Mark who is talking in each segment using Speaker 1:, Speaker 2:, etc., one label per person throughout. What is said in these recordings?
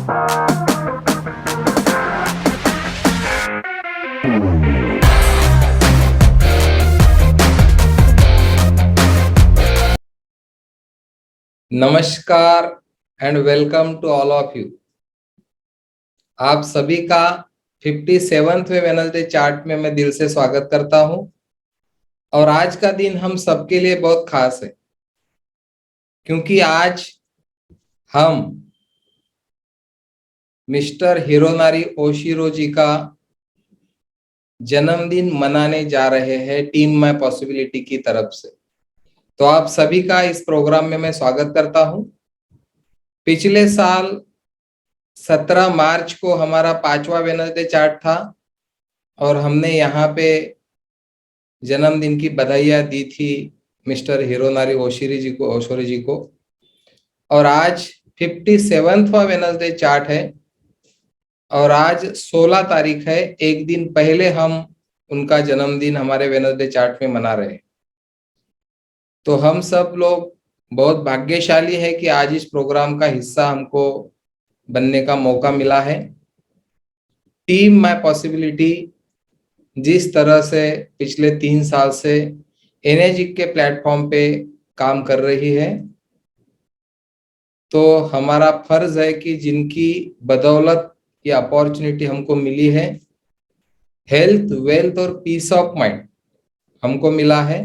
Speaker 1: नमस्कार and welcome to all of you. आप सभी का 57वें वेडनेसडे चार्ट में मैं दिल से स्वागत करता हूं। और आज का दिन हम सबके लिए बहुत खास है, क्योंकि आज हम मिस्टर हिरोनारी ओशिरो जी का जन्मदिन मनाने जा रहे हैं टीम माय पॉसिबिलिटी की तरफ से। तो आप सभी का इस प्रोग्राम में मैं स्वागत करता हूं। पिछले साल 17 मार्च को हमारा 5वां वेडनेसडे चार्ट था और हमने यहाँ पे जन्मदिन की बधाइयाँ दी थी मिस्टर हिरोनारी ओशिरो जी को। और आज 57वां वेडनेसडे चार्ट है और आज 16 तारीख है। एक दिन पहले हम उनका जन्मदिन हमारे वेडनेसडे चार्ट में मना रहे हैं। तो हम सब लोग बहुत भाग्यशाली है कि आज इस प्रोग्राम का हिस्सा हमको बनने का मौका मिला है। टीम माय पॉसिबिलिटी जिस तरह से पिछले 3 साल से एनर्जी के प्लेटफॉर्म पे काम कर रही है, तो हमारा फर्ज है कि जिनकी बदौलत ये अपॉर्चुनिटी हमको मिली है, हेल्थ, वेल्थ और पीस ऑफ माइंड हमको मिला है,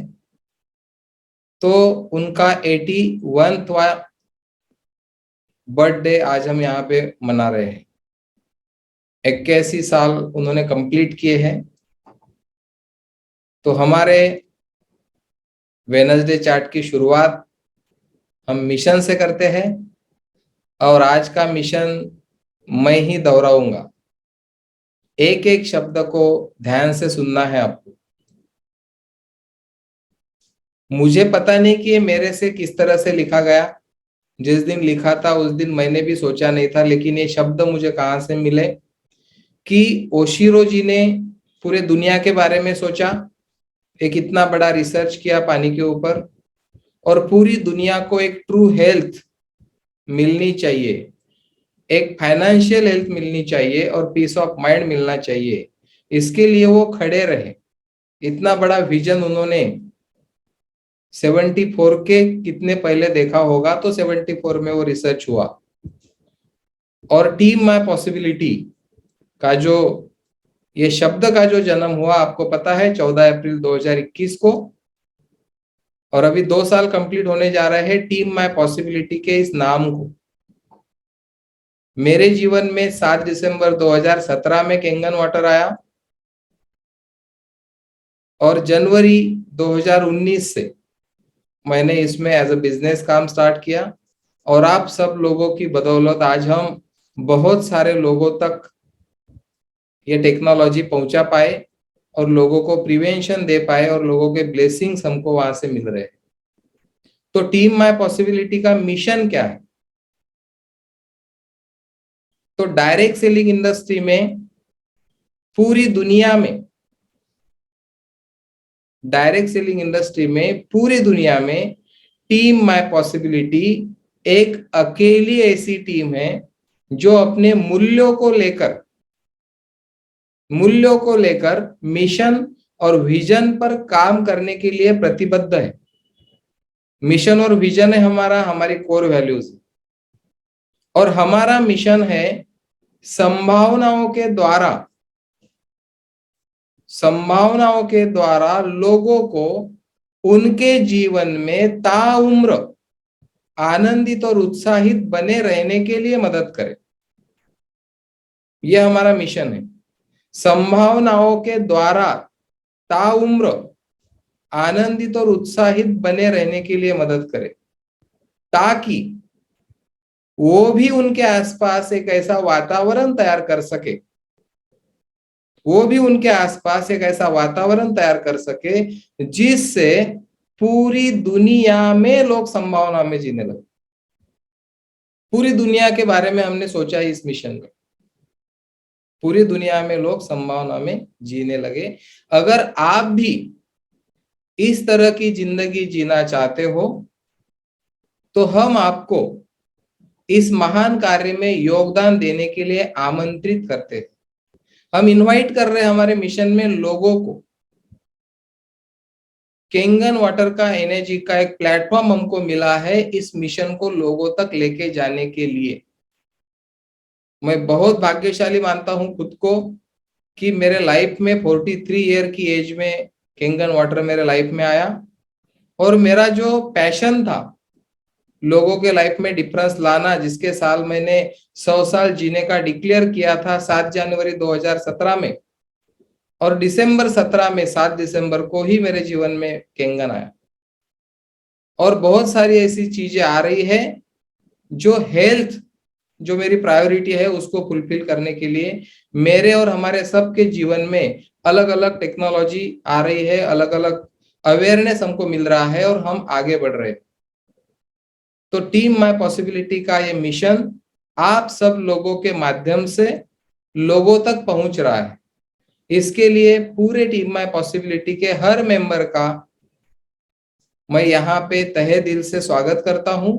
Speaker 1: तो उनका 81वां बर्थडे आज हम यहाँ पे मना रहे हैं। 81 साल उन्होंने कंप्लीट किए हैं। तो हमारे वेडनेसडे चार्ट की शुरुआत हम मिशन से करते हैं और आज का मिशन मैं ही दोहराऊंगा। एक एक शब्द को ध्यान से सुनना है आपको। मुझे पता नहीं कि ये मेरे से किस तरह से लिखा गया। जिस दिन लिखा था उस दिन मैंने भी सोचा नहीं था, लेकिन ये शब्द मुझे कहाँ से मिले कि ओशिरो जी ने पूरे दुनिया के बारे में सोचा, एक इतना बड़ा रिसर्च किया पानी के ऊपर, और पूरी दुनिया को एक ट्रू हेल्थ मिलनी चाहिए, एक फाइनेंशियल हेल्थ मिलनी चाहिए और पीस ऑफ माइंड मिलना चाहिए। इसके लिए वो खड़े रहे। इतना बड़ा विजन उन्होंने 74 के कितने पहले देखा होगा, तो 74 में वो रिसर्च हुआ। और टीम माय पॉसिबिलिटी का जो ये शब्द का जो जन्म हुआ, आपको पता है 14 अप्रैल 2021 को। और अभी 2 साल कंप्लीट होने जा रहे हैं टीम माय पॉसिबिलिटी के इस नाम को। मेरे जीवन में 7 दिसंबर 2017 में कैंगन वाटर आया और जनवरी 2019 से मैंने इसमें एज अ बिजनेस काम स्टार्ट किया। और आप सब लोगों की बदौलत आज हम बहुत सारे लोगों तक ये टेक्नोलॉजी पहुंचा पाए और लोगों को प्रिवेंशन दे पाए और लोगों के ब्लेसिंग्स हमको वहां से मिल रहे हैं। तो टीम माय पॉसिबिलिटी का मिशन क्या है? तो डायरेक्ट सेलिंग इंडस्ट्री में पूरी दुनिया में, डायरेक्ट सेलिंग इंडस्ट्री में पूरी दुनिया में टीम माय पॉसिबिलिटी एक अकेली ऐसी टीम है जो अपने मूल्यों को लेकर मिशन और विजन पर काम करने के लिए प्रतिबद्ध है। मिशन और विजन है हमारी कोर वैल्यूज। और हमारा मिशन है संभावनाओं के द्वारा लोगों को उनके जीवन में ताउम्र आनंदित और उत्साहित बने रहने के लिए मदद करे। यह हमारा मिशन है। संभावनाओं के द्वारा ताउम्र आनंदित और उत्साहित बने रहने के लिए मदद करे, ताकि वो भी उनके आसपास एक ऐसा वातावरण तैयार कर सके, जिससे पूरी दुनिया में लोग संभावना में जीने लगे। पूरी दुनिया के बारे में हमने सोचा इस मिशन में, पूरी दुनिया में लोग संभावना में जीने लगे। अगर आप भी इस तरह की जिंदगी जीना चाहते हो, तो हम आपको इस महान कार्य में योगदान देने के लिए आमंत्रित करते हैं। हम इनवाइट कर रहे हैं हमारे मिशन में लोगों को। केंगन वाटर का एनर्जी का एक प्लेटफॉर्म हमको मिला है इस मिशन को लोगों तक लेके जाने के लिए। मैं बहुत भाग्यशाली मानता हूं खुद को कि मेरे लाइफ में 43 ईयर की एज में केंगन वाटर मेरे लाइफ में आया, और मेरा जो पैशन था लोगों के लाइफ में डिफरेंस लाना, जिसके साल मैंने 100 साल जीने का डिक्लेयर किया था 7 जनवरी 2017 में, और दिसंबर 17 में 7 दिसंबर को ही मेरे जीवन में केंगन आया। और बहुत सारी ऐसी चीजें आ रही है जो हेल्थ, जो मेरी प्रायोरिटी है, उसको फुलफिल करने के लिए मेरे और हमारे सबके जीवन में अलग अलग टेक्नोलॉजी आ रही है, अलग अलग अवेयरनेस हमको मिल रहा है और हम आगे बढ़ रहे हैं। तो टीम माय पॉसिबिलिटी का ये मिशन आप सब लोगों के माध्यम से लोगों तक पहुंच रहा है। इसके लिए पूरे टीम माय पॉसिबिलिटी के हर मेंबर का मैं यहाँ पे तहे दिल से स्वागत करता हूँ।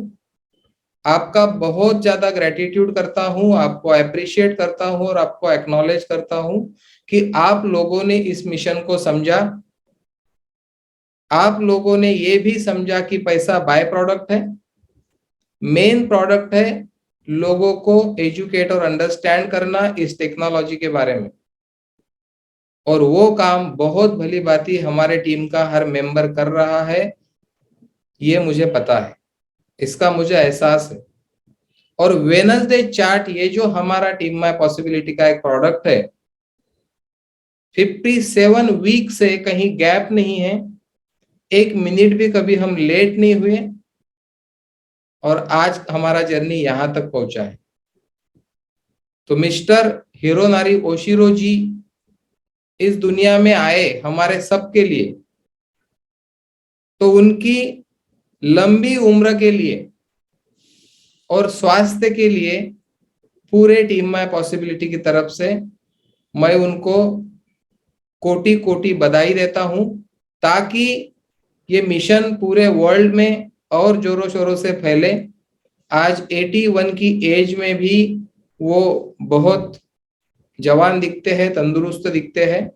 Speaker 1: आपका बहुत ज्यादा ग्रेटिट्यूड करता हूँ, आपको अप्रिशिएट करता हूँ और आपको एक्नॉलेज करता हूँ कि आप लोगों ने इस मिशन को समझा। आप लोगों ने ये भी समझा कि पैसा बाय प्रोडक्ट है, मेन प्रोडक्ट है लोगों को एजुकेट और अंडरस्टैंड करना इस टेक्नोलॉजी के बारे में। और वो काम बहुत भली भांति हमारे टीम का हर मेंबर कर रहा है, ये मुझे पता है, इसका मुझे एहसास है। और वेडनेसडे चार्ट, ये जो हमारा टीम माय पॉसिबिलिटी का एक प्रोडक्ट है, 57 वीक से कहीं गैप नहीं है, एक मिनट भी कभी हम लेट नहीं हुए, और आज हमारा जर्नी यहां तक पहुंचा है। तो मिस्टर हिरोनारी ओशिरो जी इस दुनिया में आए हमारे सबके लिए, तो उनकी लंबी उम्र के लिए और स्वास्थ्य के लिए पूरे टीम माय पॉसिबिलिटी की तरफ से मैं उनको कोटि कोटि बधाई देता हूं, ताकि ये मिशन पूरे वर्ल्ड में और जोरों शोरों से फैले। आज 81 की एज में भी वो बहुत जवान दिखते हैं, तंदुरुस्त दिखते हैं।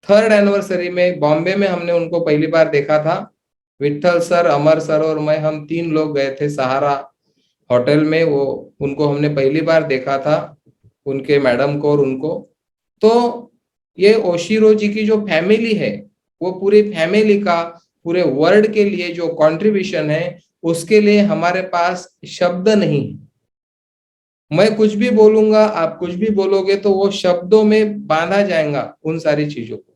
Speaker 1: 3rd एनिवर्सरी में बॉम्बे में हमने उनको पहली बार देखा था। विठल सर, अमर सर और मैं, हम 3 लोग गए थे सहारा होटल में, वो उनको हमने पहली बार देखा था, उनके मैडम को और उनको। तो ये ओशिरो जी की जो फैमिली है, वो पूरी फैमिली का पूरे वर्ल्ड के लिए जो कंट्रीब्यूशन है, उसके लिए हमारे पास शब्द नहीं है। मैं कुछ भी बोलूंगा, आप कुछ भी बोलोगे तो वो शब्दों में बांधा जाएगा उन सारी चीजों को।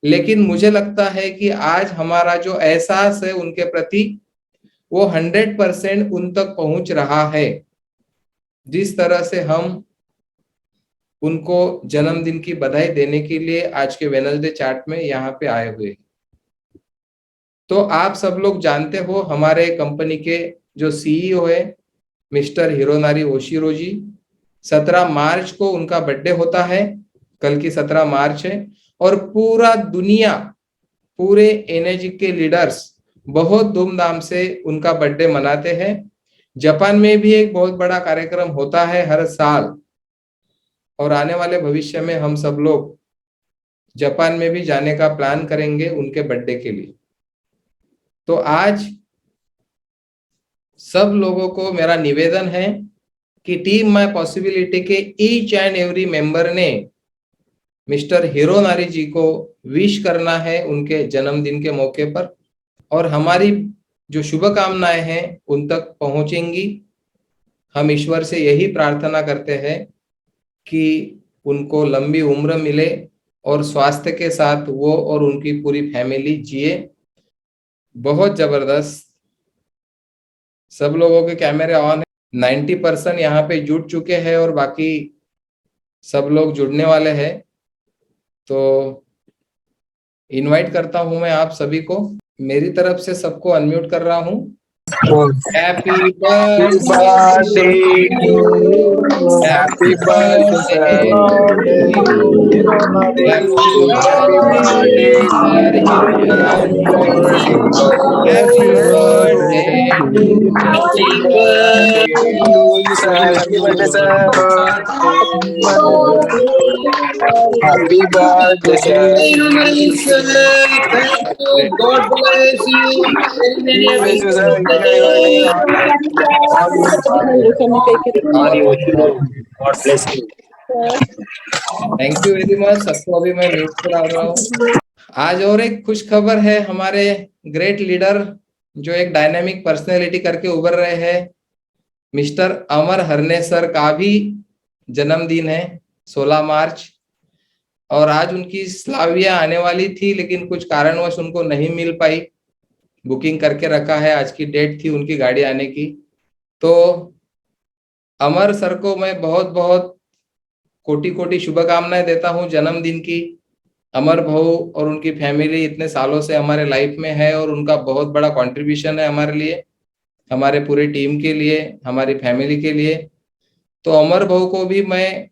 Speaker 1: लेकिन मुझे लगता है कि आज हमारा जो एहसास है उनके प्रति, वो 100% उन तक पहुंच रहा है। जिस तरह से हम उनको जन्मदिन की बधाई देने के लिए आज के वेडनेसडे चार्ट में यहाँ पे आए हुए। तो आप सब लोग जानते हो हमारे कंपनी के जो सीईओ है मिस्टर हिरोनारी ओशिरो जी, 17 मार्च को उनका बर्थडे होता है, कल की 17 मार्च है। और पूरा दुनिया, पूरे एनर्जी के लीडर्स बहुत धूमधाम से उनका बर्थडे मनाते हैं। जापान में भी एक बहुत बड़ा कार्यक्रम होता है हर साल, और आने वाले भविष्य में हम सब लोग जापान में भी जाने का प्लान करेंगे उनके बर्थडे के लिए। तो आज सब लोगों को मेरा निवेदन है कि टीम माय पॉसिबिलिटी के ईच एंड एवरी मेंबर ने मिस्टर हिरोनारी जी को विश करना है उनके जन्मदिन के मौके पर, और हमारी जो शुभकामनाएं हैं उन तक पहुंचेंगी। हम ईश्वर से यही प्रार्थना करते हैं कि उनको लंबी उम्र मिले और स्वास्थ्य के साथ वो और उनकी पूरी फैमिली जिए। बहुत जबरदस्त। सब लोगों के कैमरे ऑन है, 90% यहाँ पे जुड़ चुके हैं और बाकी सब लोग जुड़ने वाले हैं। तो इनवाइट करता हूं मैं आप सभी को, मेरी तरफ से सबको अनम्यूट कर रहा हूं। Happy
Speaker 2: Happy
Speaker 1: birthday to
Speaker 2: birthday to
Speaker 1: you.
Speaker 2: you. Happy
Speaker 1: Happy
Speaker 2: birthday,
Speaker 1: birthday
Speaker 2: sir.
Speaker 1: to you. Happy
Speaker 2: Happy
Speaker 1: birthday,
Speaker 2: birthday,
Speaker 1: Sir Hirunari. Happy birthday to
Speaker 2: happy
Speaker 1: you.
Speaker 2: birthday to you, sir. Happy birthday, sir. Happy birthday, sir.
Speaker 1: Great, great,
Speaker 3: God
Speaker 1: great.
Speaker 3: bless you. Many, many happy
Speaker 2: Bless you, sir. Enjoy your day.
Speaker 3: birthdays.
Speaker 1: बहुत बहुत बहुत
Speaker 2: God bless you.
Speaker 1: Thank you very much. सबको अभी मैं mute पे डाल रहा हूँ। आज और एक खुश खबर है, हमारे ग्रेट लीडर जो एक डायनामिक पर्सनैलिटी करके उभर रहे हैं, मिस्टर अमर हरने सर का भी जन्मदिन है 16 मार्च। और आज उनकी स्लाविया आने वाली थी, लेकिन कुछ कारणवश उनको नहीं मिल पाई। बुकिंग करके रखा है, आज की डेट थी उनकी गाड़ी आने की। तो अमर सर को मैं बहुत बहुत कोटि कोटि शुभकामनाएं देता हूं जन्मदिन की। अमर भाऊ और उनकी फैमिली इतने सालों से हमारे लाइफ में है और उनका बहुत बड़ा कंट्रीब्यूशन है हमारे लिए, हमारे पूरी टीम के लिए, हमारी फैमिली के लिए। तो अमर भाऊ को भी मैं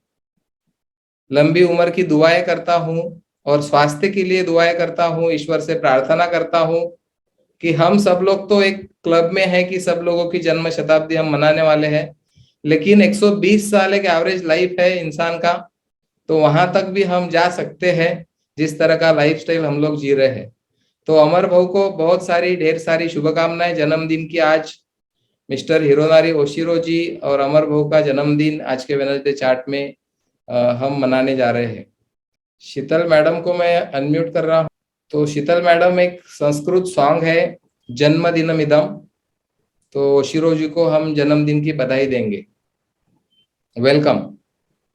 Speaker 1: लंबी उम्र की दुआएं करता हूं और स्वास्थ्य के लिए दुआएं करता हूं, ईश्वर से प्रार्थना करता हूं कि हम सब लोग तो एक क्लब में है कि सब लोगों की जन्म शताब्दी हम मनाने वाले हैं, लेकिन 120 साल एक एवरेज लाइफ है इंसान का, तो वहां तक भी हम जा सकते हैं जिस तरह का लाइफस्टाइल हम लोग जी रहे हैं। तो अमर भाऊ को बहुत सारी ढेर सारी शुभकामनाएं जन्मदिन की। आज मिस्टर हिरोनारी ओशिरो जी और अमर भाऊ का जन्मदिन आज के वेडनेसडे चार्ट में हम मनाने जा रहे हैं। शीतल मैडम को मैं अनम्यूट कर रहा हूँ। तो शीतल मैडम, एक संस्कृत सॉन्ग है जन्मदिनमिदम, तो ओशिरो जी को हम जन्मदिन की बधाई देंगे। वेलकम,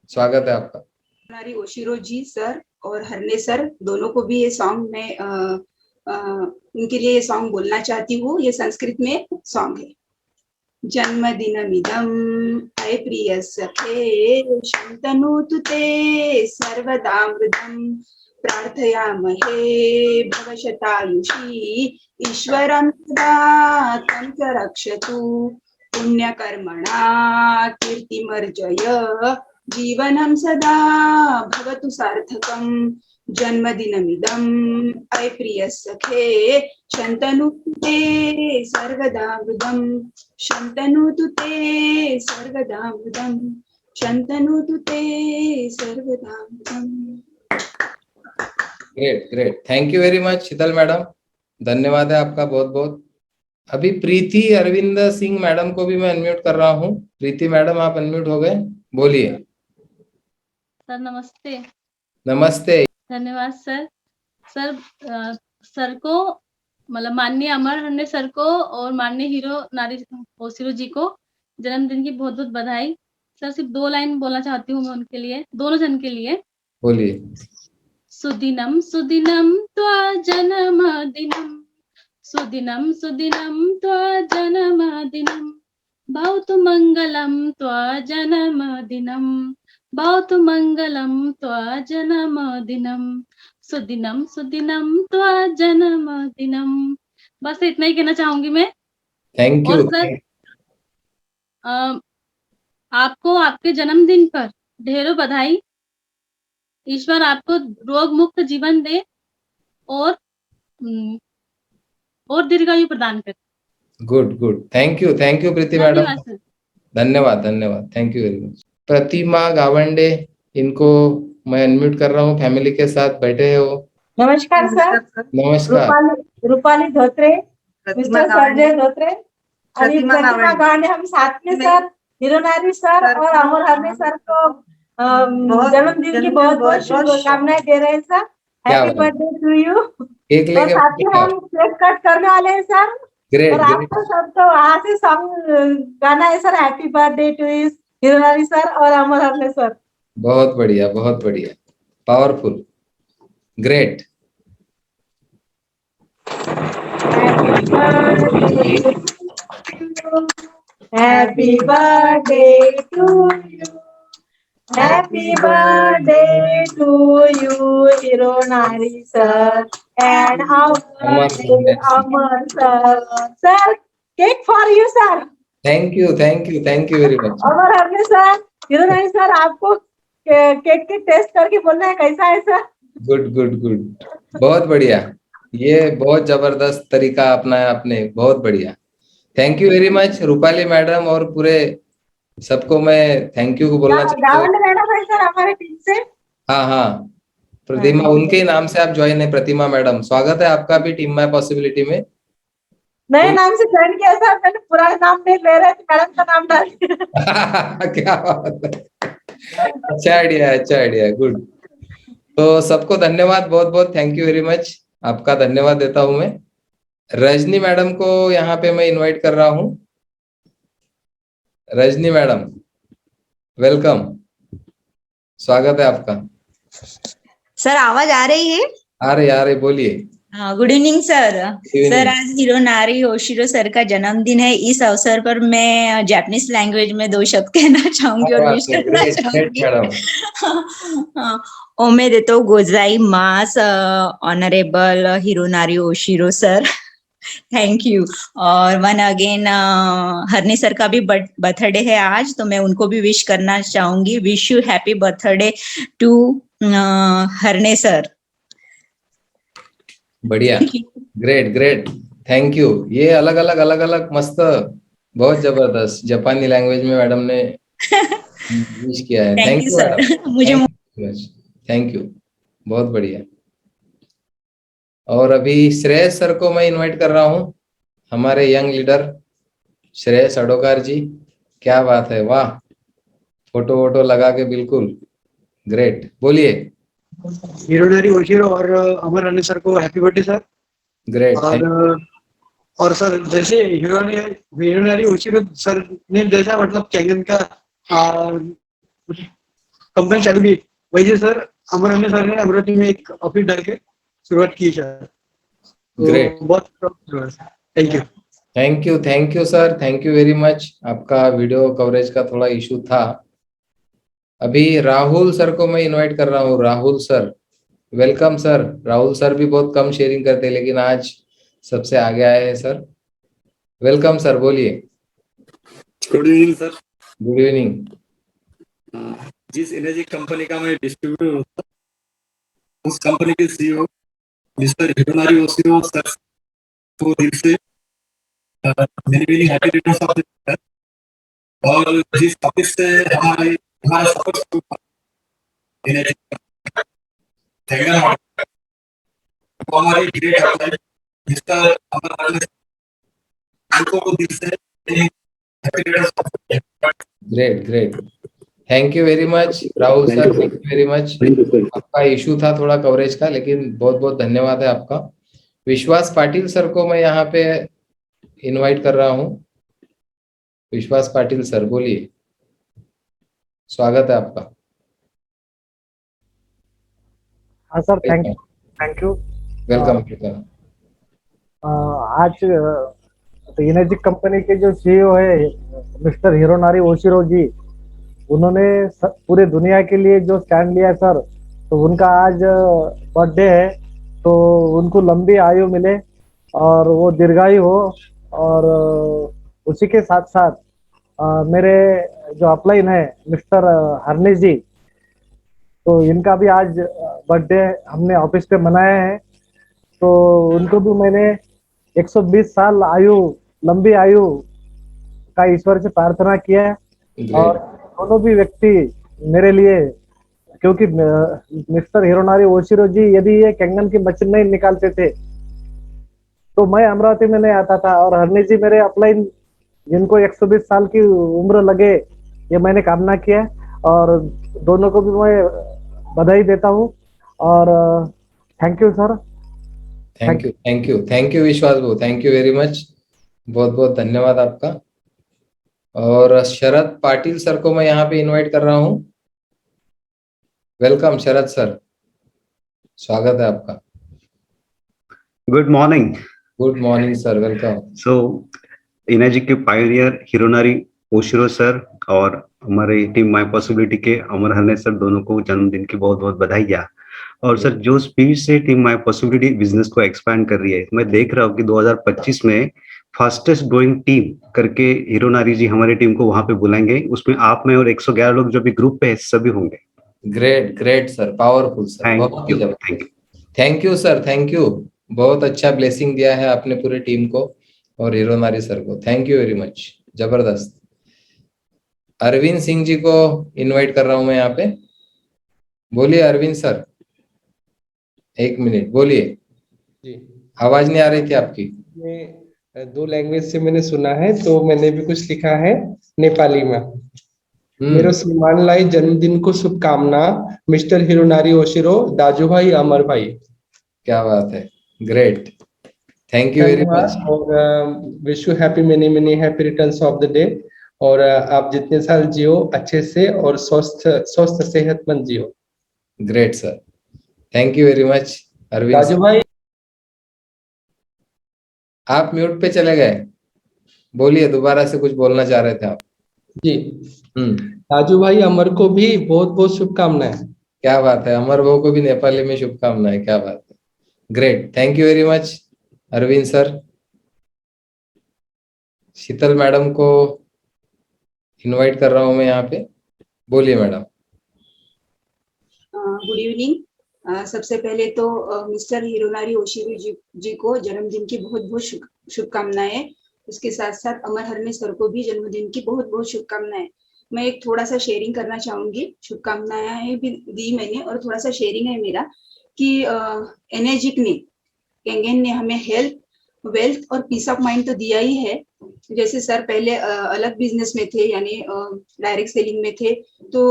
Speaker 1: स्वागत है आपका।
Speaker 4: हमारी ओशिरो जी सर और हरने सर दोनों को भी ये सॉन्ग में उनके लिए ये सॉन्ग बोलना चाहती हूँ। ये संस्कृत में सॉन्ग है। जन्मदिनमिदं अय प्रिय सखे शन्तनोतु ते सर्वदामृतं प्रार्थयामहे भवशतायुषी ईश्वरं सदा तं च रक्षतु पुण्यकर्मणा कीर्तिमर्जय जीवनं सदा भवतु सार्थकम् जन्मदिनमिदं अय प्रिय सखे शन्तनोतु ते सर्वदामृतं शन्तनोतु ते सर्वदामृतं शन्तनोतु ते सर्वदामृतं।
Speaker 1: Great great, thank you very much Sheetal madam, धन्यवाद है आपका बहुत बहुत। अभी प्रीति अरविंद सिंह मैडम को भी मैं अनम्यूट कर रहा हूँ। प्रीति मैडम, आप अनम्यूट हो गए, बोलिए।
Speaker 5: सर नमस्ते।
Speaker 1: नमस्ते।
Speaker 5: धन्यवाद सर। सर को मतलब माननीय अमर हरने सर को और माननीय हीरो नारी ओशिरो जी को जन्मदिन की बहुत बहुत बधाई। सर सिर्फ 2 लाइन बोलना चाहती हूँ मैं उनके लिए, दोनों जन के लिए।
Speaker 1: बोलिए।
Speaker 5: सुदिनम सुदिनम त्वा जन्मदिनम, सुदिनम सुदिनम त्वा जन्मदिनम, भवतु मंगलम त्वा जन्मदिनम, भवतु मंगलम त्वा जन्मदिनम, सुदिनम सुदिनम त्वा जन्मदिनम। बस इतना ही कहना चाहूंगी मैं।
Speaker 1: थैंक
Speaker 5: और
Speaker 1: यू।
Speaker 5: सर आपको आपके जन्मदिन पर ढेरों बधाई। ईश्वर आपको रोग मुक्त जीवन दे और दीर्घायु प्रदान करे।
Speaker 1: Good good, thank you Preeti madam,
Speaker 5: धन्यवाद सर।
Speaker 1: धन्यवाद धन्यवाद, थैंक यू वेरी मच। प्रतिमा गावंडे, इनको मैं अनम्यूट कर रहा हूँ, फैमिली के साथ बैठे हैं वो।
Speaker 6: नमस्कार सर।
Speaker 1: नमस्कार।
Speaker 6: रूपाली धोत्रे, मिस्टर संजय धोत्रे और प्रतिमा गावंडे, हम साथ में सर हिरोनारी सर और अमर हरने सर को जन्मदिन की बहुत बहुत शुभकामनाएं दे रहे हैं sir. Happy birthday to you.
Speaker 1: Cake
Speaker 6: और
Speaker 1: लेके
Speaker 6: साथ ही हम केक कट करने वाले हैं सर।
Speaker 1: ग्रेट
Speaker 6: और आपको सबको वहां से सॉन्ग गाना है sir, happy birthday to Hironari sir और अमर हरने सर।
Speaker 1: बहुत बढ़िया, बहुत बढ़िया, powerful, great.
Speaker 6: Happy birthday to you. Happy birthday to you, Hironari sir, and our Amar sir. Sir, cake for you sir.
Speaker 1: Thank you very much.
Speaker 6: Amar Harne sir, Hironari sir, आपको cake के taste करके बोलना है कैसा है सर।
Speaker 1: गुड, बहुत बढ़िया, ये बहुत जबरदस्त तरीका अपनाया आपने, बहुत बढ़िया। Thank you very much Rupali madam और पूरे सबको मैं थैंक यू को बोलना चाहता हूँ।
Speaker 6: गावंडे मैडम है सर हमारे टीम से।
Speaker 1: हाँ, प्रतिमा, उनके नाम से आप ज्वाइन है, प्रतिमा मैडम, स्वागत है आपका भी टीम माय पॉसिबिलिटी में।
Speaker 6: नए नाम से ज्वाइन किया सर, मैंने पुराना नाम नहीं ले रहे थे, मैडम का नाम डाल दिया।
Speaker 1: क्या बात है, अच्छा आइडिया, गुड। तो सबको धन्यवाद, बहुत बहुत थैंक यू वेरी मच, आपका धन्यवाद देता हूं मैं। रजनी मैडम को यहाँ पे मैं इनवाइट कर रहा हूँ। रजनी मैडम, वेलकम, स्वागत है आपका।
Speaker 7: सर आवाज आ रही है?
Speaker 1: आ रही, बोलिए।
Speaker 7: Good evening sir.
Speaker 1: evening.
Speaker 7: Sir आज हिरोनारी ओशिरो सर का जन्मदिन है। इस अवसर पर मैं जापानीज लैंग्वेज में 2 शब्द कहना चाहूंगी और विश करना चाहूंगी। ओमे देतो गोजाई मास honourable हिरोनारी Oshiro sir, thank you. और वन अगेन हरनी सर का भी बर्थडे है आज, तो मैं उनको भी विश करना चाहूंगी। Wish you happy birthday to Harne sir.
Speaker 1: बढ़िया, ग्रेट, थैंक यू। ये अलग अलग मस्त, बहुत जबरदस्त जापानी लैंग्वेज में मैडम ने विश किया है। Thank you
Speaker 7: sir. मुझे
Speaker 1: थैंक यू, बहुत बढ़िया। और अभी श्रेयस सर को मैं इनवाइट कर रहा हूँ, हमारे यंग लीडर श्रेयस अडोकार जी। क्या बात है, वाह, फोटो लगा के बिल्कुल ग्रेट, बोलिए।
Speaker 8: हिरोनारी ओशिरो और अमर हरने सर को हैप्पी बर्थडे सर।
Speaker 1: ग्रेट।
Speaker 8: और सर जैसे हिरोनारी ओशिरो सर ने जैसा मतलब कैंगन का कंपनी चालू की, वैसे सर अमर हरने सर ने अमरावती में एक ऑफिस डाल के शुरुआत की सर।
Speaker 1: ग्रेट,
Speaker 8: बहुत thank you.
Speaker 1: Thank you sir, thank you very much. आपका वीडियो कवरेज का थोड़ा इशू था। अभी राहुल सर को मैं इनवाइट कर रहा हूँ। Rahul sir, welcome sir. Rahul sir भी बहुत कम शेयरिंग करते हैं, लेकिन आज सबसे आगे आए हैं सर। वेलकम सर, बोलिए।
Speaker 9: Good evening sir.
Speaker 1: Good evening.
Speaker 9: जिस एनर्जी कंपनी का मैं डिस्ट्रीब्यूटर हूँ, उस कंपनी के CEO mister Hironari Oshiro sir को दिल से मेरी happy returns of the day. और जिस टॉपिक से हमारा सपोर्ट हमारी ग्रेट अप्लाई जिसका दिल से happy returns of the day.
Speaker 1: Great, thank you very much Rahul sir, thank you very much. आपका इशू था थोड़ा कवरेज का, लेकिन बहुत बहुत धन्यवाद है आपका। विश्वास पाटिल सर को मैं यहाँ पे इनवाइट कर रहा हूँ। विश्वास पाटिल सर, बोलिए, स्वागत है आपका।
Speaker 10: हाँ सर, थैंक यू,
Speaker 1: वेलकम।
Speaker 10: आज तो एनर्जी कंपनी के जो सीईओ है मिस्टर हिरोनारी ओशिरो जी, उन्होंने पूरे दुनिया के लिए जो स्टैंड लिया है सर, तो उनका आज बर्थडे है, तो उनको लंबी आयु मिले और वो दीर्घायु हो। और उसी के साथ साथ मेरे जो अपलाइन है मिस्टर हरनी जी, तो इनका भी आज बर्थडे हमने ऑफिस पे मनाया है, तो उनको भी मैंने 120 साल आयु, लंबी आयु का ईश्वर से प्रार्थना किया है। और दोनों भी व्यक्ति मेरे लिए, क्योंकि मिस्टर हिरोनारी ओशिरो जी यदि ये कैंगन की मशीन नहीं निकालते थे तो मैं अमरावती में नहीं आता था, और हरनी जी मेरे अपलाइन जिनको 120 साल की उम्र लगे, ये मैंने कामना किया, और दोनों को भी मैं बधाई देता हूँ। और thank you sir.
Speaker 1: Thank you विश्वास भाऊ, थैंक यू वेरी मच, बहुत बहुत धन्यवाद आपका। और शरद पाटिल सर को मैं यहाँ पे इनवाइट कर रहा हूँ। वेलकम शरद सर, स्वागत है आपका।
Speaker 11: Good morning
Speaker 1: sir, welcome.
Speaker 11: So energy के पायनियर हिरोनारी ओशिरो सर और हमारे टीम माय पॉसिबिलिटी के अमर हरने सर, दोनों को जन्मदिन की बहुत बहुत बधाइयाँ। और सर जो स्पीड से टीम माय पॉसिबिलिटी बिजनेस को एक्सपैंड कर रही है, मैं देख रहा हूँ कि 2025 में फास्टेस्ट ग्रोइंग टीम करके हीरो नारी जी हमारी टीम को वहां पे बुलाएंगे। उसमें आप में और 111 लोग जो भी ग्रुप पे है सभी होंगे।
Speaker 1: Great great sir, powerful sir,
Speaker 11: thank you.
Speaker 1: Thank you sir, thank you. बहुत अच्छा ब्लेसिंग दिया है आपने पूरे टीम को और हीरो नारी सर को। थैंक यू वेरी मच, जबरदस्त। अरविंद सिंह जी को इनवाइट कर रहा हूं मैं यहाँ पे। बोलिए अरविंद सर, 1 मिनट बोलिए।
Speaker 12: जी,
Speaker 1: आवाज नहीं आ रही थी आपकी।
Speaker 12: मैं 2 लैंग्वेज से मैंने सुना है, तो मैंने भी कुछ लिखा है नेपाली में। मेरो श्रीमानलाई जन्मदिनको शुभकामना, मिस्टर हिरोनारी ओशिरो, दाजुभाई अमर भाई।
Speaker 1: क्या बात है, great, thank you very much.
Speaker 12: और wish you happy many many happy returns of the day. और आप जितने साल जियो अच्छे से और स्वस्थ सेहतमंद जियो।
Speaker 1: Great sir, thank you very much Arvind.
Speaker 12: दाजू भाई,
Speaker 1: आप म्यूट पे चले गए, बोलिए, दोबारा से कुछ बोलना चाह रहे थे आप।
Speaker 12: जी, दाजू भाई अमर को भी बहुत बहुत शुभकामनाएं।
Speaker 1: क्या बात है, अमर भाव को भी नेपाली में शुभकामनाएं, क्या बात है, great, thank you very much Arvind sir. Sheetal madam को इनवाइट कर रहा हूं मैं यहाँ पे, बोलिए मैडम।
Speaker 4: Good evening. सबसे पहले तो मिस्टर हिरोनारी ओशिरो जी को जन्मदिन की बहुत बहुत शुभकामनाएं। उसके साथ साथ अमर हरने सर को भी जन्मदिन की बहुत बहुत शुभकामनाएं। मैं एक थोड़ा सा शेयरिंग करना चाहूंगी। शुभकामनाएं भी दी मैंने और थोड़ा सा शेयरिंग है मेरा कि एनर्जिक ने, केंगेन ने हमें हेल्थ, वेल्थ और पीस ऑफ माइंड तो दिया ही है। जैसे सर पहले अलग बिजनेस में थे, यानी डायरेक्ट सेलिंग में थे, तो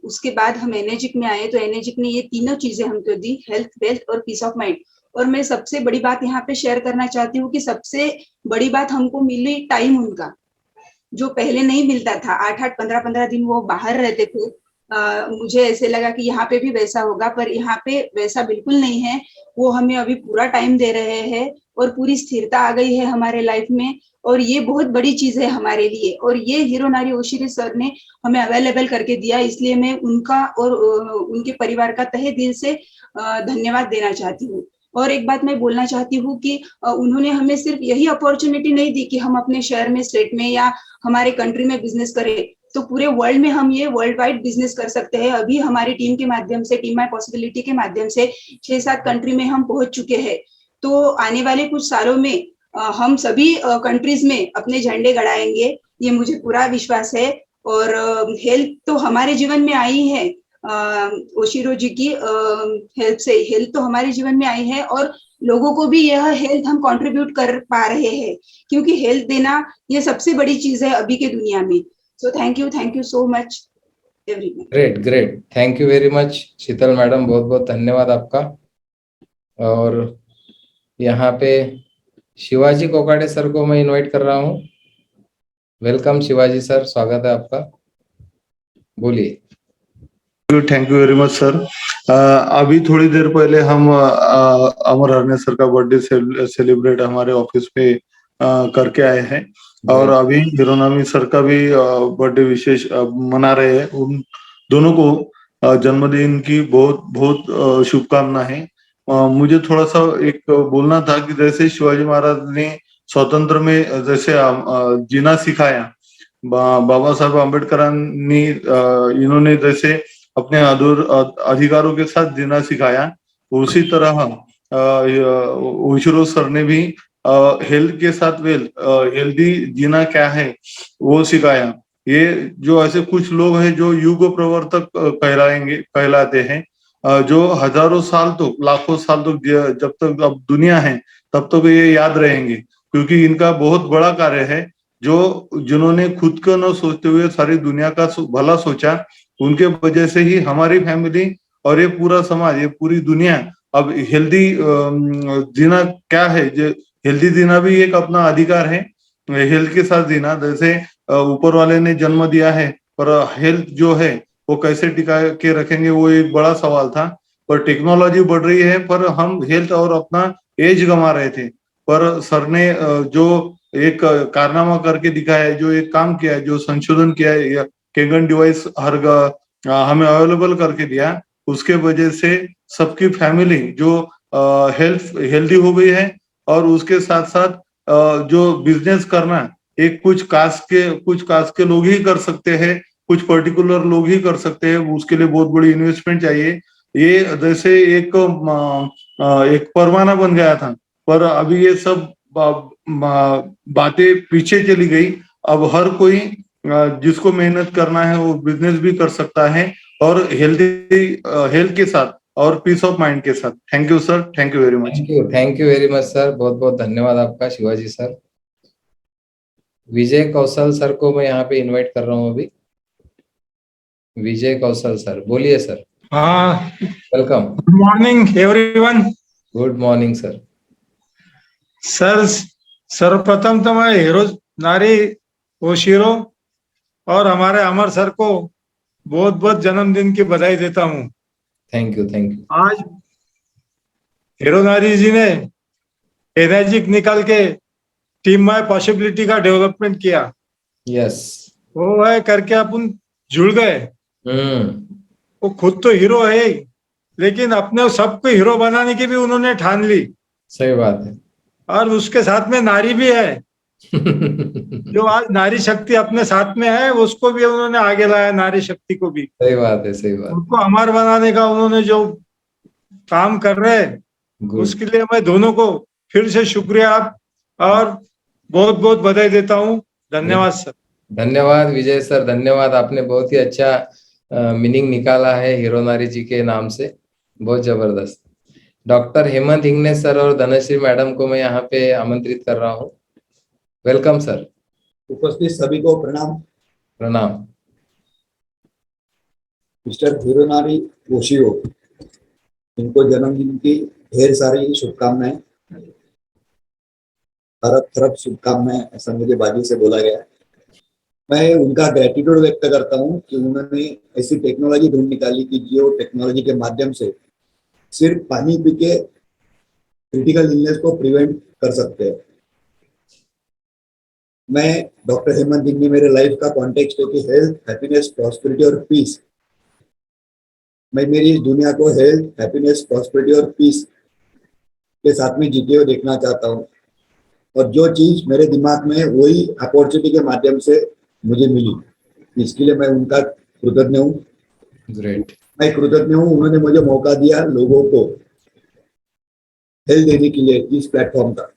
Speaker 4: उसके बाद हम एनर्जिक में आए, तो एनर्जिक ने ये तीनों चीजें हमको दी, हेल्थ, वेल्थ और पीस ऑफ माइंड। और मैं सबसे बड़ी बात यहाँ पे शेयर करना चाहती हूँ कि सबसे बड़ी बात हमको मिली टाइम उनका, जो पहले नहीं मिलता था। 8-8, 15-15 दिन वो बाहर रहते थे। मुझे ऐसे लगा कि यहाँ पे भी वैसा होगा, पर यहाँ पे वैसा बिल्कुल नहीं है। वो हमें अभी पूरा टाइम दे रहे हैं और पूरी स्थिरता आ गई है हमारे लाइफ में, और ये बहुत बड़ी चीज है हमारे लिए। और ये हीरो नारी ओशिरो सर ने हमें अवेलेबल करके दिया, इसलिए मैं उनका और उनके परिवार का तहे दिल से धन्यवाद देना चाहती हूँ। और एक बात मैं बोलना चाहती हूँ कि उन्होंने हमें सिर्फ यही अपॉर्चुनिटी नहीं दी कि हम अपने शहर में, स्टेट में या हमारे कंट्री में बिजनेस करें, तो पूरे वर्ल्ड में हम ये वर्ल्ड वाइड बिजनेस कर सकते हैं। अभी हमारी टीम के माध्यम से, टीम माय पॉसिबिलिटी के माध्यम से 6-7 कंट्री में हम पहुंच चुके हैं। तो आने वाले कुछ सालों में हम सभी कंट्रीज में अपने झंडे गड़ाएंगे, ये मुझे पूरा विश्वास है। और हेल्थ तो हमारे जीवन में आई है, ओशिरो जी की हेल्प से हेल्थ तो हमारे जीवन में आई है, और लोगों को भी यह हेल्थ हम कंट्रीब्यूट कर पा रहे हैं, क्योंकि हेल्थ देना ये सबसे बड़ी चीज है अभी के दुनिया में। So thank you so much everyone.
Speaker 1: Great great, thank you very much Sheetal madam, बहुत बहुत धन्यवाद आपका। और यहाँ पे शिवाजी कोकाटे सर को मैं इनवाइट कर रहा हूँ। वेलकम शिवाजी सर, स्वागत है आपका, बोलिए।
Speaker 13: Thank you very much sir. अभी थोड़ी देर पहले हम अमर हरने सर का बर्थडे सेलिब्रेट हमारे ऑफिस पे करके आए हैं, और अभी हिरोनामी सर का भी बर्थडे विशेष मना रहे हैं। उन दोनों को जन्मदिन की बहुत बहुत शुभकामनाएं। मुझे थोड़ा सा एक बोलना था कि जैसे शिवाजी महाराज ने स्वतंत्र में जैसे जीना सिखाया, बाबा साहब अम्बेडकर ने इन्होंने जैसे अपने अधिकारों के साथ जीना सिखाया, उसी तरह ओशिरो सर ने भी हेल्थ के साथ हेल्दी जीना क्या है वो सिखाया। ये जो ऐसे कुछ लोग हैं जो युग प्रवर्तक कहलाते हैं, जो हजारों साल तक, लाखों साल तक, जब तक अब दुनिया है तब तक ये याद रहेंगे, क्योंकि इनका बहुत बड़ा कार्य है। जिन्होंने खुद को न सोचते हुए सारी दुनिया का भला सोचा, उनके वजह से ही हमारी फैमिली और ये पूरा समाज, ये पूरी दुनिया अब हेल्दी जीना क्या है, हेल्दी जीना भी एक अपना अधिकार है। हेल्थ के साथ जीना, जैसे ऊपर वाले ने जन्म दिया है, पर हेल्थ जो है वो कैसे टिका के रखेंगे वो एक बड़ा सवाल था। पर टेक्नोलॉजी बढ़ रही है, पर हम हेल्थ और अपना एज गंवा रहे थे। पर सर ने जो एक कारनामा करके दिखाया है, जो एक काम किया है, जो संशोधन किया है, केगन डिवाइस हमें अवेलेबल करके दिया, उसके वजह से सबकी फैमिली जो हेल्दी हो गई है, और उसके साथ साथ जो बिजनेस करना एक कुछ कास्ट के लोग ही कर सकते हैं, कुछ पर्टिकुलर लोग ही कर सकते हैं, उसके लिए बहुत बड़ी इन्वेस्टमेंट चाहिए। ये जैसे एक परवाना बन गया था, पर अभी ये सब बातें पीछे चली गई। अब हर कोई जिसको मेहनत करना है वो बिजनेस भी कर सकता है, और हेल्थ के साथ और पीस ऑफ माइंड के साथ। Thank you sir, thank you very much.
Speaker 1: Thank you very much sir, बहुत बहुत धन्यवाद आपका शिवाजी सर। विजय कौशल सर को मैं यहाँ पे इनवाइट कर रहा हूँ अभी। विजय कौशल सर, बोलिए सर।
Speaker 14: हाँ,
Speaker 1: welcome.
Speaker 14: Good morning everyone.
Speaker 1: Good morning sir.
Speaker 14: Sir, सर्वप्रथम तो मैं हीरो नारी ओशिरो और हमारे अमर सर को बहुत बहुत जन्मदिन की बधाई देता हूँ।
Speaker 1: Thank you, thank you.
Speaker 14: आज हीरो नारी जी ने एनर्जी निकाल के टीम माय पॉसिबिलिटी का डेवलपमेंट किया।
Speaker 1: यस।
Speaker 14: वो है करके अपन जुड़ गए। वो खुद तो हीरो है ही, लेकिन अपने सबको हीरो बनाने की भी उन्होंने ठान ली।
Speaker 1: सही बात है।
Speaker 14: और उसके साथ में नारी भी है जो आज नारी शक्ति अपने साथ में है, उसको भी उन्होंने आगे लाया, नारी शक्ति को भी।
Speaker 1: सही बात है, सही बात।
Speaker 14: उनको अमर बनाने का उन्होंने जो काम कर रहे हैं, उसके लिए मैं दोनों को फिर से शुक्रिया और बहुत बहुत बधाई देता हूँ। धन्यवाद सर।
Speaker 1: धन्यवाद विजय सर, धन्यवाद। आपने बहुत ही अच्छा मीनिंग निकाला है हीरो नारी जी के नाम से, बहुत जबरदस्त। डॉक्टर हेमंत हिंगने सर और धनश्री मैडम को मैं यहाँ पे आमंत्रित कर रहा हूँ। Welcome sir.
Speaker 15: उपस्थित सभी को प्रणाम।
Speaker 1: प्रणाम।
Speaker 15: मिस्टर हिरोनारी ओशिरो, इनको जन्मदिन की ढेर सारी शुभकामनाएं, अरब खरब शुभकामनाएं, ऐसा मुझे बाजी से बोला गया। मैं उनका ग्रेटिट्यूड व्यक्त करता हूं कि उन्होंने ऐसी टेक्नोलॉजी ढूंढ निकाली कि जो टेक्नोलॉजी के माध्यम से सिर्फ पानी पी के क्रिटिकल इलनेस को प्रिवेंट कर सकते हैं। मैं डॉक्टर हेमंत हिंगने, मेरे लाइफ का कॉन्टेक्स्ट है कि हेल्थ, हैप्पीनेस, प्रॉस्पेरिटी और पीस। मैं मेरी इस दुनिया को हेल्थ, हैप्पीनेस, प्रॉस्पेरिटी और पीस के साथ में जीते हुए देखना चाहता हूँ। और जो चीज मेरे दिमाग में है वही अपॉर्चुनिटी के माध्यम से मुझे मिली, इसके लिए मैं उनका कृतज्ञ हूँ।
Speaker 1: ग्रेट।
Speaker 15: मैं कृतज्ञ हूँ, उन्होंने मुझे मौका दिया लोगों को हेल्थ देने के लिए इस प्लेटफॉर्म का।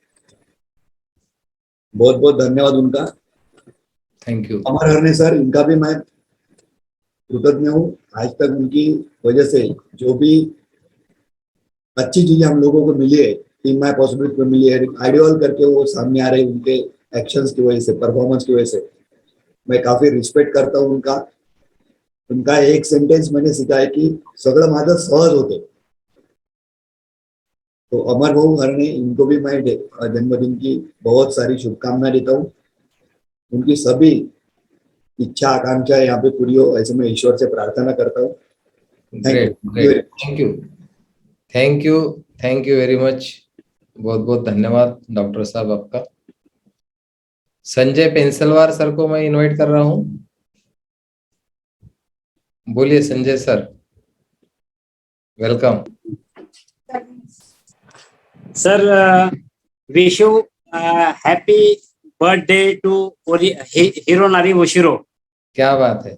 Speaker 15: बहुत बहुत धन्यवाद उनका।
Speaker 1: Thank you.
Speaker 15: Amar Harne sir, इनका भी मैं कृतज्ञ हूँ। आज तक उनकी वजह से जो भी अच्छी चीजें हम लोगों को मिली है, टीम माय पॉसिबिलिटी को मिली है, आइडियल करके वो सामने आ रहे हैं, उनके एक्शंस की वजह से, परफॉर्मेंस की वजह से मैं काफी रिस्पेक्ट करता हूँ उनका। उनका एक सेंटेंस मैंने सीखा है कि सगळं माझं सहज होते। तो अमर भाऊ हरणे, इनको भी मैं जन्मदिन की बहुत सारी शुभकामनाएं देता हूँ। उनकी सभी इच्छा आकांक्षा यहाँ पे पूरी हो, ऐसे मैं ईश्वर से प्रार्थना करता हूँ।
Speaker 1: Great, great. Thank you, thank you, thank you very much. बहुत बहुत धन्यवाद डॉक्टर साहब आपका। संजय पेंसलवार सर को मैं इनवाइट कर रहा हूँ। बोलिए Sanjay sir, welcome.
Speaker 16: Sir, wish you happy birthday to Hironari Oshiro.
Speaker 1: क्या बात है,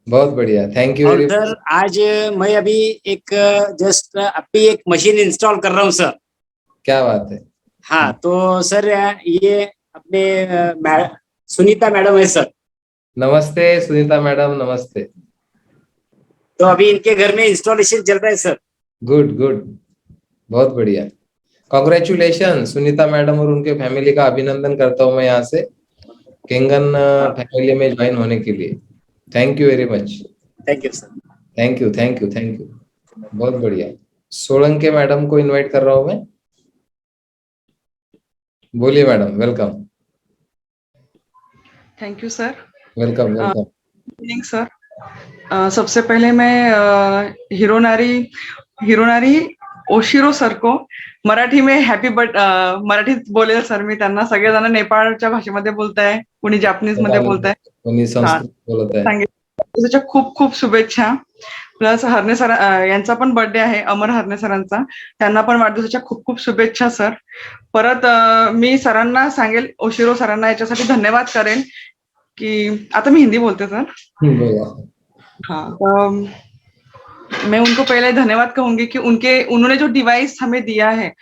Speaker 1: बहुत बढ़िया, thank you very much.
Speaker 16: Sir, आज मैं अभी एक जस्ट अभी एक मशीन इंस्टॉल कर रहा हूँ सर।
Speaker 1: क्या बात है।
Speaker 16: हाँ, तो सर ये अपने सुनीता मैडम है सर।
Speaker 1: नमस्ते सुनीता मैडम, नमस्ते।
Speaker 16: तो अभी इनके घर में इंस्टॉलेशन चल रहा है सर।
Speaker 1: गुड गुड, बहुत बढ़िया। कॉन्ग्रेचुलेशन सुनीता मैडम और उनके फैमिली का अभिनंदन करता हूँ मैं यहाँ से केंगन फैमिली में ज्वाइन होने के लिए। Thank you very much.
Speaker 16: Thank you sir.
Speaker 1: Thank you, thank you, thank you, बहुत बढ़िया। सोलंके मैडम को इनवाइट कर रहा हूँ मैं। बोलिए madam, welcome.
Speaker 17: Thank you sir.
Speaker 1: Welcome, welcome.
Speaker 17: Good evening sir. सबसे पहले मैं हिरोनारी ओशिरो सर को मराठी में हॅपी मराठीत बोलेल सर मी त्यांना। सगळेजण नेपाळच्या भाषेमध्ये बोलताय, कोणी जापनीज मध्ये बोलताय,
Speaker 1: कोणी संस्कृत बोलत आहे।
Speaker 17: त्याच्या खूप खूप शुभेच्छा। प्लस हरणे सर यांचा पण बर्थडे आहे, अमर हरणे सरांचा. त्यांना पण वाढदिवसाच्या खूप खूप शुभेच्छा सर. परत मी सरांना सांगेल, ओशिरो सरांना याच्यासाठी धन्यवाद करेन कि आता मैं हिंदी बोलते सर. हाँ, मैं उनको पहले धन्यवाद कहूंगी कि उन्होंने जो डिवाइस हमें दिया है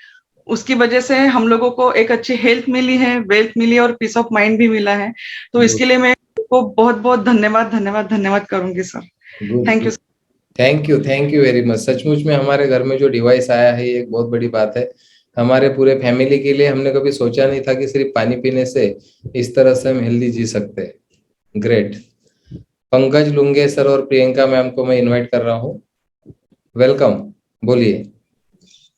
Speaker 17: उसकी वजह से हम लोगों को एक अच्छी हेल्थ मिली है, वेल्थ मिली और पीस ऑफ माइंड भी मिला है. तो इसके लिए मैं उनको बहुत बहुत धन्यवाद करूंगी sir. Thank you.
Speaker 1: Thank you very much. सचमुच में हमारे घर में जो डिवाइस आया है ये एक बहुत बड़ी बात है हमारे पूरे फैमिली के लिए. हमने कभी सोचा नहीं था कि सिर्फ पानी पीने से इस तरह से हम हेल्दी जी सकते हैं. ग्रेट. पंकज लुंगे सर और प्रियंका मैम को मैं इनवाइट कर रहा हूँ. वेलकम, बोलिए.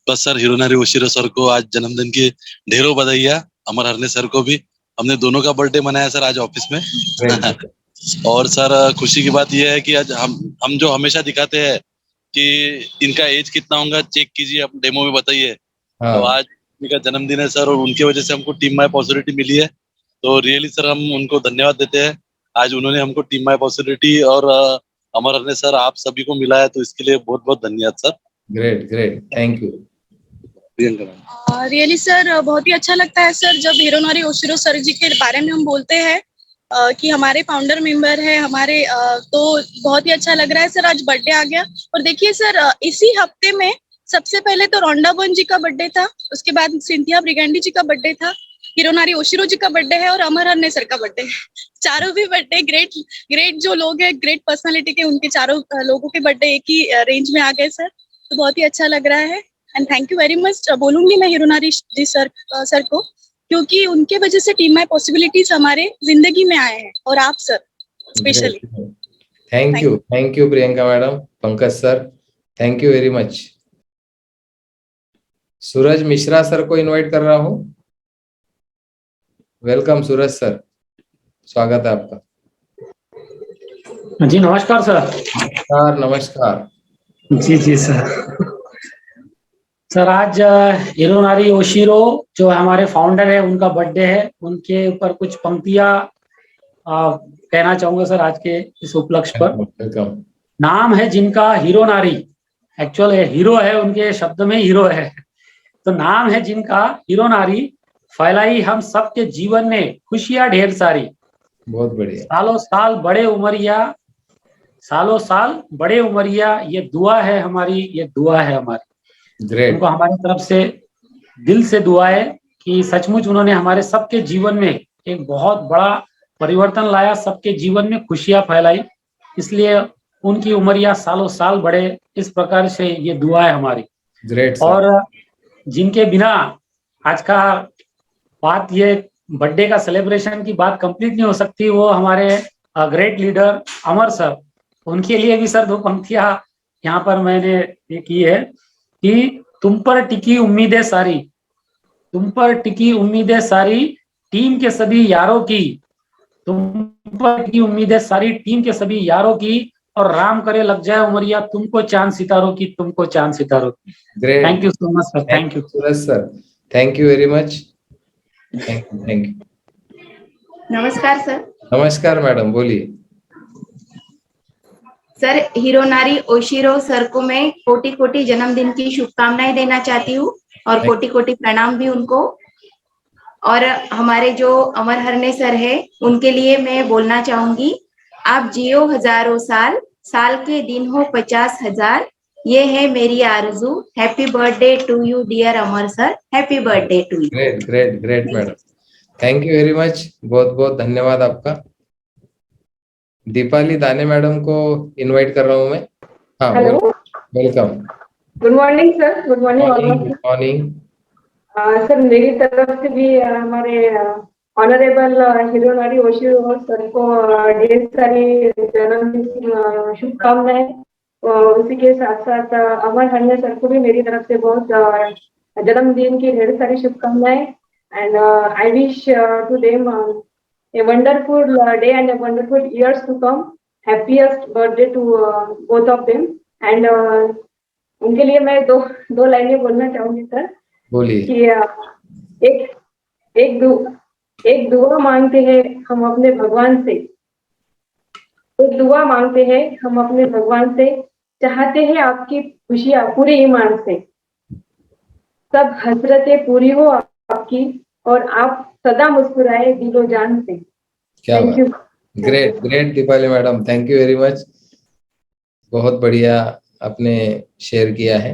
Speaker 18: बस सर, हिरोनारी ओशिरो सर को आज जन्मदिन की ढेरों बधाइयाँ. अमर हरने सर को भी. हमने दोनों का बर्थडे मनाया सर आज ऑफिस में. और सर खुशी की बात यह है कि आज हम जो हमेशा दिखाते हैं कि इनका एज कितना होगा चेक कीजिए, आप डेमो में बताइए. तो आज इनका जन्मदिन है सर और उनकी वजह से हमको टीम माई पॉसिबिलिटी मिली है. तो रियली सर हम उनको धन्यवाद देते हैं. आज उन्होंने हमको टीम माई पॉसिबिलिटी और अमर हरने सर आप सभी को मिला है, तो इसके लिए बहुत बहुत धन्यवाद sir.
Speaker 1: Great, thank you.
Speaker 19: Really sir बहुत ही अच्छा लगता है सर जब हिरोनारी ओशिरो सर जी के बारे में हम बोलते हैं कि हमारे फाउंडर मेंबर है हमारे, तो बहुत ही अच्छा लग रहा है सर. आज बर्थडे आ गया और देखिए सर इसी हफ्ते में सबसे पहले तो रोंडाबन जी का बर्थडे था, उसके बाद सिंथिया ब्रिगेंडी जी का बर्थडे था, हिरोनारी ओशिरो जी का बर्थडे है और अमर हरने सर का बर्थडे है. चारों भी बर्थडे ग्रेट जो लोग हैं, ग्रेट पर्सनालिटी के, उनके चारों लोगों के बर्थडे एक ही रेंज में आ गए सर. तो बहुत ही अच्छा लग रहा है and thank you very much बोलूंगी मैं हिरोनारी जी सर को, क्योंकि उनके वजह से टीम माई पॉसिबिलिटीज हमारे जिंदगी में आए हैं और आप sir specially.
Speaker 1: Thank you Priyanka madam, Pankaj sir, thank you very much. Suraj Mishra sir को इनवाइट कर रहा हूँ. वेलकम सूरज सर, स्वागत है आपका.
Speaker 20: जी नमस्कार सर.
Speaker 1: नमस्कार.
Speaker 20: जी सर. सर आज हिरोनारी ओशिरो जो हमारे फाउंडर है उनका बर्थडे है, उनके ऊपर कुछ पंक्तियां कहना चाहूंगा सर आज के इस उपलक्ष्य पर. नाम है जिनका हिरोनारी, एक्चुअल हीरो है, उनके शब्द में हीरो है. तो नाम है जिनका हिरोनारी, फैलाई हम सबके जीवन में खुशियां ढेर सारी.
Speaker 1: बहुत बढ़िया.
Speaker 20: सालों साल बड़े उमरिया, ये दुआ है हमारी.
Speaker 1: ग्रेट.
Speaker 20: उनको हमारी तरफ से दिल से दुआ है कि सचमुच उन्होंने हमारे सबके जीवन में एक बहुत बड़ा परिवर्तन लाया, सबके जीवन में खुशियां फैलाई. इसलिए उनकी उमरिया सालों साल बढ़े, इस प्रकार से ये दुआ है हमारी.
Speaker 1: ग्रेट.
Speaker 20: और जिनके बिना आज का बात, ये बर्थडे का सेलिब्रेशन की बात कंप्लीट नहीं हो सकती, वो हमारे ग्रेट लीडर अमर सर. उनके लिए भी सर दो पंक्तियां यहाँ पर मैंने ये की है कि तुम पर टिकी उम्मीदें सारी टीम के सभी यारों की. तुम पर टिकी उम्मीदें सारी टीम के सभी यारों की, और राम करे लग जाए उमरिया तुमको चांद सितारों की.
Speaker 1: Great.
Speaker 20: Thank you so much sir. Thank you
Speaker 1: Suraj sir, thank you very much. Thank you.
Speaker 21: नमस्कार सर.
Speaker 1: नमस्कार मैडम, बोलिए.
Speaker 21: सर हिरोनारी ओशिरो सर को मैं कोटि कोटि जन्मदिन की शुभकामनाएं देना चाहती हूँ और कोटि कोटि प्रणाम भी उनको. और हमारे जो अमर हरने सर है उनके लिए मैं बोलना चाहूंगी, आप जियो हजारों साल, साल के दिन हो 50,000, ये है मेरी आरज़ू. Happy birthday to you dear Amar sir. Happy birthday to you.
Speaker 1: Great madam, thank you very much. बहुत बहुत धन्यवाद आपका. दीपाली दाने मैडम को इनवाइट कर रहा हूँ मैं. हाँ,
Speaker 6: hello,
Speaker 1: welcome.
Speaker 6: Good morning sir. Good morning.
Speaker 1: Morning.
Speaker 6: Sir मेरी तरफ से भी हमारे ऑनरेबल हिरोनारी ओशिरो सर को ढेर सारी जन्मदिन की शुभकामनाएं. उसी के साथ साथ अमर हरने सर को भी मेरी तरफ से बहुत जन्मदिन की ढेर सारी शुभकामनाएं. And I wish to them a wonderful day and a wonderful years to come. Happiest birthday to both of them. And उनके लिए मैं दो लाइनें बोलना चाहूंगी सर.
Speaker 1: बोलिए.
Speaker 6: कि एक दुआ मांगते हैं हम अपने भगवान से. एक दुआ मांगते हैं हम अपने भगवान से चाहते हैं आपकी खुशियाँ पूरे ईमान से, सब हसरतें पूरी हो आपकी और आप सदा मुस्कुराए दिलो जान से।
Speaker 1: क्या
Speaker 6: थैंक यू।
Speaker 1: बात, great great Deepali madam, thank you very much, बहुत बढ़िया आपने शेयर किया है।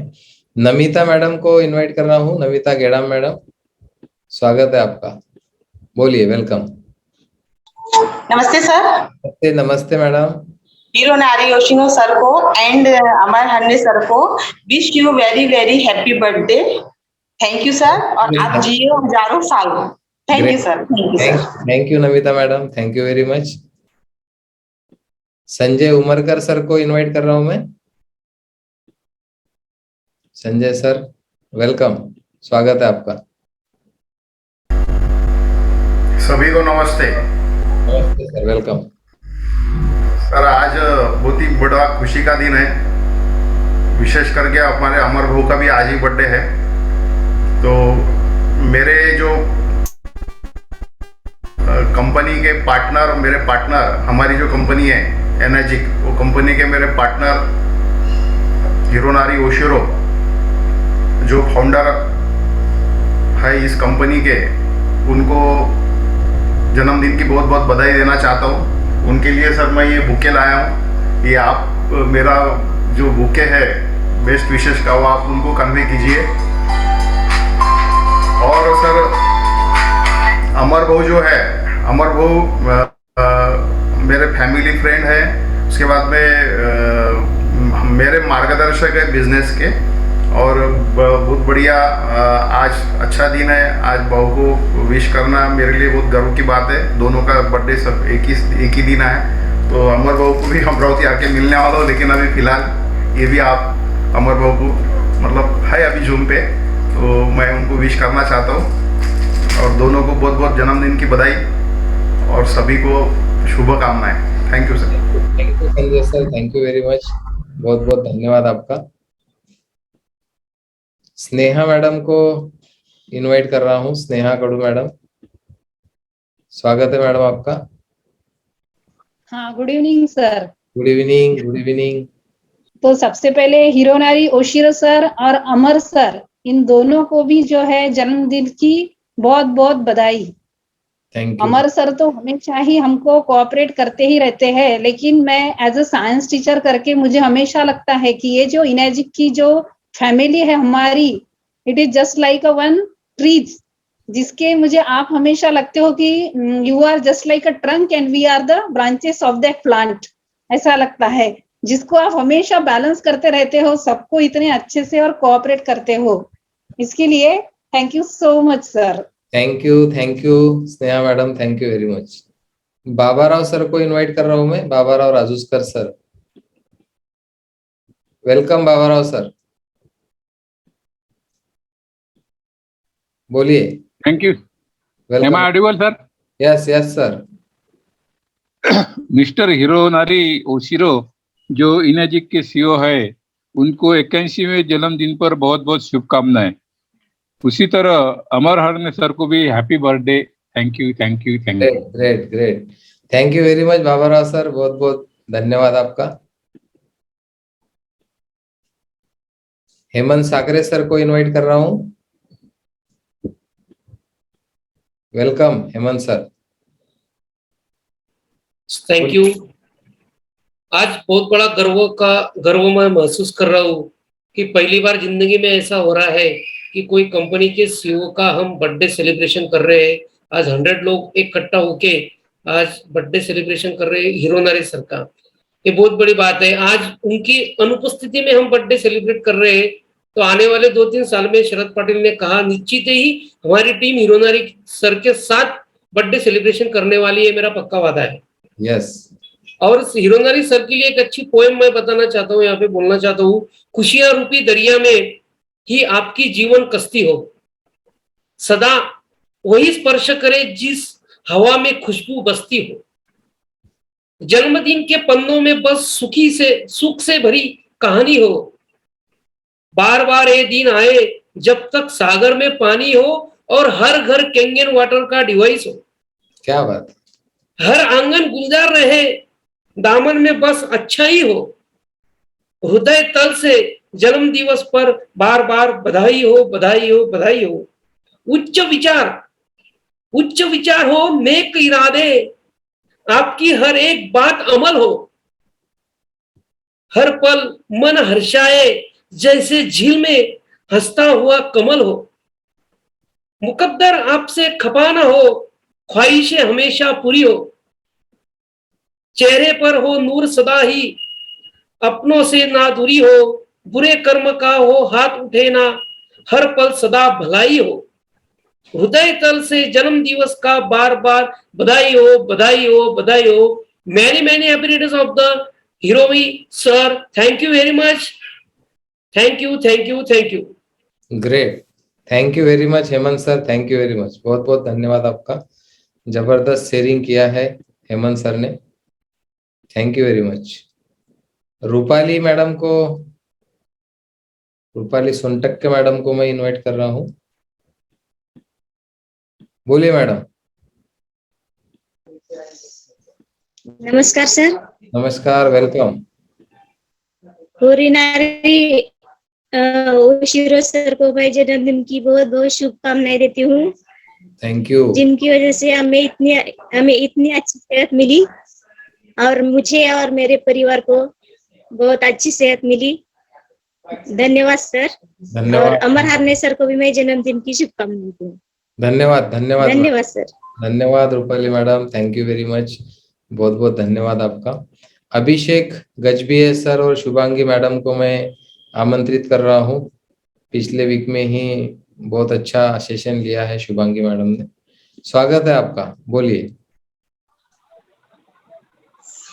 Speaker 1: नमिता मैडम को इनवाइट कर रहा हूँ, नमिता गेड़ाम मैडम, स्वागत है आपका, बोलिए, वेलकम।
Speaker 3: नमस्ते सर।
Speaker 1: नमस्ते, नमस्ते मैडम।
Speaker 3: हिरोनारी योशिनो सर को एंड अमर हन्ने सर को wish you very very happy birthday. Thank you sir, और आप जियो हजारों साल। Thank you sir, thank you sir.
Speaker 1: Thank you Namita madam, thank you very much. Sanjay Umarkar sir को इनवाइट कर रहा हूं मैं, संजय सर वेलकम, स्वागत है आपका।
Speaker 22: सभी को नमस्ते।
Speaker 1: नमस्ते सर, वेलकम।
Speaker 22: सर आज बहुत ही बड़ा खुशी का दिन है, विशेष करके हमारे अमर भाऊ का भी आज ही बर्थडे है। तो मेरे जो कंपनी के पार्टनर, मेरे पार्टनर, हमारी जो कंपनी है एनर्जिक, वो कंपनी के मेरे पार्टनर हिरोनारी ओशिरो जो फाउंडर है इस कंपनी के, उनको जन्मदिन की बहुत बहुत बधाई देना चाहता हूँ। उनके लिए सर मैं ये बुके लाया हूँ, ये आप मेरा जो बुके है बेस्ट विशेष का वो आप उनको कन्वे कीजिए। और सर अमर भाऊ जो है, अमर भाऊ मेरे फैमिली फ्रेंड है, उसके बाद में मेरे मार्गदर्शक है बिजनेस के, और बहुत बढ़िया आज अच्छा दिन है। आज बहू को विश करना मेरे लिए बहुत गर्व की बात है, दोनों का बर्थडे सब एक ही दिन है। तो अमर बहू को भी अमरावती आके मिलने वाला हूँ, लेकिन अभी फिलहाल ये भी आप अमर बहू को मतलब है अभी जूम पे, तो मैं उनको विश करना चाहता हूँ, और दोनों को बहुत बहुत जन्मदिन की बधाई और सभी को शुभकामनाएं। Thank you sir.
Speaker 1: Thank you Sanjay sir, thank you very much, बहुत बहुत धन्यवाद आपका। स्नेहा मैडम को इनवाइट कर रहा हूँ, स्नेहा कड़ू मैडम, स्वागत है मैडम आपका।
Speaker 23: हाँ, good evening sir.
Speaker 1: Good evening, good evening.
Speaker 23: तो सबसे पहले हिरोनारी ओशिरो सर और अमर सर, इन दोनों को भी जो है जन्मदिन की बहुत बहुत बधाई।
Speaker 1: Thank you.
Speaker 23: अमर सर तो हमेशा ही हमको कोऑपरेट करते ही रहते हैं, लेकिन मैं एज अ साइंस टीचर करके मुझे हमेशा लगता है कि ये जो इनेजिक की जो फैमिली है हमारी, it is just like a one trees, जिसके मुझे आप हमेशा लगते हो कि you are just like a trunk and we are the branches of that plant, ऐसा लगता है, जिसको आप हमेशा बैलेंस करते रहते हो, सबको इतने अच्छे से और कोऑपरेट करते हो। इसके लिए thank you so much sir.
Speaker 1: Thank you Sneha madam, thank you very much. Babarao sir को इनवाइट कर रहा हूं मैं, Babarao Rajuskar sir, welcome Babarao sir, बोलिए।
Speaker 24: Thank you. Am I audible sir?
Speaker 1: Yes yes sir.
Speaker 24: Mister Hironari Oshiro जो इनेजिक के सीईओ है, उनको 81वें जन्मदिन पर बहुत बहुत शुभकामनाएं। उसी तरह अमर हरने सर को भी happy birthday. Thank you thank you thank you.
Speaker 1: Great great, thank you very much Babarao sir, बहुत बहुत धन्यवाद आपका। हेमंत साकरे सर को इनवाइट कर रहा हूं, welcome Hemant sir.
Speaker 25: Thank you. आज बहुत बड़ा गर्व मैं महसूस कर रहा हूँ कि पहली बार जिंदगी में ऐसा हो रहा है कि कोई कंपनी के सीईओ का हम बर्थडे सेलिब्रेशन कर रहे हैं। आज 100 लोग इकट्ठा होके आज बर्थडे सेलिब्रेशन कर रहे हैं हिरोनारी सर का, ये बहुत बड़ी बात है। आज उनकी अनुपस्थिति में हम बर्थडे सेलिब्रेट कर रहे हैं, तो आने वाले 2-3 साल में शरद पाटिल ने कहा निश्चित ही हमारी टीम हिरोनारी सर के साथ बर्थडे सेलिब्रेशन करने वाली है, मेरा पक्का वादा है।
Speaker 1: यस।
Speaker 25: और हिरोनारी सर के लिए एक अच्छी पोएम मैं बताना चाहता हूँ, यहाँ पे बोलना चाहता हूँ। खुशियां रूपी दरिया में ही आपकी जीवन कश्ती हो, सदा वही स्पर्श करे जिस हवा में खुशबू बसती हो। जन्मदिन के पन्नों में बस सुख से भरी कहानी हो। बार बार ये दिन आए जब तक सागर में पानी हो और हर घर कैंगन वाटर का डिवाइस हो।
Speaker 1: क्या बात।
Speaker 25: हर आंगन गुलजार रहे, दामन में बस अच्छा ही हो। हृदय तल से जन्म दिवस पर बार बार बधाई हो, बधाई हो, बधाई हो। उच्च विचार हो, नेक इरादे, आपकी हर एक बात अमल हो, हर पल मन हर्षाए जैसे झील में हंसता हुआ कमल हो। मुकद्दर आपसे खफा न हो, ख्वाहिशें हमेशा पूरी हो, चेहरे पर हो नूर सदा ही, अपनों से ना दूरी हो, बुरे कर्म का हो हाथ उठे ना, हर पल सदा भलाई हो। हृदय तल से जन्म दिवस का बार बार बधाई हो, बधाई हो, बधाई हो। Many many happy returns of the हिरोवी sir. Thank you very much. Thank you, thank you, thank you.
Speaker 1: Great, thank you very much Hemant sir, thank you very much, बहुत बहुत धन्यवाद आपका। जबरदस्त शेयरिंग किया है हेमंत सर ने, thank you very much. Rupali madam को, रूपाली सोनटक के मैडम को मैं इनवाइट कर रहा हूं। बोलिए मैडम।
Speaker 2: नमस्कार सर।
Speaker 1: नमस्कार, वेलकम।
Speaker 2: होरिनारी ओशिरो सर को भाई जन्मदिन की बहुत बहुत शुभकामनाएं देती हूँ,
Speaker 1: थैंक यू।
Speaker 2: जिनकी वजह से हमें इतनी अच्छी सेहत मिली और मुझे और मेरे परिवार को बहुत अच्छी सेहत मिली। धन्यवाद सर।
Speaker 1: धन्यवाद।
Speaker 2: और अमर हरने सर को भी मैं जन्मदिन की शुभकामनाएं देती हूँ।
Speaker 1: धन्यवाद, धन्यवाद,
Speaker 2: धन्यवाद सर।
Speaker 1: धन्यवाद Rupali madam, thank you very much, बहुत बहुत धन्यवाद आपका। अभिषेक गजबिये सर और शुभांगी मैडम को मैं आमंत्रित कर रहा हूँ। पिछले वीक में ही बहुत अच्छा सेशन लिया है शुभांगी मैडम ने, स्वागत है आपका, बोलिए।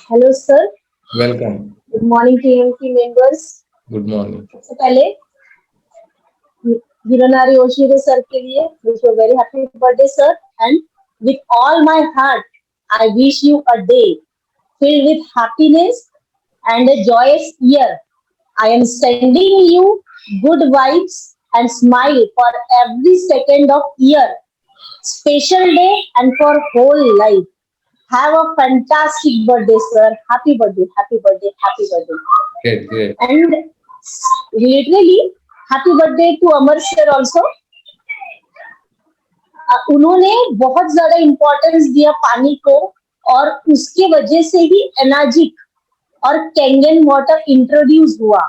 Speaker 5: Hello sir,
Speaker 1: welcome.
Speaker 5: Good morning TMC members.
Speaker 1: Good morning.
Speaker 5: सबसे पहले हिरोनारी ओशिरो सर के लिए wish you very happy birthday sir, and with all my heart I wish you a day filled with happiness and a joyous year. I am sending you good vibes and smile for every second of year, special day and for whole life. Have a fantastic birthday, sir. Happy birthday, happy birthday, happy birthday.
Speaker 1: Great, great.
Speaker 5: And literally, happy birthday to Amar sir also. उन्होंने बहुत ज्यादा importance दिया पानी को, और उसके वजह से ही एनर्जिक और कैंगन वाटर इंट्रोड्यूस हुआ।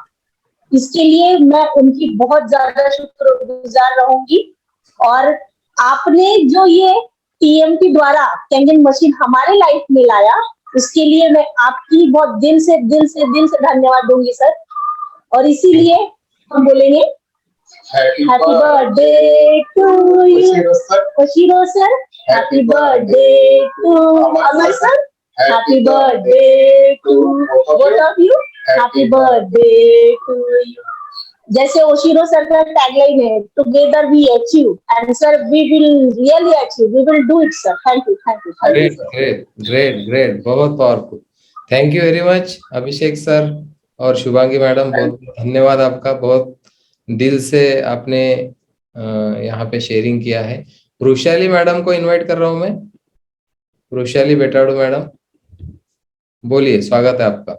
Speaker 5: इसके लिए मैं उनकी बहुत ज्यादा शुक्रगुजार रहूंगी। और आपने जो ये टीएमटी द्वारा कैंगन मशीन हमारे लाइफ में लाया, उसके लिए मैं आपकी बहुत दिल से धन्यवाद दूंगी सर। और इसीलिए हम बोलेंगे happy birthday to you Oshiro sir, happy birthday to Amar sir, happy birthday to both of you, happy birthday to you. जैसे ओशिरो सर का टैगलाइन है, together we achieve, and sir we will really achieve, we will do it sir. Thank you, thank you, thank you.
Speaker 1: Great, great, great, बहुत powerful, thank you very much Abhishek sir और Shubhangi madam, बहुत धन्यवाद आपका, बहुत दिल से आपने यहाँ पे शेयरिंग किया है। वृषाली मैडम को इनवाइट कर रहा हूं मैं। वृषाली बेटाड़ू मैडम, बोलिए, स्वागत है आपका।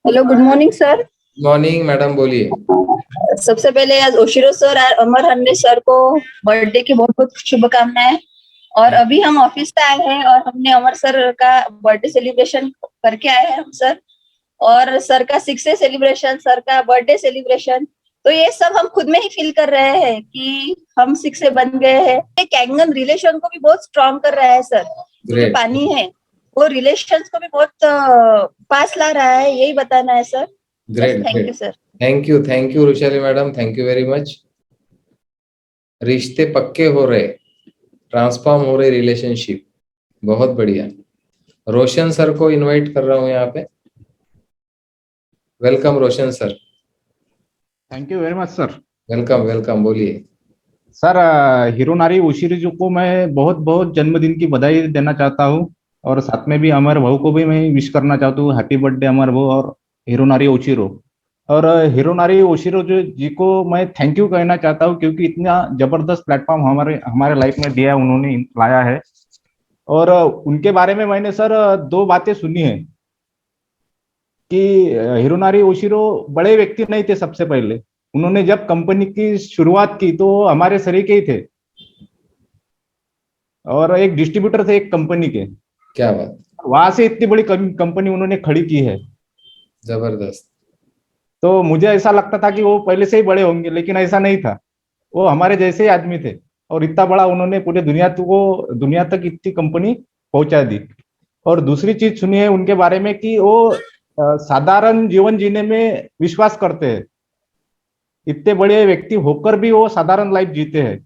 Speaker 7: Hello, good morning sir.
Speaker 1: Morning madam, बोलिए।
Speaker 7: सबसे पहले आज ओशिरो सर और अमर हरने सर को बर्थडे की बहुत बहुत शुभकामनाएं। और अभी हम ऑफिस पे आए हैं और हमने अमर सर का बर्थडे सेलिब्रेशन करके आए हैं हम सर, और सर का 6th सेलिब्रेशन, सर का बर्थडे सेलिब्रेशन, तो ये सब हम खुद में ही फील कर रहे हैं कि हम 6 बन गए हैं। कैंगन रिलेशन को भी बहुत स्ट्रॉन्ग कर रहा है सर। जो पानी है वो रिलेशंस को भी बहुत पास ला रहा है, यही बताना है sir.
Speaker 1: Great,
Speaker 7: thank you sir.
Speaker 1: Thank you Vrishali madam, thank you very much. रिश्ते पक्के हो रहे, ट्रांसफॉर्म हो रहे रिलेशनशिप, बहुत बढ़िया। रोशन सर को इनवाइट कर रहा हूँ यहाँ पे। Welcome Roshan sir.
Speaker 8: Thank you very much sir.
Speaker 1: Welcome, welcome, बोलिए
Speaker 8: सर। हिरोनारी ओशिरो जी को मैं बहुत बहुत जन्मदिन की बधाई देना चाहता हूँ, और साथ में भी अमर भाऊ को भी मैं विश करना चाहता हूँ, हैप्पी बर्थडे अमर भाऊ और हिरोनारी ओशिरो। और हिरोनारी ओशिरो जी को मैं थैंक यू कहना चाहता हूँ, क्योंकि इतना जबरदस्त प्लेटफॉर्म हमारे लाइफ में दिया, उन्होंने लाया है। और उनके बारे में मैंने सर 2 बातें सुनी है। कि हिरोनारी ओशिरो बड़े व्यक्ति नहीं थे। सबसे पहले उन्होंने जब कंपनी की शुरुआत की तो हमारे सरीके ही थे और एक डिस्ट्रीब्यूटर थे एक कंपनी के।
Speaker 1: क्या बात,
Speaker 8: वहां से इतनी बड़ी कंपनी उन्होंने खड़ी की है।
Speaker 1: जबरदस्त।
Speaker 8: तो मुझे ऐसा लगता था कि वो पहले से ही बड़े होंगे, लेकिन ऐसा नहीं था। वो हमारे जैसे ही आदमी थे और इतना बड़ा उन्होंने पूरे दुनिया तक इतनी कंपनी पहुंचा दी। और दूसरी चीज सुनी है उनके बारे में कि वो साधारण जीवन जीने में विश्वास करते हैं। इतने बड़े व्यक्ति होकर भी वो साधारण लाइफ जीते हैं।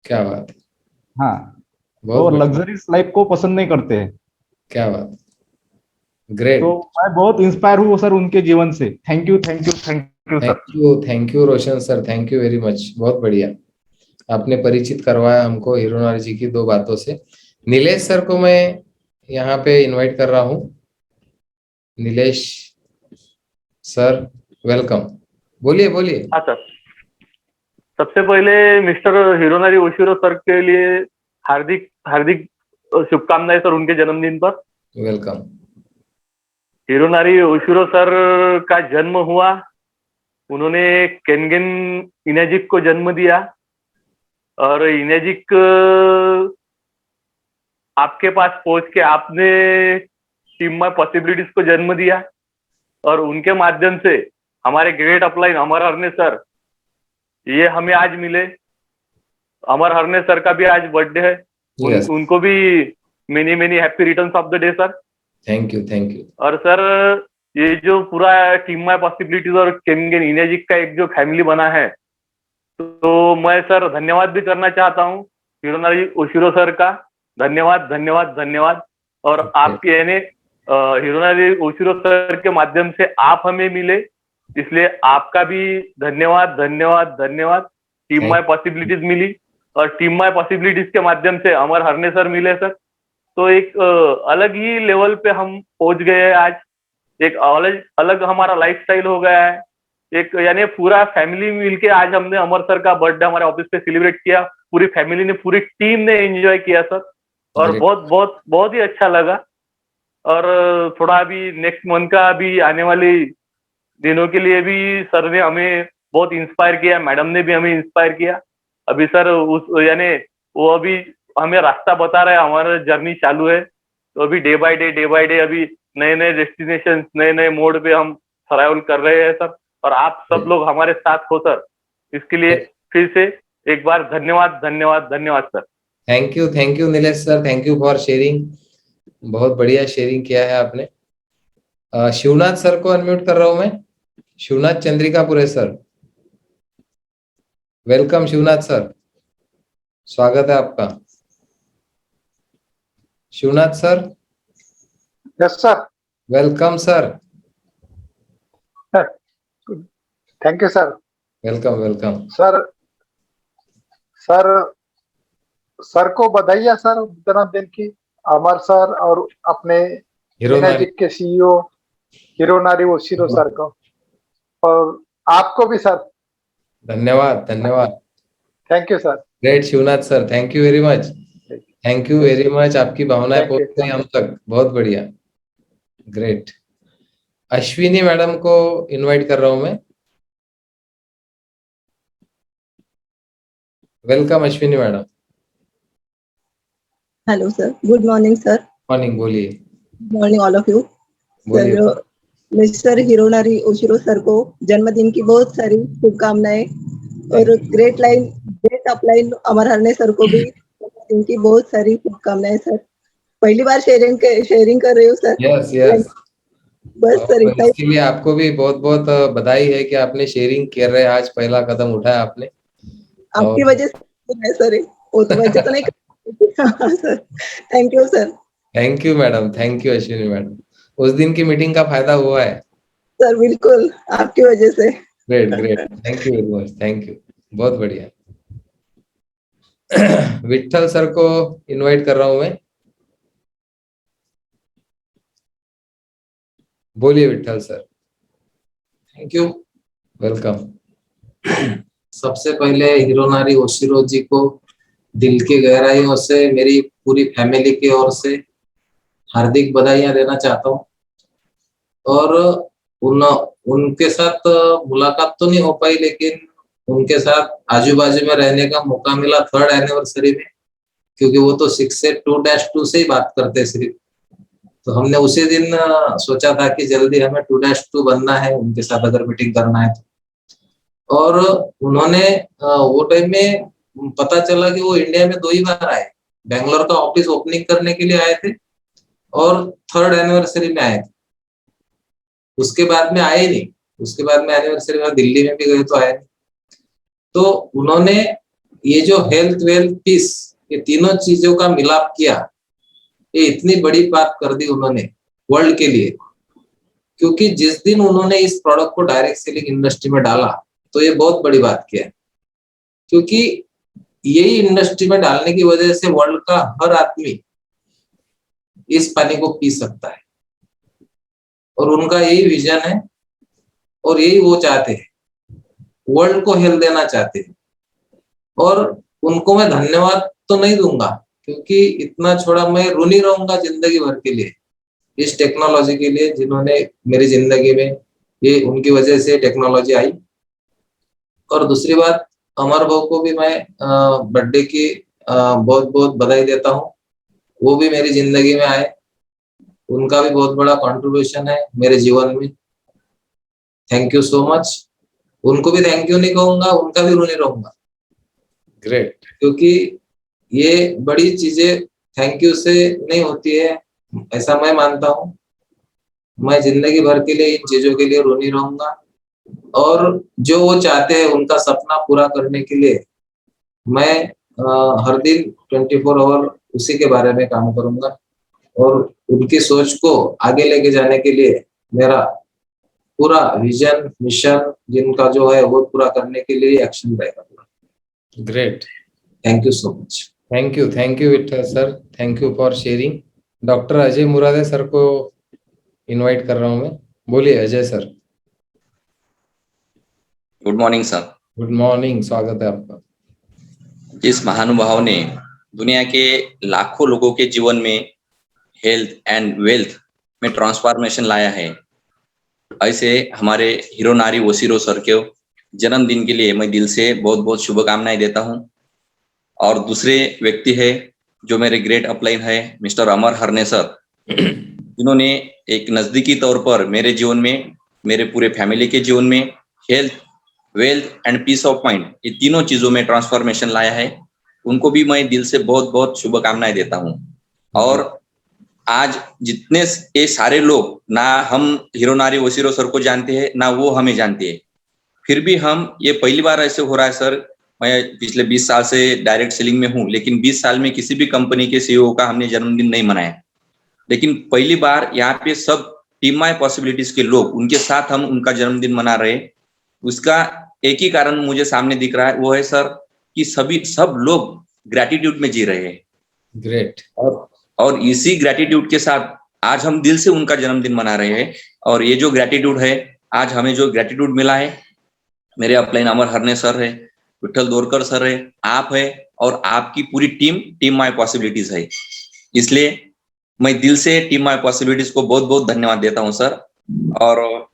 Speaker 1: क्या बात।
Speaker 8: हाँ, वो
Speaker 1: बहुत बढ़िया।
Speaker 8: लग्जरीज लाइफ को पसंद नहीं करते हैं।
Speaker 1: क्या बात, ग्रेट।
Speaker 8: तो मैं बहुत इंस्पायर हूँ सर उनके जीवन से। Thank you thank you thank you sir.
Speaker 1: Thank you Roshan sir, thank you very much. बहुत बढ़िया, आपने परिचित करवाया हमको हिरोनारी जी की 2 बातों से। नीलेश सर को मैं यहाँ पे इनवाइट कर रहा हूँ। Nilesh sir, welcome. बोलिए बोलिए।
Speaker 4: हाँ सर, सबसे पहले मिस्टर हिरोनारी ओशिरो सर के लिए हार्दिक हार्दिक शुभकामनाएं सर उनके जन्मदिन पर।
Speaker 1: वेलकम।
Speaker 4: हिरोनारी ओशिरो सर का जन्म हुआ, उन्होंने केन्गेन इनेजिक को जन्म दिया और इनेजिक आपके पास पहुंच के आपने टीम माय पॉसिबिलिटीज को जन्म दिया और उनके माध्यम से हमारे great upline Amar Harne sir ये हमें आज मिले। अमर हरने सर का भी आज बर्थडे है।
Speaker 1: Yes.
Speaker 4: उनको भी many many happy returns of the day sir.
Speaker 1: Thank you thank you.
Speaker 4: और सर ये जो पूरा टीम माय पॉसिबिलिटीज और केन्गेन इनेजिक का एक जो फैमिली बना है, तो मैं सर धन्यवाद भी करना चाहता हूँ हिरोनारी ओशिरो सर का। धन्यवाद धन्यवाद धन्यवाद। और आपके यानी हिरोनारी ओशिरो सर के माध्यम से आप हमें मिले, इसलिए आपका भी धन्यवाद धन्यवाद धन्यवाद। टीम माय पॉसिबिलिटीज मिली और टीम माय पॉसिबिलिटीज के माध्यम से अमर हरने सर मिले सर। तो एक अलग ही लेवल पे हम पहुंच गए हैं आज। एक अलग हमारा लाइफस्टाइल हो गया है। एक यानी पूरा फैमिली मिलके आज हमने अमर सर का बर्थडे हमारे ऑफिस पे सेलिब्रेट किया। पूरी फैमिली ने, पूरी टीम ने एंजॉय किया सर और बहुत बहुत बहुत ही अच्छा लगा। और थोड़ा अभी नेक्स्ट मंथ का अभी आने वाली दिनों के लिए भी सर ने हमें बहुत इंस्पायर किया, मैडम ने भी हमें इंस्पायर किया। अभी सर उस यानी वो अभी हमें रास्ता बता रहा है, हमारा जर्नी चालू है। तो अभी डे बाय डे अभी नए नए डेस्टिनेशन, नए नए मोड पे हम ट्रैवल कर रहे हैं सर। और आप सब लोग हमारे साथ हो सर, इसके लिए फिर से एक बार धन्यवाद धन्यवाद धन्यवाद sir.
Speaker 1: Thank you Nilesh sir, thank you for sharing. बहुत बढ़िया शेयरिंग किया है आपने। शिवनाथ सर को अनम्यूट कर रहा हूं मैं। Shivnath Chandrikapure sir, welcome Shivnath sir, स्वागत है आपका। Shivnath sir.
Speaker 9: Yes sir.
Speaker 1: Welcome sir.
Speaker 9: Thank you sir.
Speaker 1: Welcome welcome
Speaker 9: sir. Sir को बधाई सर जन्मदिन की, अमर सर और अपने इनेजिक के सीईओ हिरोनारी ओशिरो सर को, और आपको भी सर
Speaker 1: धन्यवाद धन्यवाद।
Speaker 9: Thank you sir.
Speaker 1: Great Shivnath sir, thank you very much. Thank you very much. आपकी भावनाएं पहुंच गई हम तक, बहुत बढ़िया, ग्रेट। अश्विनी मैडम को इनवाइट कर रहा हूं मैं। Welcome Ashwini madam.
Speaker 10: Hello sir, good morning sir.
Speaker 1: Morning, बोलिए।
Speaker 10: Good morning all of you. Sir, mister Hironari Oshiro sir को जन्मदिन की बहुत सारी शुभकामनाएं और great upline Amar Harne sir को भी जन्मदिन की बहुत सारी शुभकामनाएं सर। पहली बार शेयरिंग कर रही हूँ सर।
Speaker 1: Yes yes.
Speaker 10: बस सर,
Speaker 1: इसके लिए आपको भी बहुत बहुत बधाई है कि आपने शेयरिंग कर रहे हैं। आज पहला कदम उठाया आपने,
Speaker 10: आपकी वजह से सर, वो तो वजह तो नहीं sir. Thank you sir.
Speaker 1: Thank you madam, thank you Ashwini madam. उस दिन की मीटिंग का फायदा हुआ है
Speaker 10: सर, बिल्कुल आपकी वजह से।
Speaker 1: Great great, thank you very much, thank you, बहुत बढ़िया। विठल सर को इनवाइट कर रहा हूं मैं। बोलिए Vitthal sir.
Speaker 11: Thank you,
Speaker 1: welcome.
Speaker 11: सबसे पहले हिरोनारी ओशिरो जी को दिल की गहराइयों से मेरी पूरी फैमिली की ओर से हार्दिक बधाइयां देना चाहता हूँ। और उनके साथ मुलाकात तो नहीं हो पाई, लेकिन उनके साथ आजू बाजू में रहने का मौका मिला 3rd एनिवर्सरी में, क्योंकि वो तो 6 से 2-2 से ही बात करते सिर्फ। तो हमने उसी दिन सोचा था कि जल्दी हमें 2-2 बनना है, उनके साथ अगर मीटिंग करना है तो। और उन्होंने वो टाइम में पता चला कि वो इंडिया में 2 ही बार आए, बेंगलोर का ऑफिस ओपनिंग करने के लिए आए थे और 3rd एनिवर्सरी में आए थे। उसके बाद में आए नहीं, उसके बाद में एनिवर्सरी में दिल्ली में भी गए तो आए नहीं। तो उन्होंने ये जो हेल्थ वेल्थ पीस, ये तीनों चीजों का मिलाप किया, ये इतनी बड़ी बात कर दी उन्होंने वर्ल्ड के लिए। क्योंकि जिस दिन उन्होंने इस प्रोडक्ट को डायरेक्ट सेलिंग इंडस्ट्री में डाला, तो ये बहुत बड़ी बात किया, क्योंकि यही इंडस्ट्री में डालने की वजह से वर्ल्ड का हर आदमी इस पानी को पी सकता है। और उनका यही विजन है और यही वो चाहते हैं, वर्ल्ड को हेल्थ देना चाहते हैं। और उनको मैं धन्यवाद तो नहीं दूंगा, क्योंकि इतना छोड़ा मैं ऋणी रहूंगा जिंदगी भर के लिए इस टेक्नोलॉजी के लिए, जिन्होंने मेरी जिंदगी में, ये उनकी वजह से टेक्नोलॉजी आई। और दूसरी बात, अमर भाऊ को भी मैं बर्थडे की बहुत बहुत बधाई देता हूँ। वो भी मेरी जिंदगी में आए, उनका भी बहुत बड़ा कंट्रीब्यूशन है मेरे जीवन में। Thank you so much. उनको भी थैंक यू नहीं कहूंगा, उनका भी ऋणी रहूंगा।
Speaker 1: ग्रेट।
Speaker 11: क्योंकि ये बड़ी चीजें थैंक यू से नहीं होती है, ऐसा मैं मानता हूँ। मैं जिंदगी भर के लिए इन चीजों के लिए ऋणी रहूंगा। और जो वो चाहते हैं उनका सपना पूरा करने के लिए मैं हर दिन 24 आवर उसी के बारे में काम करूंगा। और उनकी सोच को आगे लेके जाने के लिए मेरा पूरा विजन मिशन जिनका जो है वो पूरा करने के लिए एक्शन रहेगा।
Speaker 1: Great,
Speaker 11: thank you so much.
Speaker 1: Thank you Vitthal sir, thank you for sharing. Doctor Ajay Murade sir को इनवाइट कर रहा हूं मैं। बोलिए Ajay sir.
Speaker 12: Good morning sir.
Speaker 1: Good morning, स्वागत है आपका।
Speaker 12: जिस महानुभाव ने दुनिया के लाखों लोगों के जीवन में हेल्थ एंड वेल्थ में ट्रांसफॉर्मेशन लाया है, ऐसे हमारे हिरोनारी ओशिरो सर के जन्मदिन के लिए मैं दिल से बहुत बहुत शुभकामनाएं देता हूं। और दूसरे व्यक्ति है जो मेरे ग्रेट अपलाइन है, मिस्टर अमर हरने सर, जिन्होंने एक नजदीकी तौर पर मेरे जीवन में, मेरे पूरे फैमिली के जीवन में health, wealth and peace of mind, ये तीनों चीजों में ट्रांसफॉर्मेशन लाया है। उनको भी मैं दिल से बहुत बहुत शुभकामनाएं देता हूं। और आज जितने ये सारे लोग, ना हम हिरोनारी ओशिरो सर को जानते हैं, ना वो हमें जानते हैं, फिर भी हम, ये पहली बार ऐसे हो रहा है सर, मैं पिछले 20 साल से डायरेक्ट सेलिंग में हूं, लेकिन 20 साल में किसी भी कंपनी के सीईओ का हमने जन्मदिन नहीं मनाया। लेकिन पहली बार यहाँ पे सब टीम माय पॉसिबिलिटीज के लोग, उनके साथ हम उनका जन्मदिन मना रहे। उसका एक ही कारण मुझे सामने दिख रहा है, वो है सर कि सब लोग ग्रेटिट्यूड में जी रहे हैं।
Speaker 1: ग्रेट।
Speaker 12: और इसी ग्रेटिट्यूड के साथ आज हम दिल से उनका जन्मदिन मना रहे हैं। और ये जो ग्रेटिट्यूड है, आज हमें जो ग्रेटिट्यूड मिला है, मेरे अपलाइन अमर हरने सर है, विठल दोरकर सर है, आप है, और आपकी पूरी टीम माय पॉसिबिलिटीज है। इसलिए मैं दिल से टीम माय पॉसिबिलिटीज को बहुत बहुत धन्यवाद देता हूं सर। और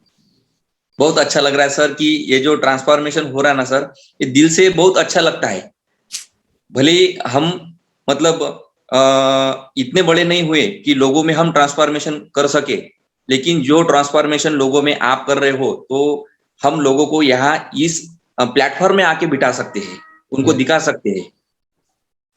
Speaker 12: बहुत अच्छा लग रहा है सर कि ये जो ट्रांसफॉर्मेशन हो रहा है ना सर, ये दिल से बहुत अच्छा लगता है। भले हम मतलब इतने बड़े नहीं हुए कि लोगों में हम ट्रांसफॉर्मेशन कर सके, लेकिन जो ट्रांसफॉर्मेशन लोगों में आप कर रहे हो, तो हम लोगों को यहाँ इस प्लेटफॉर्म में आके बिठा सकते हैं, उनको दिखा सकते हैं।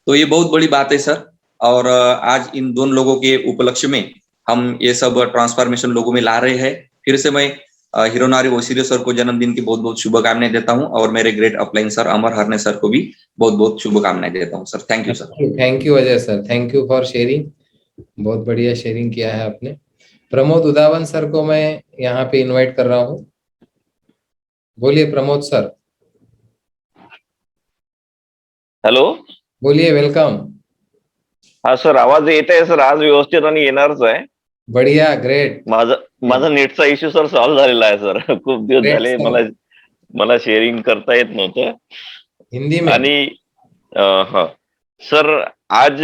Speaker 12: तो ये बहुत बड़ी बात है सर। और आज इन दोनों लोगों के उपलक्ष्य में हम ये सब ट्रांसफॉर्मेशन लोगों में ला रहे हैं। फिर से मैं हिरोनारी ओशिरो सर को जन्मदिन की बहुत बहुत शुभकामनाएं देता हूं, और मेरे ग्रेट अपलाइन सर अमर हरने सर को भी बहुत बहुत शुभकामनाएं देता हूं sir. Thank you sir.
Speaker 1: Thank you Ajay sir, thank you for sharing. बहुत बढ़िया शेयरिंग किया है आपने। प्रमोद उदावन सर को मैं यहाँ पे इनवाइट कर रहा हूँ। बोलिए प्रमोद सर।
Speaker 13: हॅलो,
Speaker 1: बोलिए, वेलकम।
Speaker 13: हा सर, आवाज येत आहे सर? आज व्यवस्थित आणि येणारच आहे.
Speaker 1: बढ़िया, ग्रेट।
Speaker 13: माझा नेटचा इश्यू सर सॉल्व्ह झालेला आहे सर. खूप दिवस झाले मला शेअरिंग करता येत नव्हतं
Speaker 1: हिंदी में।
Speaker 13: आणि हाँ सर, आज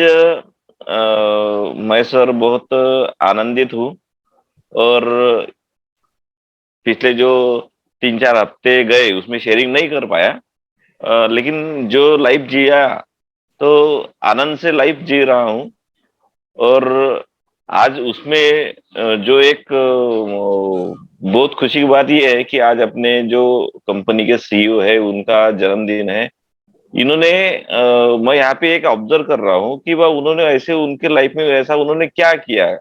Speaker 13: मैं सर बहुत आनंदित हूँ। और पिछले जो 3-4 हफ्ते गए उसमें शेयरिंग नहीं कर पाया, लेकिन जो लाइफ जिया तो आनंद से लाइफ जी रहा हूँ। और आज उसमें जो एक बहुत खुशी की बात यह है कि आज अपने जो कंपनी के सीईओ है उनका जन्मदिन है। इन्होंने मैं यहाँ पे एक ऑब्जर्व कर रहा हूँ कि वह उन्होंने ऐसे उनके लाइफ में ऐसा उन्होंने क्या किया है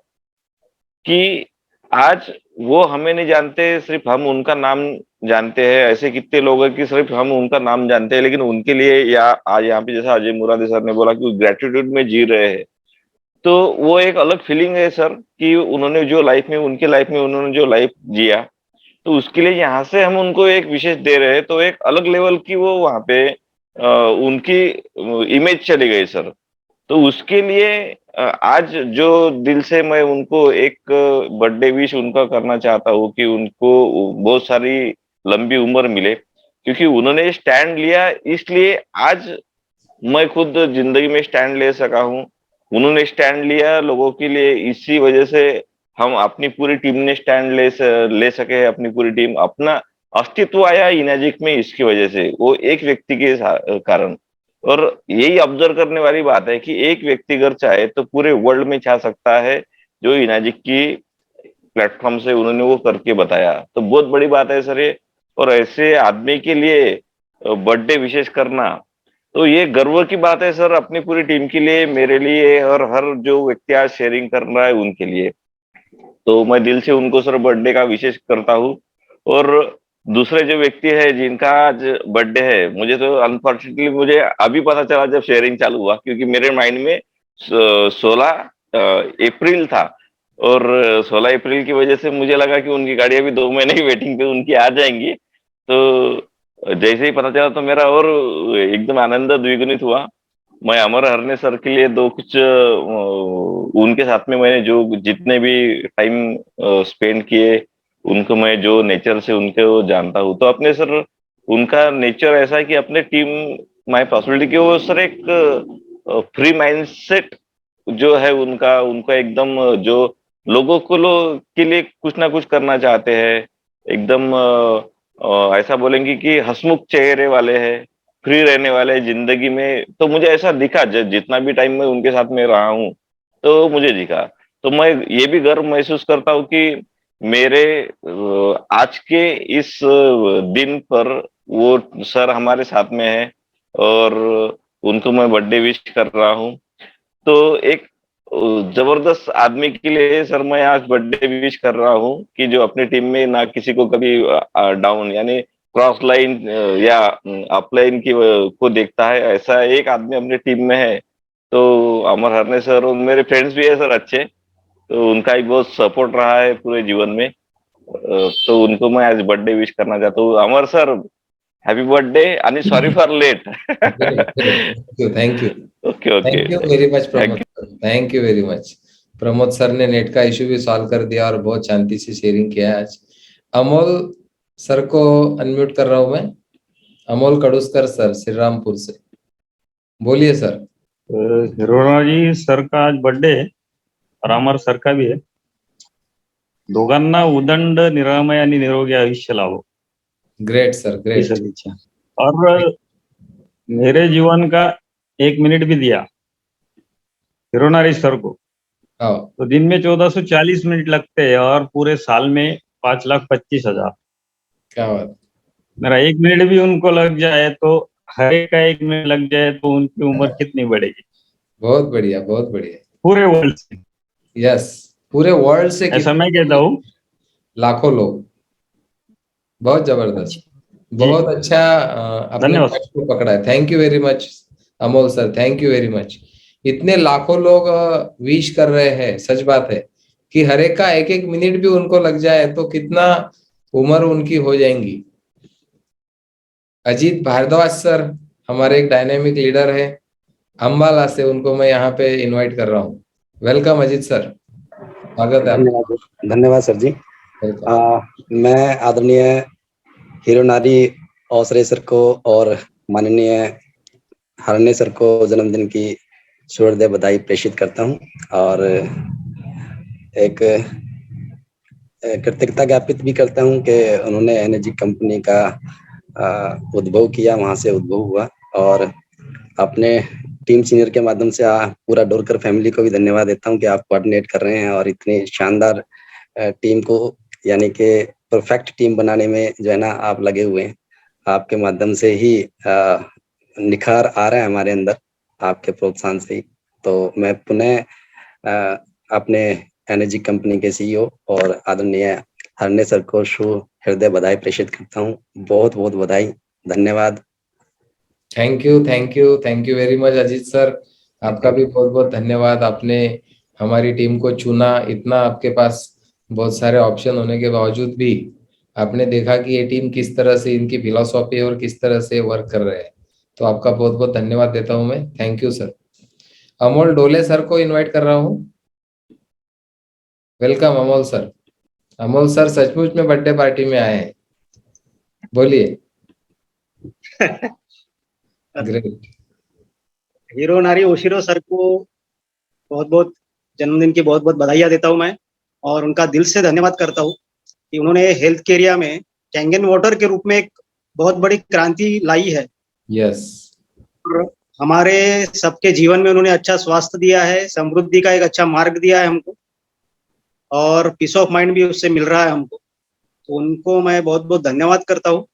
Speaker 13: कि आज वो हमें नहीं जानते, सिर्फ हम उनका नाम जानते हैं। ऐसे कितने लोग हैं कि सिर्फ हम उनका नाम जानते हैं, लेकिन उनके लिए या आज यहाँ पे जैसा अजय मुरादी सर ने बोला कि ग्रेटिट्यूड में जी रहे हैं, तो वो एक अलग फीलिंग है सर कि उन्होंने जो लाइफ में उनके लाइफ में उन्होंने जो लाइफ जिया, तो उसके लिए यहाँ से हम उनको एक विशेष दे रहे हैं, तो एक अलग लेवल की वो वहाँ पे उनकी इमेज चली गई सर। तो उसके लिए आज जो दिल से मैं उनको एक बर्थडे विश उनका करना चाहता हूँ कि उनको बहुत सारी लंबी उम्र मिले, क्योंकि उन्होंने स्टैंड लिया, इसलिए आज मैं खुद जिंदगी में स्टैंड ले सका हूँ। उन्होंने स्टैंड लिया लोगों के लिए, इसी वजह से हम अपनी पूरी टीम ने स्टैंड ले सके। अपनी पूरी टीम, अपना अस्तित्व आया इनाजिक में इसकी वजह से, वो एक व्यक्ति के कारण। और यही ऑब्जर्व करने वाली बात है कि एक व्यक्ति अगर चाहे तो पूरे वर्ल्ड में छा सकता है, जो इनाजिक की प्लेटफॉर्म से उन्होंने वो करके बताया, तो बहुत बड़ी बात है सर ये। और ऐसे आदमी के लिए बर्थडे विशेष करना, तो ये गर्व की बात है सर, अपनी पूरी टीम के लिए, मेरे लिए और हर जो व्यक्ति आज शेयरिंग कर रहा है उनके लिए। तो मैं दिल से उनको सर बर्थडे का विशेष करता हूँ। और दूसरे जो व्यक्ति है जिनका आज बर्थडे है, मुझे तो अनफॉर्चुनेटली मुझे अभी पता चला जब शेयरिंग चालू हुआ, क्योंकि मेरे माइंड में 16 अप्रैल था, और 16 अप्रैल की वजह से मुझे लगा कि उनकी गाड़ी अभी 2 महीने की वेटिंग पे उनकी आ जाएंगी। तो जैसे ही पता चला तो मेरा और एकदम आनंद द्विगुणित हुआ। मैं अमर हरने सर के लिए कुछ उनके साथ में मैंने जो जितने भी टाइम स्पेंड किए, उनको मैं जो नेचर से उनको जानता हूँ, तो अपने सर उनका नेचर ऐसा है कि अपने टीम माय पॉसिबिलिटी के वो सर एक फ्री माइंडसेट जो है उनका एकदम जो लोगों को के लिए कुछ ना कुछ करना चाहते हैं, एकदम ऐसा बोलेंगे कि हंसमुख चेहरे वाले हैं, फ्री रहने वाले हैं जिंदगी में। तो मुझे ऐसा दिखा जितना भी टाइम मैं उनके साथ में रहा हूँ, तो मुझे दिखा। तो मैं ये भी गर्व महसूस करता हूँ कि मेरे आज के इस दिन पर वो सर हमारे साथ में है, और उनको मैं बर्थडे विश कर रहा हूँ। तो एक जबरदस्त आदमी के लिए सर मैं आज बर्थडे विश कर रहा हूँ कि जो अपनी टीम में ना किसी को कभी डाउन यानी क्रॉस लाइन या अपलाइन की को देखता है, ऐसा एक आदमी अपनी टीम में है। तो अमर हरने सर और मेरे फ्रेंड्स भी है सर अच्छे, तो उनका एक बहुत सपोर्ट रहा है पूरे जीवन में। तो उनको मैं आज बर्थडे विश करना चाहता हूँ। अमर सर, हैप्पी बर्थडे आणि sorry for late.
Speaker 1: Thank you
Speaker 13: okay
Speaker 1: thank you very much Pramod, thank you very much. Pramod sir ने नेट का इशू भी सॉल्व कर दिया और बहुत शांति से शेयरिंग किया आज। अमोल सर को अनम्यूट कर रहा हूं मैं, अमोल कड़ुस्कर सर श्रीरामपुर से, बोलिए सर।
Speaker 14: हिरोना जी सर का आज बर्थडे है और अमर सर का भी है। दोघांना उदंड निरामय आणि निरोगी आयुष्य लाभो।
Speaker 1: Great sir, great.
Speaker 14: और मेरे जीवन का 1 मिनट भी दिया हिरोनारी सर को, तो दिन में 1440 मिनट लगते हैं और पूरे साल में 5,25,000।
Speaker 1: क्या बात।
Speaker 14: मेरा 1 मिनट भी उनको लग जाए तो हर एक का 1 मिनट लग जाए तो उनकी उम्र कितनी बढ़ेगी।
Speaker 1: बहुत बढ़िया, बहुत बढ़िया।
Speaker 14: पूरे वर्ल्ड से,
Speaker 1: यस, पूरे वर्ल्ड से
Speaker 14: ऐसा मैं कहता हूँ,
Speaker 1: लाखों लोग। बहुत जबरदस्त, बहुत अच्छा अपने पॉइंट को पकड़ा है। Thank you very much Amol sir, thank you very much. इतने लाखों लोग विश कर रहे हैं, सच बात है कि हर एक का 1-1 मिनट भी उनको लग जाए तो कितना उम्र उनकी हो जाएंगी। अजीत भारद्वाज सर हमारे एक डायनेमिक लीडर है अम्बाला से, उनको मैं यहाँ पे इनवाइट कर रहा हूँ। वेलकम अजीत सर, स्वागत है।
Speaker 15: धन्यवाद सर जी। मैं आदरणीय हिरोनारी औसरे सर को और माननीय हरने सर को जन्मदिन की सूर्योदय बधाई प्रेषित करता हूं। और एक कृतज्ञता ज्ञापित भी करता हूँ कि उन्होंने एनर्जी कंपनी का उद्भव किया, वहां से उद्भव हुआ, और अपने टीम सीनियर के माध्यम से पूरा डोरकर फैमिली को भी धन्यवाद देता हूँ कि आप कोऑर्डिनेट कर रहे हैं और इतनी शानदार टीम को, यानी कि परफेक्ट टीम बनाने में जो है ना आप लगे हुए हैं। आपके माध्यम से ही निखार आ रहा है हमारे अंदर, आपके प्रोत्साहन से ही। तो मैं पुनः अपने एनर्जी कंपनी के सीईओ और आदरणीय हरने सर को हृदय बधाई प्रेषित करता हूँ। बहुत बहुत बधाई, धन्यवाद।
Speaker 1: Thank you very much Ajit sir, आपका भी बहुत बहुत धन्यवाद। आपने हमारी टीम को चुना, इतना आपके पास बहुत सारे ऑप्शन होने के बावजूद भी आपने देखा कि ये टीम किस तरह से, इनकी फिलॉसफी और किस तरह से वर्क कर रहे हैं। तो आपका बहुत बहुत धन्यवाद देता हूं मैं। Thank you sir. अमोल डोले सर को इनवाइट कर रहा हूं। Welcome Amol sir. Amol sir सचमुच में बर्थडे पार्टी में आए हैं, बोलिए। ग्रेट।
Speaker 16: हिरोनारी ओशिरो सर को बहुत बहुत जन्मदिन की बहुत बहुत बधाइयाँ देता हूँ मैं, और उनका दिल से धन्यवाद करता हूँ कि उन्होंने हेल्थ के एरिया में कैंगन वाटर के रूप में एक बहुत बड़ी क्रांति लाई है।
Speaker 1: यस।
Speaker 16: हमारे सबके जीवन में उन्होंने अच्छा स्वास्थ्य दिया है, समृद्धि का एक अच्छा मार्ग दिया है हमको, और पीस ऑफ माइंड भी उससे मिल रहा है हमको। तो उनको मैं बहुत बहुत धन्यवाद करता हूँ,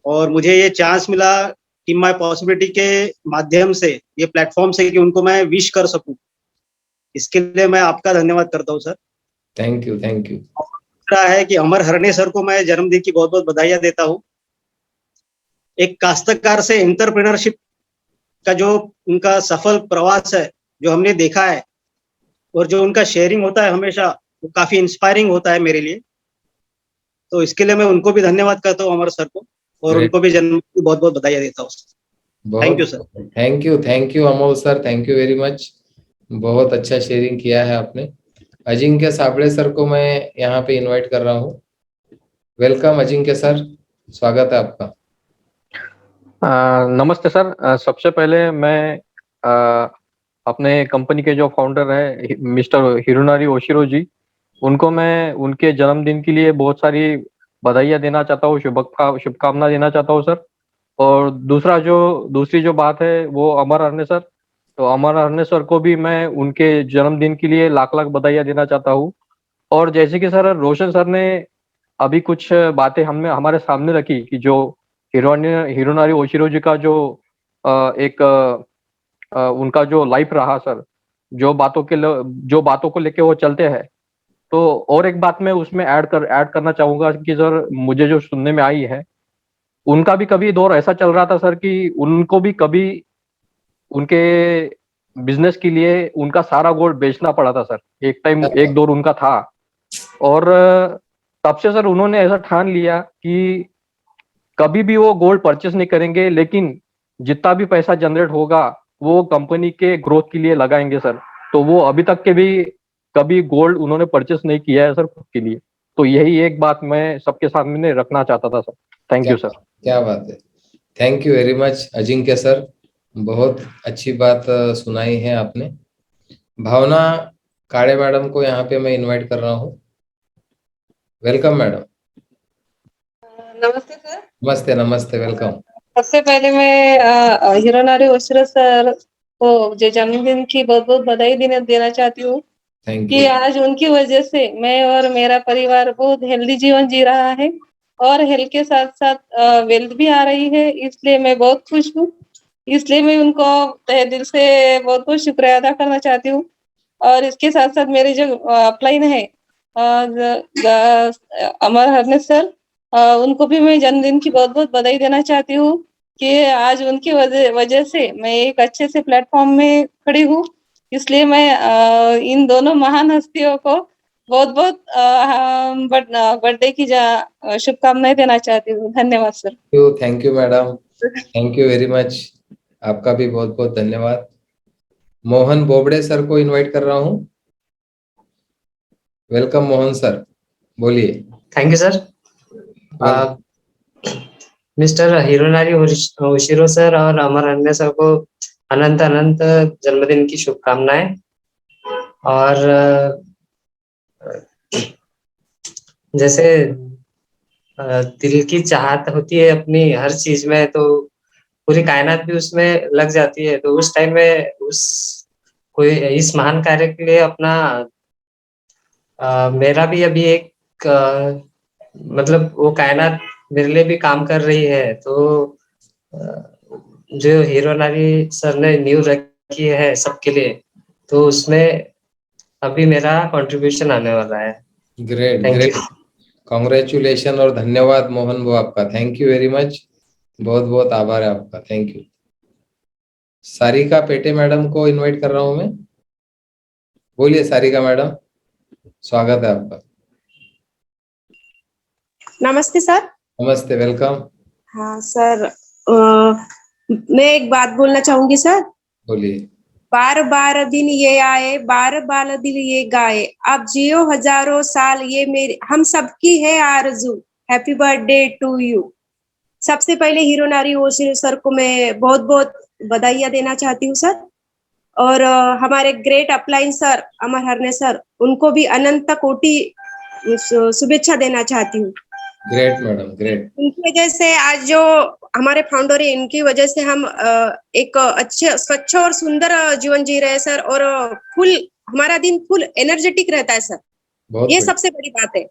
Speaker 16: और मुझे ये चांस मिला टीम माय पॉसिबिलिटी के माध्यम से, ये प्लेटफॉर्म से, कि उनको मैं विश कर सकूं, इसके लिए मैं आपका धन्यवाद करता हूँ सर।
Speaker 1: Thank you.
Speaker 16: दूसरा है कि अमर हरने सर को मैं जन्मदिन की बहुत बहुत बधाइयाँ देता हूँ। एक काश्तकार से एंटरप्रेन्योरशिप का जो उनका सफल प्रवास है, जो हमने देखा है, और जो उनका शेयरिंग होता है हमेशा, वो काफी इंस्पायरिंग होता है मेरे लिए। तो इसके लिए मैं उनको भी धन्यवाद करता हूँ अमर सर को, और उनको भी जन्मदिन की बहुत बहुत बधाइयाँ देता हूँ। Thank you sir.
Speaker 1: Thank you Amol sir, thank you very much. बहुत अच्छा शेयरिंग किया है आपने। अजिंक्य साबळे सर को मैं यहाँ पे इनवाइट कर रहा हूँ। वेलकम अजिंक्य सर, स्वागत है आपका।
Speaker 17: नमस्ते सर। सबसे पहले मैं अपने कंपनी के जो फाउंडर है मिस्टर हिरोनारी ओशिरो जी, उनको मैं उनके जन्मदिन के लिए बहुत सारी बधाइयाँ देना चाहता हूँ, शुभकामना देना चाहता हूँ सर। और दूसरी जो बात है वो अमर हरने सर, तो अमर हरने सर को भी मैं उनके जन्मदिन के लिए लाख लाख बधाइयाँ देना चाहता हूँ। और जैसे कि सर रोशन सर ने अभी कुछ बातें हमारे सामने रखी कि जो हिरोनारी ओशिरो जी का जो उनका जो लाइफ रहा सर, जो बातों को लेके वो चलते हैं। तो और एक बात मैं उसमें ऐड करना चाहूंगा कि सर मुझे जो सुनने में आई है, उनका भी कभी दौर ऐसा चल रहा था सर कि उनको भी कभी उनके बिजनेस के लिए उनका सारा गोल्ड बेचना पड़ा था सर। एक दौर उनका था, और तब से सर उन्होंने ऐसा ठान लिया कि कभी भी वो गोल्ड परचेस नहीं करेंगे, लेकिन जितना भी पैसा जनरेट होगा वो कंपनी के ग्रोथ के लिए लगाएंगे सर। तो वो अभी तक के भी कभी गोल्ड उन्होंने परचेस नहीं किया है सर खुद के लिए। तो यही एक बात मैं सबके सामने रखना चाहता था सर। Thank you sir.
Speaker 1: क्या बात है, thank you very much Ajinkya sir, बहुत अच्छी बात सुनाई है आपने। भावना काड़े मैडम को यहाँ पे मैं इनवाइट कर रहा हूँ। Welcome madam.
Speaker 6: नमस्ते सर।
Speaker 1: नमस्ते, वेलकम।
Speaker 6: सबसे पहले मैं हिरोनारी ओशिरो सर को जो जन्मदिन की बहुत बहुत बधाई देना चाहती हूँ कि आज उनकी वजह से मैं और मेरा परिवार बहुत हेल्दी जीवन जी रहा है, और हेल्थ के साथ साथ वेल्थ भी आ रही है। इसलिए मैं बहुत खुश हूँ। इसलिए मैं उनको तहे दिल से बहुत बहुत शुक्रिया अदा करना चाहती हूँ। और इसके साथ साथ मेरे जो अपलाइन है अमर हरने सर, उनको भी मैं जन्मदिन की बहुत बहुत बधाई देना चाहती हूँ कि आज उनकी वजह से मैं एक अच्छे से प्लेटफॉर्म में खड़ी हूँ। इसलिए मैं इन दोनों महान हस्तियों को बहुत बहुत बर्थडे की शुभकामनाएं देना चाहती हूँ। धन्यवाद sir.
Speaker 1: Thank you madam, thank you very much. आपका भी बहुत बहुत धन्यवाद। मोहन बोबड़े सर को इनवाइट कर रहा हूँ। वेलकम मोहन सर, बोलिए।
Speaker 18: Thank you sir. Mister Hironari Oshiro sir और अमर हरने सर को अनंत अनंत जन्मदिन की शुभकामनाएं। और जैसे दिल की चाहत होती है अपनी हर चीज में, तो पूरी कायनात भी उसमें लग जाती है। तो उस टाइम में कोई इस महान कार्य के लिए अपना मेरा भी अभी एक मतलब वो कायनात मेरे लिए भी काम कर रही है। तो जो हीरो नारी सर ने नींव रखी है सबके लिए, तो उसमें अभी मेरा कंट्रीब्यूशन आने वाला है।
Speaker 1: Great
Speaker 18: thank
Speaker 1: great,
Speaker 18: you.
Speaker 1: Congratulation और धन्यवाद मोहन वो आपका, थैंक यू वेरी मच, बहुत बहुत आभार है आपका, थैंक यू। सारिका पेटे मैडम को इनवाइट कर रहा हूं मैं, बोलिए सारिका मैडम, स्वागत है आपका।
Speaker 3: नमस्ते सर।
Speaker 1: नमस्ते, वेलकम।
Speaker 3: हाँ सर, मैं एक बात बोलना चाहूंगी सर।
Speaker 1: बोलिए।
Speaker 3: बार बार दिन ये आए, बार बार दिल ये गाए, आप जियो हजारों साल, ये मेरी हम सबकी है आरज़ू, हैप्पी बर्थडे टू यू। सबसे पहले हीरो नारी ओशिरो सर को मैं बहुत बहुत बधाइयाँ देना चाहती हूँ सर। और हमारे ग्रेट अपलाइन सर अमर हरने सर, उनको भी अनंत कोटि शुभेच्छा देना चाहती हूँ।
Speaker 1: Great madam, great.
Speaker 3: इनकी वजह से आज जो हमारे फाउंडर है, इनकी वजह से हम एक अच्छे स्वच्छ और सुंदर जीवन जी रहे हैं सर। और फुल हमारा दिन फुल एनर्जेटिक रहता है सर, ये सबसे बड़ी बात है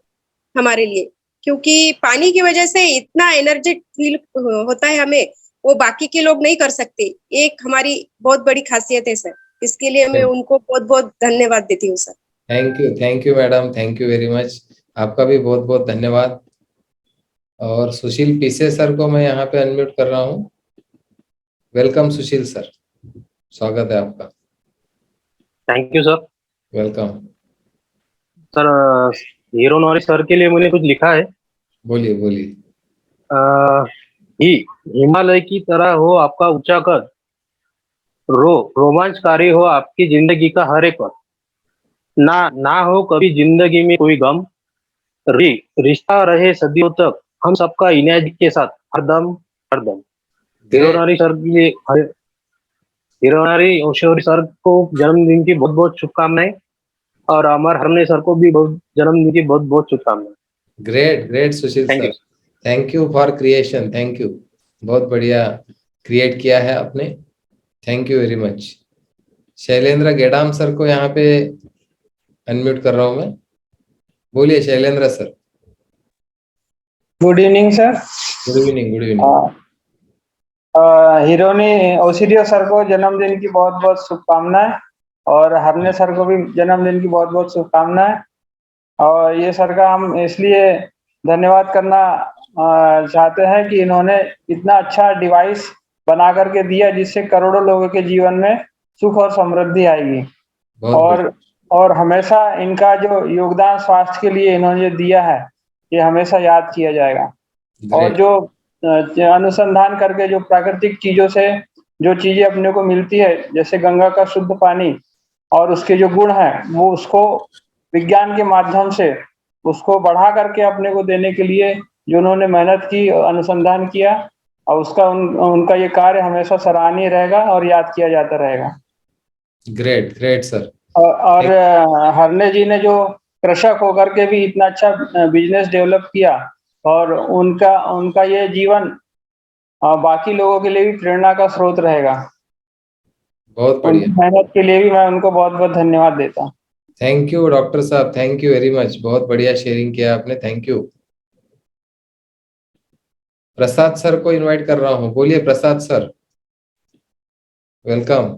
Speaker 3: हमारे लिए, क्योंकि पानी की वजह से इतना एनर्जेटिक फील होता है हमें, वो बाकी के लोग नहीं कर सकते। एक हमारी बहुत बड़ी खासियत है सर, इसके लिए मैं उनको बहुत बहुत धन्यवाद देती हूँ sir.
Speaker 1: Thank you madam, thank you very much, आपका भी बहुत बहुत धन्यवाद। और सुशील पीसे सर को मैं यहाँ पे अनम्यूट कर रहा हूँ, वेलकम सुशील सर, स्वागत है आपका।
Speaker 19: Thank you sir.
Speaker 1: Welcome
Speaker 19: sir, hero नारी सर के लिए मैंने कुछ लिखा है।
Speaker 1: बोलिए बोलिए।
Speaker 19: हिमालय की तरह हो आपका ऊंचा कद, रोमांचकारी हो आपकी जिंदगी का हर एक पल, ना हो कभी जिंदगी में कोई गम, रिश्ता रहे सदियों तक हम सबका इनायत के साथ हरदम हरदम। हीरो नारी सर के लिए, हीरो नारी ओशिरो सर को जन्मदिन की बहुत बहुत शुभकामनाएं, और अमर हरने सर को भी जन्मदिन की बहुत बहुत शुभकामनाएं।
Speaker 1: Great great Sushil sir, thank you for creation, thank you, बहुत बढ़िया क्रिएट किया है आपने, thank you very much. Shailendra Gedam sir को यहाँ पे अनम्यूट कर रहा हूँ मैं, बोलिए Shailendra sir.
Speaker 20: Good evening sir.
Speaker 1: Good evening, good evening.
Speaker 20: Hironari Oshiro sir को जन्मदिन की बहुत बहुत शुभकामनाएं, और हरने सर को भी जन्मदिन की बहुत बहुत शुभकामनाएं। और ये सर का हम इसलिए धन्यवाद करना चाहते हैं कि इन्होंने इतना अच्छा डिवाइस बना करके दिया जिससे करोड़ों लोगों के जीवन में सुख और समृद्धि आएगी। और हमेशा इनका जो योगदान स्वास्थ्य के लिए इन्होंने दिया है, ये हमेशा याद किया जाएगा। और जो अनुसंधान करके जो प्राकृतिक चीजों से जो चीजें अपने को मिलती है, जैसे गंगा का शुद्ध पानी और उसके जो गुण हैं, वो उसको विज्ञान के माध्यम से उसको बढ़ा करके अपने को देने के लिए जो उन्होंने मेहनत की, अनुसंधान किया, और उसका उनका ये कार्य हमेशा सराहनीय रहेगा और याद किया जाता रहेगा।
Speaker 1: Great great sir.
Speaker 20: और हरने जी ने जो कृषक होकर के भी इतना अच्छा बिजनेस डेवलप किया, और उनका ये जीवन बाकी लोगों के लिए भी प्रेरणा का स्रोत रहेगा।
Speaker 1: बहुत बढ़िया,
Speaker 20: मेहनत के लिए भी मैं उनको बहुत बहुत धन्यवाद देता हूँ।
Speaker 1: थैंक यू डॉक्टर साहब, थैंक यू वेरी मच, बहुत बढ़िया शेयरिंग किया आपने, थैंक यू। प्रसाद सर को इनवाइट कर रहा हूँ, बोलिए Prasad sir, welcome.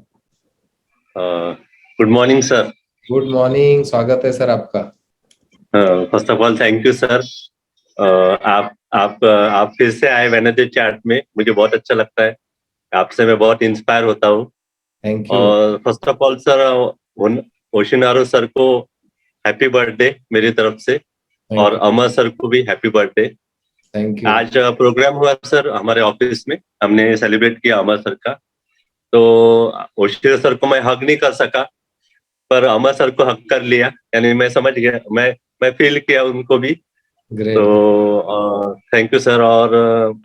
Speaker 21: Good morning sir.
Speaker 1: Good morning, स्वागत है सर आपका।
Speaker 21: First of all thank you sir. आप फिर से आए वेडनेसडे चैट में, मुझे बहुत अच्छा लगता है, आपसे मैं बहुत इंस्पायर होता हूँ।
Speaker 1: Thank you.
Speaker 21: और first of all sir, Oshiro sir को हैप्पी बर्थडे मेरी तरफ से, और अमर सर को भी हैप्पी बर्थडे।
Speaker 1: Thank you.
Speaker 21: आज प्रोग्राम हुआ सर हमारे ऑफिस में, हमने सेलिब्रेट किया अमर सर का। तो ओशिरो सर को मैं हग नहीं कर सका, पर अमर सर को हक कर लिया, यानी मैं समझ गया, मैं फील किया उनको भी।
Speaker 1: Great.
Speaker 21: तो थैंक यू सर। और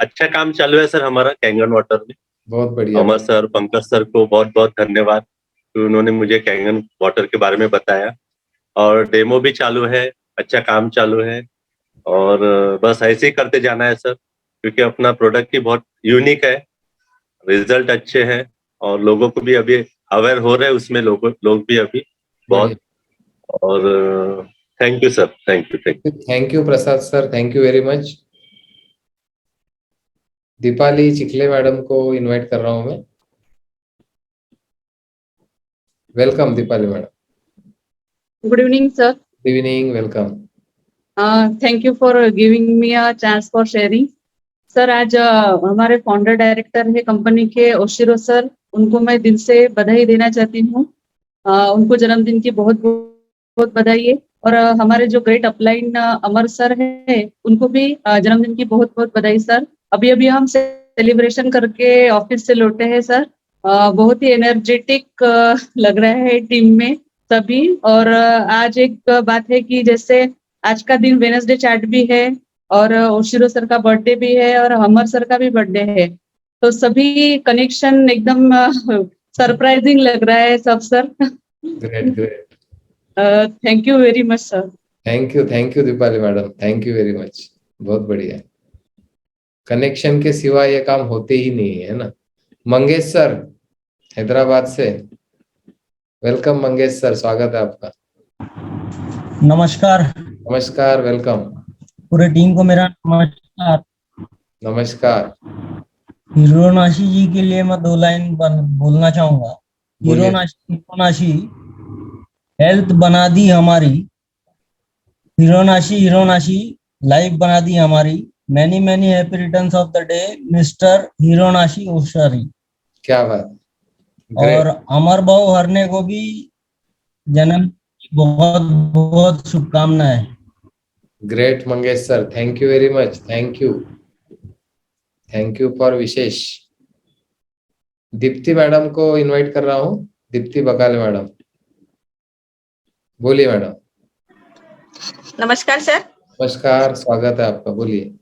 Speaker 21: अच्छा काम चालू है सर हमारा कैंगन वाटर में।
Speaker 1: बहुत बढ़िया।
Speaker 21: अमर सर, पंकज सर को बहुत बहुत धन्यवाद कि उन्होंने मुझे कैंगन वाटर के बारे में बताया, और डेमो भी चालू है, अच्छा काम चालू है। और बस ऐसे ही करते जाना है सर, क्योंकि अपना प्रोडक्ट ही बहुत यूनिक है, रिजल्ट अच्छे हैं और लोगों को भी अभी अवेयर हो रहे हैं उसमें, लोग भी अभी बहुत। और thank you sir,
Speaker 1: thank you Prasad sir, thank you very much. Deepali Chikhale madam को इनवाइट कर रहा हूं मैं। Welcome Deepali madam.
Speaker 2: Good evening sir.
Speaker 1: Good evening, welcome.
Speaker 2: Thank you for giving me a chance for sharing. Sir आज हमारे फाउंडर डायरेक्टर है company के ओशिरो sir, उनको मैं दिल से बधाई देना चाहती हूँ। उनको जन्मदिन की बहुत बहुत बधाई है। और हमारे जो ग्रेट अपलाइन अमर सर है, उनको भी जन्मदिन की बहुत बहुत बधाई सर। अभी अभी हम सेलिब्रेशन करके ऑफिस से लौटे हैं सर। बहुत ही एनर्जेटिक लग रहा है टीम में सभी। और आज एक बात है कि जैसे आज का दिन वेडनेसडे चैट भी है और ओशिरो सर का बर्थडे भी है और अमर सर का भी बर्थडे है, तो सभी कनेक्शन एकदम सरप्राइजिंग लग रहा है सब sir.
Speaker 1: Great great,
Speaker 2: thank you very much sir.
Speaker 1: Thank you Deepali madam, thank you very much. बहुत बढ़िया, कनेक्शन के सिवा ये काम होते ही नहीं है ना। मंगेश सर हैदराबाद से, वेलकम मंगेश सर, स्वागत है आपका।
Speaker 22: नमस्कार।
Speaker 1: नमस्कार, वेलकम।
Speaker 22: पूरे टीम को मेरा नमस्कार।
Speaker 1: नमस्कार।
Speaker 22: हिरोनाशी जी के लिए मैं 2 लाइन बोलना चाहूंगा। हिरोनाशी हेल्थ बना दी हमारी, हिरोनाशी लाइफ बना दी हमारी। Many happy returns of the day mister Hironari Oshiro.
Speaker 1: क्या बात।
Speaker 22: और अमर भाऊ हरने को भी जन्म की बहुत बहुत शुभकामनाएं।
Speaker 1: Great Mangesh sir, thank you very much, thank you for wishes. Deepti madam को इनवाइट कर रहा हूँ, दीप्ति बकाले मैडम, बोलिए मैडम।
Speaker 23: नमस्कार सर।
Speaker 1: नमस्कार, स्वागत है आपका, बोलिए।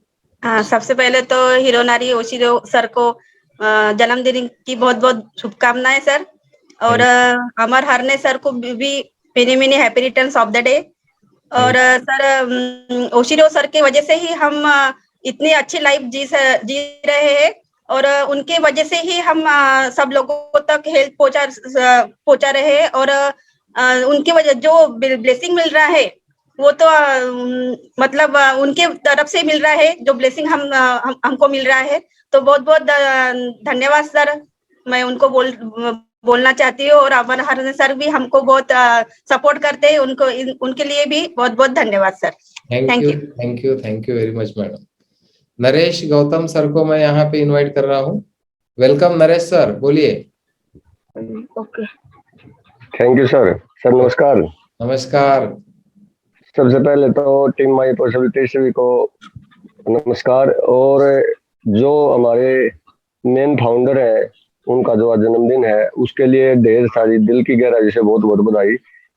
Speaker 23: सबसे पहले तो हिरोनारी ओशिरो सर को जन्मदिन की बहुत बहुत शुभकामनाएं सर। और अमर हरने सर को भी many happy returns of the day. और सर ओशिरो सर की वजह से ही हम इतनी अच्छी लाइफ जी रहे हैं और उनके वजह से ही हम सब लोगों तक हेल्थ पहुंचा रहे हैं। और उनकी वजह जो ब्लेसिंग मिल रहा है वो तो मतलब उनके तरफ से मिल रहा है, जो ब्लेसिंग हमको मिल रहा है। तो बहुत बहुत धन्यवाद सर, मैं उनको बोलना चाहती हूँ। और अमर हरने सर भी हमको बहुत सपोर्ट करते हैं, उनके लिए भी बहुत बहुत धन्यवाद sir.
Speaker 1: Thank you very much madam. Naresh Gautam sir को मैं यहाँ पे इनवाइट कर रहा हूँ, वेलकम नरेश सर, बोलिए।
Speaker 24: Okay, thank you sir. Sir नमस्कार।
Speaker 1: नमस्कार।
Speaker 24: सबसे पहले तो टीम माई पॉसिबिलिटी सभी को नमस्कार। और जो हमारे मेन फाउंडर है, उनका जो आज जन्मदिन है, उसके लिए ढेर सारी दिल की गहराई से बहुत बहुत बधाई,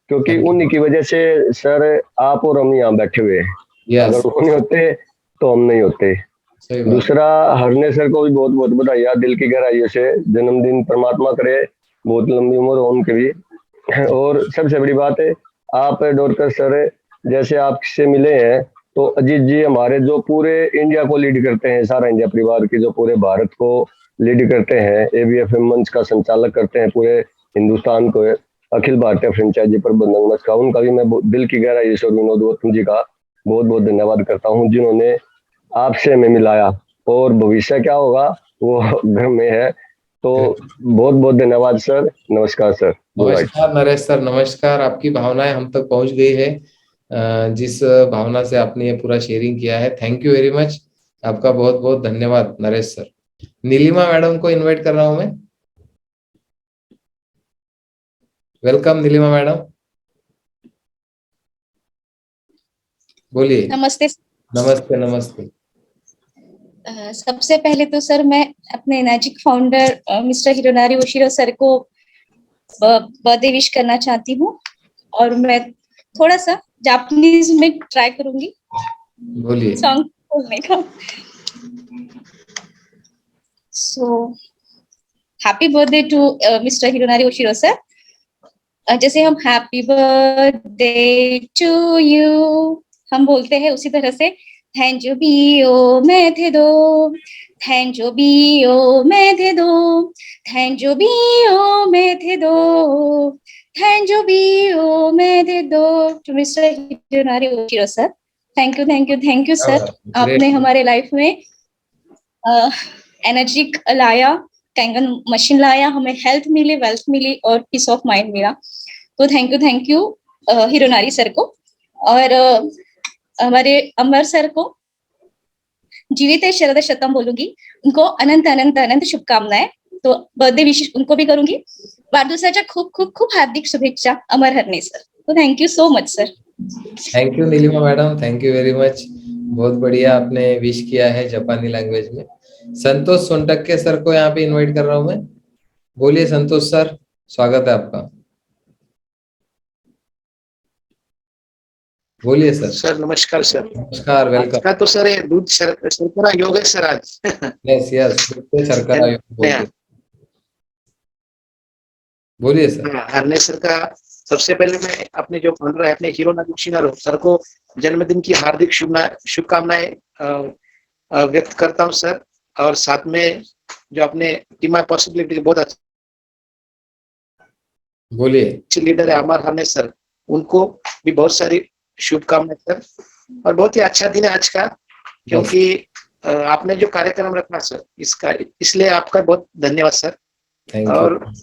Speaker 24: क्योंकि उन्हीं की वजह से सर आप और हम यहाँ बैठे हुए हैं। अगर वो नहीं होते तो हम नहीं होते। दूसरा, हरने सर को भी बहुत बहुत बधाई दिल की गहराइयों से। जन्मदिन परमात्मा करे बहुत लंबी उम्र हो उनके भी। और सबसे बड़ी बात है, आप डोरकर सर जैसे आपसे मिले हैं तो अजीत जी हमारे जो पूरे इंडिया को लीड करते हैं, सारा इंडिया परिवार की जो पूरे भारत को लीड करते हैं, ABFM मंच का संचालक करते हैं पूरे हिंदुस्तान को, अखिल भारतीय फ्रेंचाइजी प्रबंधन मंच का, उनका भी मैं दिल की गहराई से विनोद गौतम जी का बहुत बहुत धन्यवाद करता हूँ, जिन्होंने आपसे हमें मिलाया। और भविष्य क्या होगा वो घर में है। तो बहुत बहुत धन्यवाद सर। नमस्कार सर।
Speaker 1: नमस्कार नरेश सर, नमस्कार। आपकी भावनाएं हम तक पहुंच गई है, जिस भावना से आपने ये पूरा शेयरिंग किया है, थैंक यू वेरी मच, आपका बहुत बहुत धन्यवाद नरेश सर। नीलिमा मैडम को इनवाइट कर रहा हूं मैं, वेलकम नीलिमा मैडम, बोलिए।
Speaker 25: नमस्ते।
Speaker 1: नमस्ते नमस्ते।
Speaker 25: सबसे पहले तो सर मैं अपने energic founder mister Hironari Oshiro sir को बर्थडे विश करना चाहती हूँ। और मैं थोड़ा सा जापानीज में ट्राई करूंगी,
Speaker 1: बोलिए,
Speaker 25: सॉन्ग बोलने का। So happy birthday to mister Hironari Oshiro sir. जैसे हम हैप्पी बर्थडे टू यू हम बोलते हैं, उसी तरह से थैंजो बियो मैं दो थैंजो बियो मैं दो थैंजो बियो मैं दो थैंजो बियो मैं दो to mister Hironari Oshiro sir. Thank you sir. आपने हमारे लाइफ में एनर्जी लाया, कैंगन मशीन लाया, हमें हेल्थ मिली, वेल्थ मिली और पीस ऑफ माइंड मिला। तो थैंक यू हिरोनारी सर को। और हमारे अमर सर को जीवित शरद शतम बोलूंगी, उनको अनंत अनंत अनंत शुभकामनाएं। तो बर्थडे विश उनको भी करूंगी। वाढदिवसाच्या खूप खूप खूप हार्दिक शुभेच्छा अमर हरणे सर। तो thank you so much sir.
Speaker 1: Thank you Neelima madam, thank you very much. बहुत बढ़िया आपने विश किया है जापानी लैंग्वेज में। संतोष सोनटक्के सर को यहाँ पे इनवाइट कर रहा हूँ मैं। बोलिए संतोष सर, स्वागत है आपका। बोलिए सर।
Speaker 4: सर नमस्कार सर।
Speaker 1: नमस्कार, वेलकम।
Speaker 4: आज का तो सर ये दूध शर्करा योग है सर आज।
Speaker 1: यस यस, शर्करा योग बोलते। बोलिए सर।
Speaker 4: हरने सर का सबसे पहले मैं अपने जो फाउंडर है अपने हिरोनारी ओशिरो सर को जन्मदिन की हार्दिक शुभकामनाएं व्यक्त करता हूं सर। और साथ में जो अपने टीम पॉसिबिलिटी बहुत अच्छे
Speaker 1: बोलिए
Speaker 4: लीडर है अमर हरने सर, उनको भी बहुत सारी शुभकामनाएं सर। और बहुत ही अच्छा दिन है आज का, क्योंकि आपने जो कार्यक्रम रखा सर इसका, इसलिए आपका बहुत धन्यवाद सर। और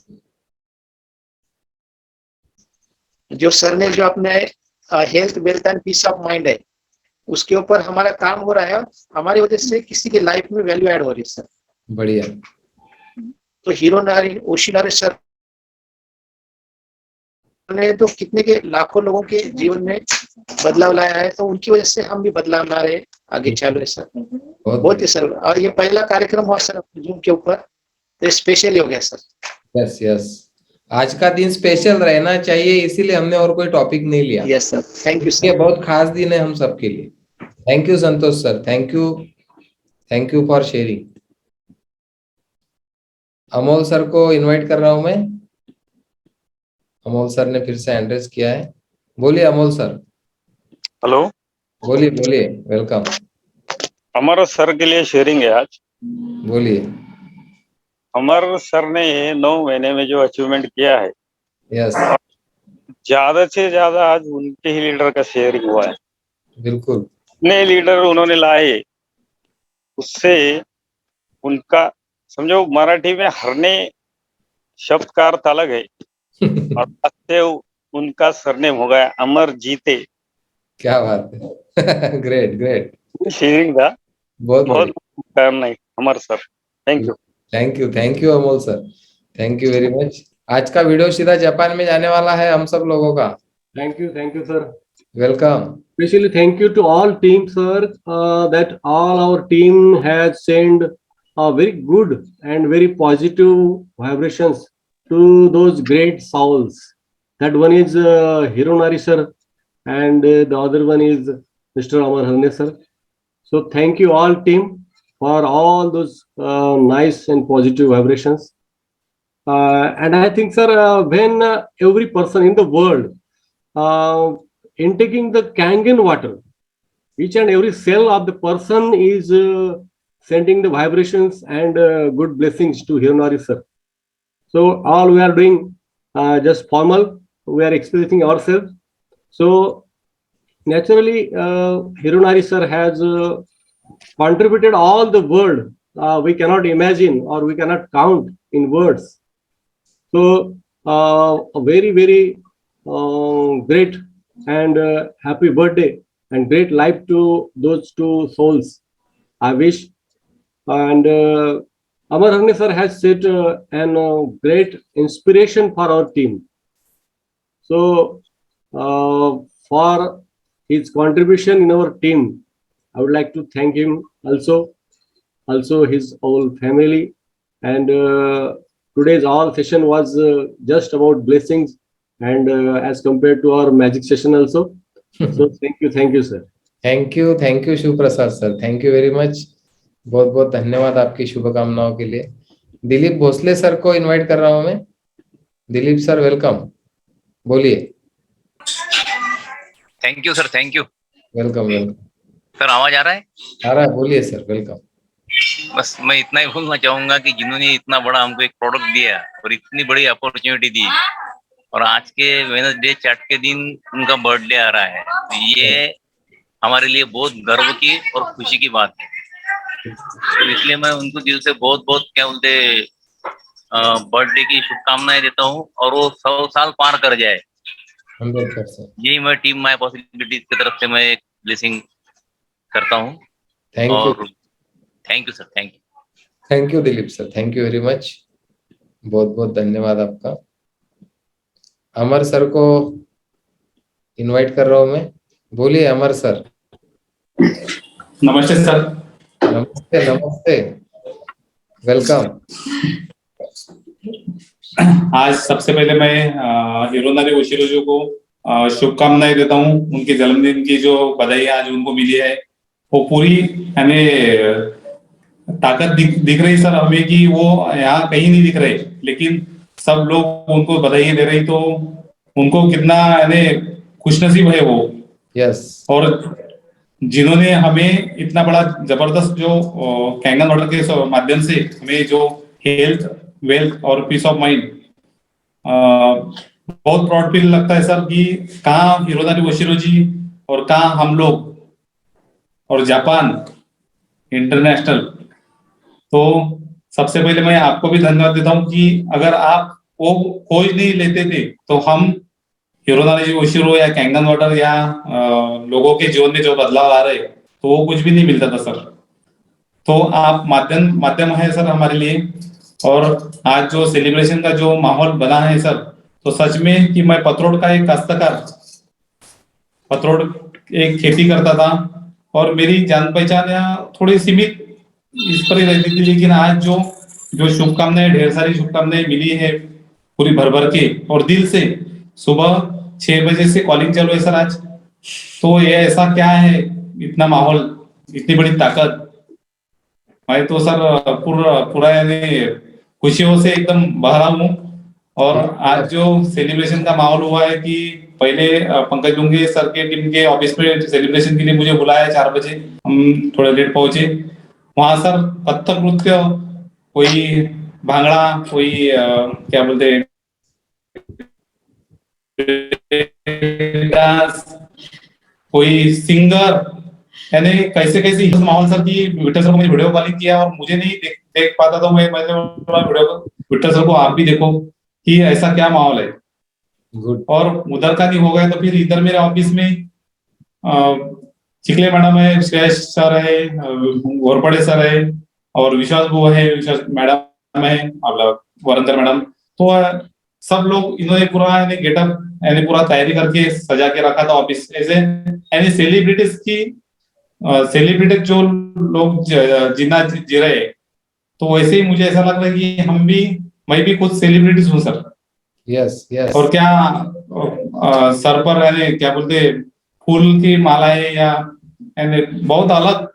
Speaker 4: जो सर ने जो अपने health wealth and peace of mind है उसके ऊपर हमारा काम हो रहा है, हमारी वजह से किसी के लाइफ में वैल्यू ऐड हो रही है सर।
Speaker 1: बढ़िया।
Speaker 4: तो हिरोनारी ओशिरो सर ने तो कितने के लाखों लोगों के जीवन में बदलाव लाया है, तो उनकी वजह से हम भी बदलाव ला रहे आगे चल रहे सर। बहुत ही सर। और ये पहला कार्यक्रम हुआ सर जूम के ऊपर, तो स्पेशल हो गया सर।
Speaker 1: यस यस, आज का दिन स्पेशल रहना चाहिए, इसीलिए हमने और कोई टॉपिक नहीं लिया।
Speaker 4: Yes sir, thank you sir.
Speaker 1: ये बहुत खास दिन है हम सबके लिए। Thank you Santosh sir, thank you for sharing. Amol sir को इनवाइट कर रहा हूं मैं। अमोल सर ने फिर से एड्रेस किया है। बोलिए अमोल सर।
Speaker 5: हेलो।
Speaker 1: बोलिए बोलिए, वेलकम।
Speaker 5: अमर सर के लिए शेयरिंग है आज।
Speaker 1: बोलिए।
Speaker 5: अमर सर ने 9 महीने में जो अचीवमेंट किया है,
Speaker 1: यस,
Speaker 5: ज्यादा से ज्यादा आज उनके ही लीडर का शेयरिंग हुआ है।
Speaker 1: बिल्कुल।
Speaker 5: नए लीडर उन्होंने लाए, उससे उनका समझो मराठी में हरने शब्द का अर्थ अलग है और अच्छे उनका सरनेम हो गया अमर जीते।
Speaker 1: क्या बात है। Great great.
Speaker 5: शेयरिंग था।
Speaker 1: बहुत
Speaker 5: नहीं Amar sir, thank
Speaker 1: you Amol sir, thank you very much. आज का वीडियो सीधा जापान में जाने वाला है हम सब लोगों का।
Speaker 7: Thank you, sir.
Speaker 1: Welcome.
Speaker 7: Especially thank you to all team, sir, that all our team has sent very good and very positive vibrations to those great souls. That one is Hironari sir, and the other one is Mr. Amar Harne sir. So thank you all team for all those nice and positive vibrations. And I think, sir, when every person in the world intaking the Kangen water, each and every cell of the person is sending the vibrations and good blessings to Hironari sir. So all we are doing just formal, we are experiencing ourselves. So naturally Hironari sir has contributed all the world we cannot imagine or we cannot count in words. So a very very great and happy birthday and great life to those two souls I wish. And Amar Harne sir has set an great inspiration for our team. So for his contribution in our team, I would like to thank him also his whole family. And today's all session was just about blessings and as compared to our magic session also. So thank you sir.
Speaker 1: Thank you Shiv Prasad sir, thank you very much. बहुत बहुत धन्यवाद आपकी शुभकामनाओं के लिए। Dilip Bhosle sir को invite कर रहा हूं मैं। दिलीप सर वेलकम, बोलिए।
Speaker 8: Thank you sir, thank you.
Speaker 1: Welcome welcome.
Speaker 8: Sir आवाज आ रहा है?
Speaker 1: आ रहा है, बोलिए सर, वेलकम।
Speaker 8: बस मैं इतना ही बोलना चाहूंगा कि जिन्होंने इतना बड़ा हमको एक प्रोडक्ट दिया और इतनी बड़ी अपॉर्चुनिटी दी, और आज के वेडनेसडे चैट के दिन उनका बर्थडे आ रहा है, तो ये हमारे लिए बहुत गर्व की और खुशी की बात है। तो इसलिए मैं उनको दिल से बहुत बहुत क्या बोलते बर्थडे की शुभकामनाएं देता हूँ, और वो 100 साल पार कर जाए।
Speaker 1: 100%।
Speaker 8: यही मैं टीम माय पॉसिबिलिटीज की तरफ से मैं एक ब्लेसिंग करता हूँ।
Speaker 1: Thank you,
Speaker 8: thank you sir, thank you.
Speaker 1: Thank you Dilip sir, thank you very much, बहुत बहुत धन्यवाद आपका। अमर सर को इनवाइट कर रहा हूँ मैं, बोलिए अमर सर।
Speaker 9: नमस्ते सर।
Speaker 1: नमस्ते नमस्ते, वेलकम।
Speaker 9: आज सबसे पहले मैं हिरोनारी ओशिरो को शुभकामनाएं देता हूँ। उनके जन्मदिन की जो बधाई आज उनको मिली है, वो पूरी हमें ताकत दिख रही सर हमें कि वो यहाँ कहीं नहीं दिख रहे, लेकिन सब लोग उनको बधाई दे रही, तो उनको कितना यानी खुशनसीब है वो।
Speaker 1: यस।
Speaker 9: और जिन्होंने हमें इतना बड़ा जबरदस्त जो कैंगन वाटर के माध्यम से हमें जो हेल्थ, वेल्थ और पीस ऑफ माइंड, बहुत प्राउड फील लगता है सर कि कहाँ हिरोनारी ओशिरो जी और कहाँ हम लोग और जापान इंटरनेशनल। तो सबसे पहले मैं आपको भी धन्यवाद देता हूँ कि अगर आप वो खोज नहीं लेते थे तो हम हिरोनारी ओशिरो या कैंगन वाटर या लोगों के जीवन में जो बदलाव आ रहे, तो वो कुछ भी नहीं मिलता था सर। तो आप माध्यम है सर हमारे लिए। और आज जो सेलिब्रेशन का जो माहौल बना है सर, तो सच में कि मैं पतरोड़ का एक काश्तकार, पतरोड़ एक खेती करता था और मेरी जान पहचान यहाँ थोड़ी सीमित इस पर ही रहती थी, लेकिन आज जो शुभकामनाएं, ढेर सारी शुभकामनाएं मिली है पूरी भर के और दिल से। सुबह 6 बजे से कॉलिंग चालू है सर आज। तो ये ऐसा क्या है, इतना माहौल, इतनी बड़ी ताकत। मैं तो सर पूरा यानी खुशियों से एकदम बहरा हूँ। और आज जो सेलिब्रेशन का माहौल हुआ है कि पहले पंकज डोंगे सर के टीम के ऑफिस में सेलिब्रेशन के लिए मुझे बुलाया 4 बजे, हम थोड़े लेट पहुंचे। वहां सर कथक नृत्य, कोई भांगड़ा, कोई क्या बोलते हैं कोई सिंगर, यानी कैसे कैसे माहौल सर की। विठल सर को मुझे वीडियो कॉलिंग किया और मुझे नहीं देख पाता था मैं वीडियो। विठल सर को आप भी देखो कि ऐसा क्या माहौल है।
Speaker 1: गुड।
Speaker 9: और उधर का नहीं हो गया तो फिर इधर मेरे ऑफिस में चिखले मैडम है, श्रेयस सर है, घोरपड़े सर है और विश्वास बुआ है, विश्वास मैडम है, वरंदर मैडम। तो सब लोग इन्होंने पूरा गेटअप यानी पूरा तैयारी करके सजा के रखा था ऑफिस। ऐसे यानी सेलिब्रिटीज की सेलिब्रिटी जो लोग जीना जी रहे, तो वैसे ही मुझे ऐसा लग रहा है कि मैं भी खुद सेलिब्रिटीज हूँ सर।
Speaker 1: Yes yes.
Speaker 9: और क्या सर पर यानी क्या बोलते फूल की मालाएं या यानी बहुत अलग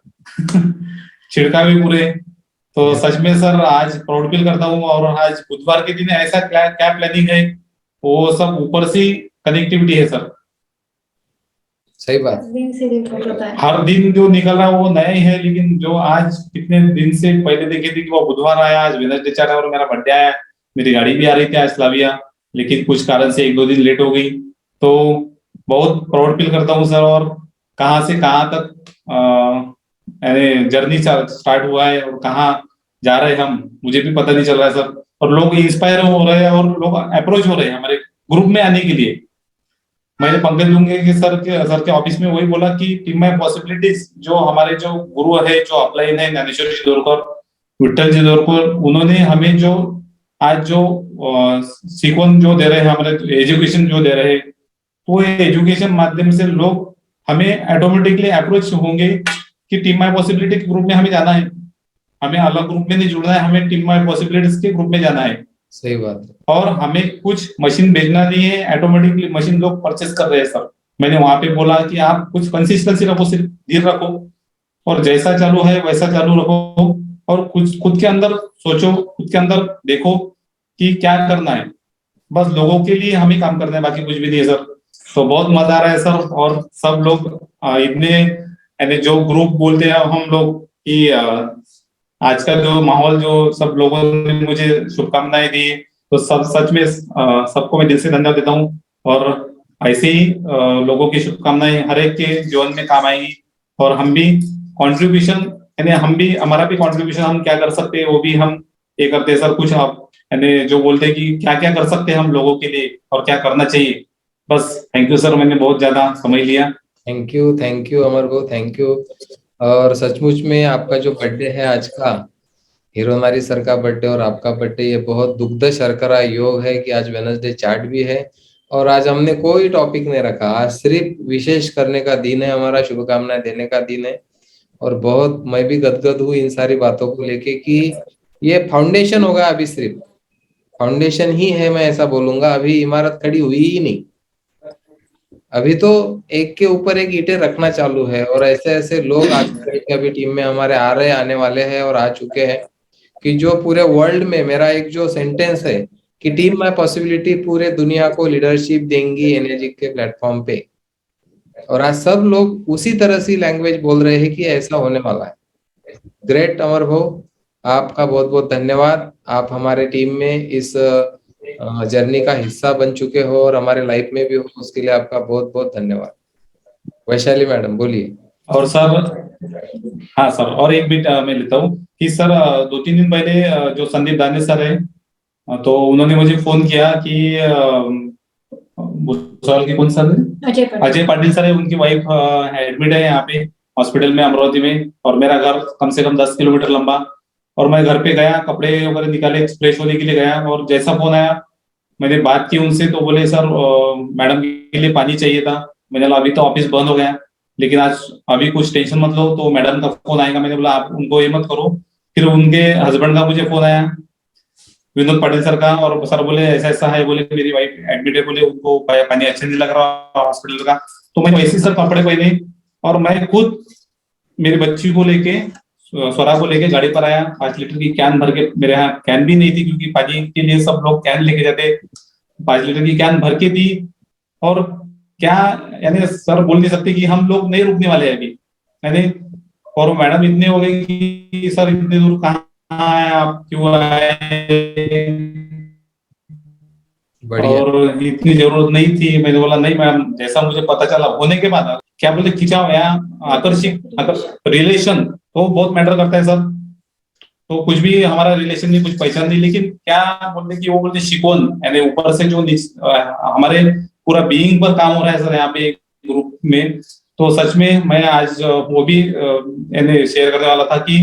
Speaker 9: छिड़कावे पूरे। तो सच में सर आज प्राउड फील करता हूँ। और आज बुधवार के दिन ऐसा क्या प्लानिंग है, वो सब ऊपर से कनेक्टिविटी है सर।
Speaker 1: सही बात।
Speaker 9: हर दिन जो निकल रहा है वो नया ही है, लेकिन जो आज कितने दिन से पहले देखे थे कि वो बुधवार आया, आज वेडनेसडे चल रहा है और मेरा बर्थडे आया। मेरी गाड़ी भी आ रही थी आज स्लाविया, लेकिन कुछ कारण से 1-2 दिन लेट हो गई। तो बहुत प्राउड फील करता हूँ सर। और कहाँ से कहाँ तक यानी जर्नी स्टार्ट हुआ है और कहाँ जा रहे हैं हम, मुझे भी पता नहीं चल रहा है सर। और लोग इंस्पायर हो रहे हैं और लोग अप्रोच हो रहे हैं हमारे ग्रुप में आने के लिए। मैंने पंकज लूंगे कि सर के ऑफिस में वही बोला कि टीम माय पॉसिबिलिटीज जो हमारे जो गुरु है, जो अपलाइन है, ज्ञानेश्वर जी दोरकर, विठल जी दोरकर, उन्होंने हमें जो आज जो सीक्वेंस जो दे रहे हैं, हमारे एजुकेशन जो दे रहे हैं, तो एजुकेशन माध्यम से लोग हमें ऑटोमेटिकली अप्रोच होंगे कि टीम माय पॉसिबिलिटी के ग्रुप में हमें जाना है। हमें अलग ग्रुप में नहीं जुड़ना है, हमें टीम माय पॉसिबिलिटीज के ग्रुप में जाना है।
Speaker 1: सही बात है।
Speaker 9: और हमें कुछ मशीन भेजना नहीं है, ऑटोमेटिकली मशीन लोग परचेस कर रहे हैं सर। मैंने वहां पे बोला कि आप कुछ कंसिस्टेंसी रखो, सिर्फ धीर रखो और जैसा चालू है वैसा चालू रखो। और कुछ खुद के अंदर सोचो, खुद के अंदर देखो कि क्या करना है। बस लोगों के लिए हमें काम करना है, बाकी कुछ भी नहीं है सर। तो बहुत मजा आ रहा है सर। और सब लोग इतने यानी जो ग्रुप बोलते हैं हम लोग कि आज का जो माहौल, जो सब लोगों ने मुझे शुभकामनाएं दी, तो सब सच में सबको मैं दिल से धन्यवाद देता हूँ। और ऐसे ही लोगों की शुभकामनाएं हर एक के जीवन में काम आएगी। और हम भी कंट्रीब्यूशन, यानी हम भी, हमारा भी कंट्रीब्यूशन हम क्या कर सकते हैं वो भी हम ये करते हैं सर। कुछ आप यानी जो बोलते हैं कि क्या क्या कर सकते हैं हम लोगों के लिए और क्या करना चाहिए। बस थैंक यू सर, मैंने बहुत ज्यादा समझ लिया।
Speaker 1: थैंक यू अमर को, थैंक यू। और सचमुच में आपका जो बर्थडे है आज का, हिरोनारी सर का बर्थडे और आपका बर्थडे, ये बहुत दुग्ध शर्करा योग है कि आज वेडनेसडे चैट भी है और आज हमने कोई टॉपिक नहीं रखा। आज सिर्फ विशेष करने का दिन है, हमारा शुभकामनाएं देने का दिन है। और बहुत मैं भी गदगद हूँ इन सारी बातों को लेके कि ये फाउंडेशन होगा, अभी सिर्फ फाउंडेशन ही है, मैं ऐसा बोलूंगा। अभी इमारत खड़ी हुई ही नहीं, अभी तो एक के ऊपर एक ईंटें रखना चालू है। और ऐसे ऐसे लोग आज के अभी टीम में हमारे आ रहे, आने वाले हैं और आ चुके हैं कि जो पूरे वर्ल्ड में, मेरा एक जो सेंटेंस है कि टीम माय पॉसिबिलिटी पूरे दुनिया को लीडरशिप देंगी एनर्जी के प्लेटफॉर्म पे। और आज सब लोग उसी तरह से लैंग्वेज बोल रहे हैं कि ऐसा होने वाला है। ग्रेट अमर भाऊ, आपका बहुत बहुत धन्यवाद। आप हमारे टीम में इस जर्नी का हिस्सा बन चुके हो और हमारे लाइफ में भी हो, उसके लिए आपका बहुत बहुत धन्यवाद। वैशाली मैडम बोलिए।
Speaker 9: और सर, हाँ सर, और एक बिट मैं लेता हूँ कि सर 2-3 दिन पहले जो संदीप दाने सर है, तो उन्होंने मुझे फोन किया कि भूसावल के कौन सर है, अजय पाटिल सर है, उनकी वाइफ एडमिट है यहाँ पे हॉस्पिटल में अमरावती में, और मेरा घर कम से कम 10 किलोमीटर लंबा। और मैं घर पे गया, कपड़े वगैरह निकाले, फ्रेश होने के लिए गया, और जैसा फोन आया मैंने बात की उनसे, तो बोले सर मैडम के लिए पानी चाहिए था। मैंने बोला अभी तो ऑफिस बंद हो गया, लेकिन आज अभी कुछ टेंशन मत लो, तो मैडम का फोन आएगा। मैंने बोला आप उनको ये मत करो। फिर उनके हस्बैंड का मुझे फोन आया, विनोद पाटिल सर का, और सर बोले ऐसा ऐसा है, बोले मेरी वाइफ एडमिट है, बोले उनको पानी अच्छा नहीं लग रहा हॉस्पिटल का। तो मैंने वैसे सर कपड़े पहने और मैं खुद मेरी बच्ची को लेके, स्वरा को लेके गाड़ी पर आया। 5 लीटर की कैन भर के, मेरे यहाँ कैन भी नहीं थी क्योंकि पानी के लिए सब लोग कैन लेके जाते, 5 लीटर की कैन भर के दी। और क्या, यानी सर बोल नहीं सकते कि हम लोग नहीं रुकने वाले हैं अभी, यानी। और मैडम इतने हो गए कि सर इतने दूर कहाँ आए आप, क्यों आए, और इतनी जरूरत नहीं थी। मैंने बोला नहीं मैडम, जैसा मुझे पता चला होने के बाद, क्या बोलते खिंचाव या आकर्षित रिलेशन, तो बहुत मैटर करता है सर। तो कुछ भी हमारा रिलेशन नहीं, कुछ पहचान नहीं, लेकिन क्या बोलते कि वो बोलते शिकवन, यानी ऊपर से जो हमारे पूरा बीइंग पर काम हो रहा है सर यहाँ पे ग्रुप में। तो सच में मैं आज वो भी यानी शेयर करने वाला था कि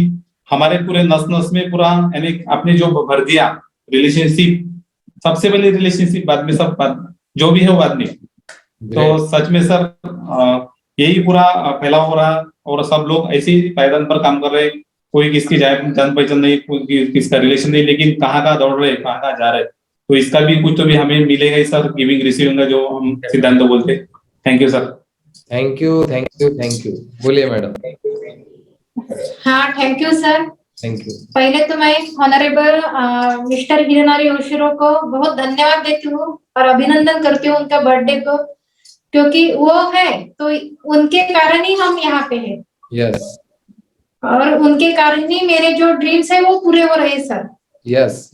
Speaker 9: हमारे पूरे नस नस में पूरा, यानी आपने जो भर दिया रिलेशनशिप, सबसे पहले रिलेशनशिप, बाद में सब बात जो भी है वो बाद में। तो सच में सर यही पूरा फैलाव हो रहा, और सब लोग ऐसे ही पायदान पर काम कर रहे। कोई किसकी जान पहचान नहीं, कोई किसका रिलेशन नहीं, लेकिन कहाँ कहाँ दौड़ रहे, कहाँ कहाँ जा रहे। तो इसका भी कुछ तो भी हमें मिलेगा ही सर, गिविंग रिसीविंग का जो हम सिद्धांत बोलते। Thank you sir.
Speaker 1: Thank you बोलिए मैडम।
Speaker 10: हाँ, thank you sir.
Speaker 1: Thank you.
Speaker 10: पहले तो मैं ऑनरेबल मिस्टर हिरोनारी ओशिरो को बहुत धन्यवाद देती हूँ और अभिनंदन करती हूँ उनका बर्थडे को, क्योंकि वो है तो उनके कारण ही हम यहाँ पे हैं।
Speaker 1: यस। और
Speaker 10: उनके कारण ही मेरे जो ड्रीम्स है वो पूरे हो रहे सर।
Speaker 1: यस।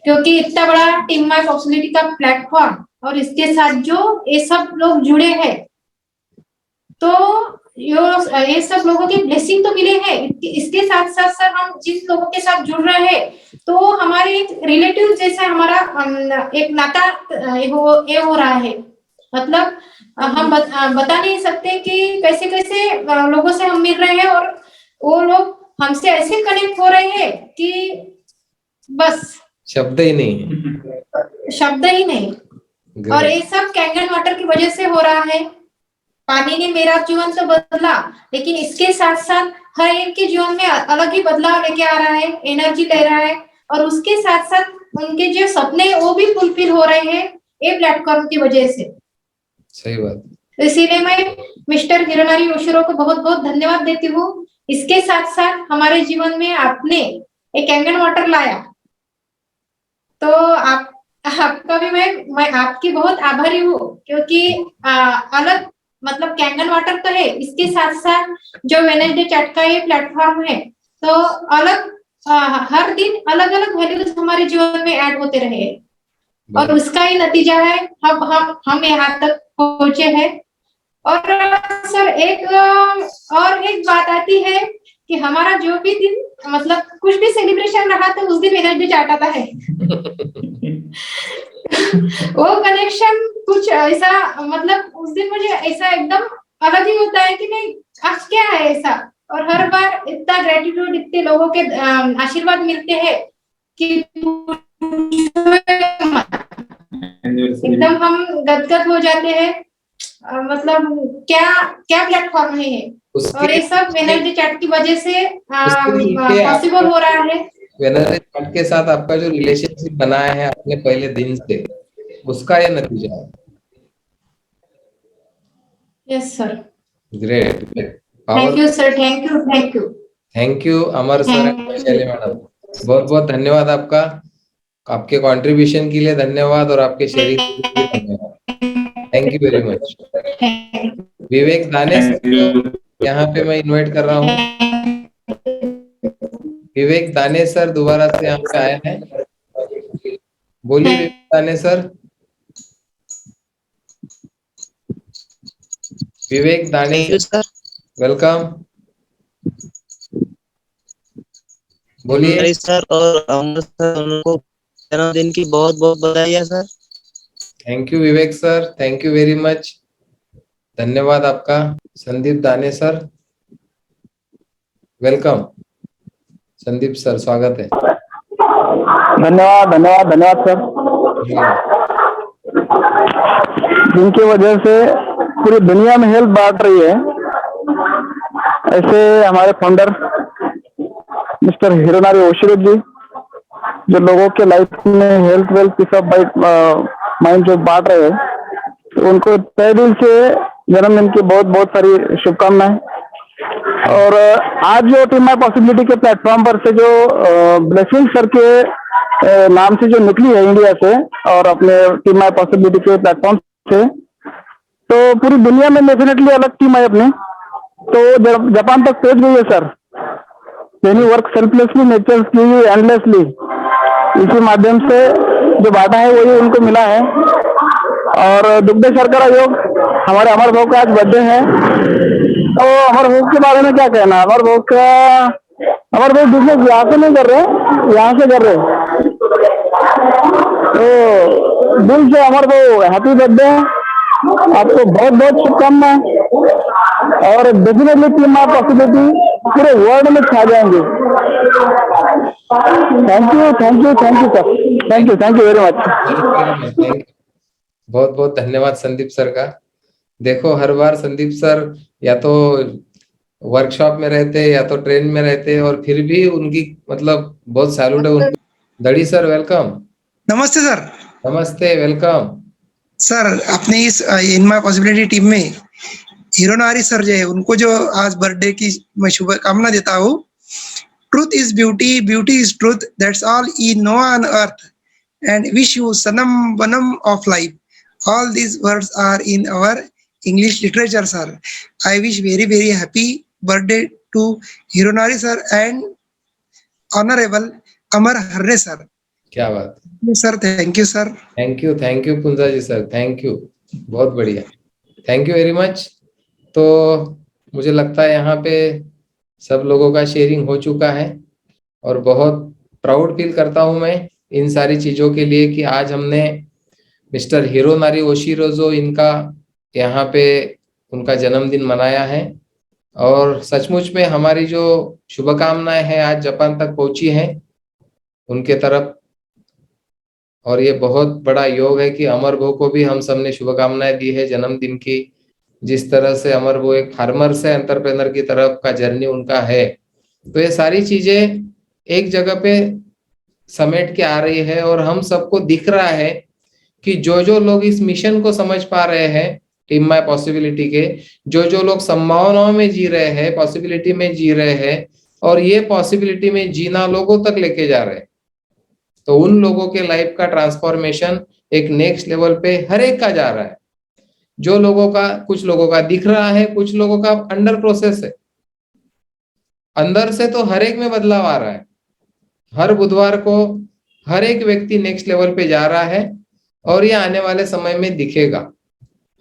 Speaker 10: क्योंकि इतना बड़ा टीम माय पॉसिबिलिटी का प्लेटफॉर्म और इसके साथ जो ये सब लोग जुड़े हैं, तो ये सब लोगों की ब्लेसिंग तो मिले हैं। इसके साथ साथ सर हम जिन लोगों के साथ जुड़ रहे हैं, तो हमारे एक रिलेटिव जैसा हमारा एक नाता ये हो रहा है। मतलब हम बता नहीं सकते कि कैसे कैसे लोगों से हम मिल रहे हैं, और वो लोग हमसे ऐसे कनेक्ट हो रहे हैं कि बस
Speaker 1: शब्द ही नहीं।
Speaker 10: और ये सब कैंगन वाटर की वजह से हो रहा है। पानी ने मेरा जीवन तो बदला, लेकिन इसके साथ साथ हर एक के जीवन में अलग ही बदलाव लेके आ रहा है, एनर्जी ले रहा है, और उसके साथ साथ उनके जो सपने वो भी फुलफिल हो रहे हैं ये प्लेटफॉर्म की वजह से।
Speaker 1: सही बात।
Speaker 10: इसीलिए मैं मिस्टर हिरोनारी ओशिरो को बहुत बहुत धन्यवाद देती हूँ। इसके साथ साथ हमारे जीवन में आपने एक कैंगन वाटर लाया, तो आपका भी मैं आपकी बहुत आभारी हूँ, क्योंकि अलग मतलब कैंडल वाटर तो है, इसके साथ साथ जो वेडनेसडे चैट का ये प्लेटफॉर्म है, तो अलग हर दिन अलग अलग वैल्यूज हमारे जीवन में ऐड होते रहे और उसका ही नतीजा है हम यहाँ तक पहुंचे हैं। और सर एक बात आती है कि हमारा जो भी दिन मतलब कुछ भी सेलिब्रेशन रहा तो उस दिन वेडनेसडे चैट आता है। वो कनेक्शन कुछ ऐसा मतलब उस दिन मुझे ऐसा एकदम अलग ही होता है कि नहीं आज क्या है ऐसा, और हर बार इतना ग्रेटिट्यूड, इतने लोगों के आशीर्वाद मिलते हैं कि एकदम हम गदगद हो जाते हैं। मतलब क्या क्या प्लेटफॉर्म है ये, और ये सब वेडनेसडे चैट की वजह से पॉसिबल हो रहा है।
Speaker 1: वेडनेसडे चैट के साथ आपका जो रिलेशनशिप बनाया है अपने पहले दिन से, उसका ये नतीजा है।
Speaker 10: Yes sir,
Speaker 1: great,
Speaker 10: thank you sir, thank you
Speaker 1: Amar sir, शैली मैडम, बहुत बहुत धन्यवाद आपका, आपके कंट्रीब्यूशन के लिए धन्यवाद और आपके शेयरिंग के लिए धन्यवाद। Thank you very much. Vivek Dane sir यहाँ पे मैं इनवाइट कर रहा हूँ। विवेक दाने सर दोबारा से यहाँ पे आए हैं, बोलिए विवेक दाने सर। विवेक दाने सर, वेलकम, बोलिए
Speaker 11: सर। और अमर सर, उनको जन्मदिन की बहुत बहुत बधाई है sir.
Speaker 1: Thank you Vivek sir, thank you very much, धन्यवाद आपका। संदीप दाने सर, वेलकम। संदीप सर स्वागत है।
Speaker 12: धन्यवाद धन्यवाद धन्यवाद सर, जिनकी वजह से पूरी दुनिया में हेल्थ बांट रही है। ऐसे हमारे फाउंडर मिस्टर हिरोनारी ओशिरो जी, जो लोगों के लाइफ में हेल्थ वेल्थ की सब माइंड जो बांट रहे हैं, तो उनको तहे दिल से जन्मदिन की बहुत बहुत सारी शुभकामनाएं। और आज जो टीम माय पॉसिबिलिटी के प्लेटफॉर्म पर से जो ब्लेसिंग सर के नाम से जो निकली है इंडिया से और अपने टीम माय पॉसिबिलिटी के प्लेटफॉर्म से, तो पूरी दुनिया में डेफिनेटली अलग टीम है अपनी, तो जापान तक पहुंच गई है सर। यानी वर्क सेल्फलेसली, नेचर की एंडलेसली, इसी माध्यम से जो बांटा है वही उनको मिला है। और दुग्धे शर्करा योग, हमारे अमर भाव का आज बर्थडे है, तो अमर भाव के बारे में क्या कहना। अमर भाव बिजनेस यहाँ से नहीं कर रहे, यहाँ से कर रहे, तो दिल से अमर भाव हैप्पी बर्थडे, आपको बहुत बहुत शुभकामनाएं। और डेफिनेटली टीम माय पॉसिबिलिटी पूरे वर्ल्ड में छा जाएंगे। Thank you sir, thank you very much.
Speaker 1: बहुत बहुत धन्यवाद संदीप सर का। देखो हर बार संदीप सर या तो वर्कशॉप में रहते या तो ट्रेन में रहते, और फिर भी उनकी मतलब बहुत सैल्यूट है उनको। दड़ी सर वेलकम।
Speaker 13: नमस्ते सर।
Speaker 1: नमस्ते, वेलकम
Speaker 13: सर। अपने इस इन माय पॉसिबिलिटी टीम में हिरोनारी सर जो है, उनको जो आज बर्थडे की मैं शुभकामना देता हूँ। Truth is beauty, beauty is truth, that's all ye know on earth, and wish you सनम वनम of life. All these words are in our English literature, sir. I wish very happy birthday to Hironari sir and Honorable Amar Harne sir.
Speaker 1: क्या बात
Speaker 13: है sir, thank you sir.
Speaker 1: Thank you Punja ji sir, thank you, बहुत बढ़िया, thank you very much. तो मुझे लगता है यहाँ पे सब लोगों का शेयरिंग हो चुका है, और बहुत प्राउड फील करता हूँ मैं इन सारी चीजों के लिए कि आज हमने मिस्टर हिरोनारी ओशिरो, इनका यहाँ पे उनका जन्मदिन मनाया है, और सचमुच में हमारी जो शुभकामनाएं हैं आज जापान तक पहुंची हैं उनके तरफ। और ये बहुत बड़ा योग है कि अमर भो को भी हम सबने शुभकामनाएं दी है जन्मदिन की। जिस तरह से अमर भो एक फार्मर से एंटरप्रेनर की तरफ का जर्नी उनका है, तो ये सारी चीजें एक जगह पे समेट के आ रही है, और हम सबको दिख रहा है कि जो लोग इस मिशन को समझ पा रहे हैं टीम माय पॉसिबिलिटी के, जो लोग संभावनाओं में जी रहे हैं, पॉसिबिलिटी में जी रहे हैं, और ये पॉसिबिलिटी में जीना लोगों तक लेके जा रहे हैं, तो उन लोगों के लाइफ का ट्रांसफॉर्मेशन एक नेक्स्ट लेवल पे हर एक का जा रहा है। जो लोगों का, कुछ लोगों का दिख रहा है, कुछ लोगों का अंडर प्रोसेस है। अंदर से तो हर एक में बदलाव आ रहा है। हर बुधवार को हर एक व्यक्ति नेक्स्ट लेवल पे जा रहा है और ये आने वाले समय में दिखेगा,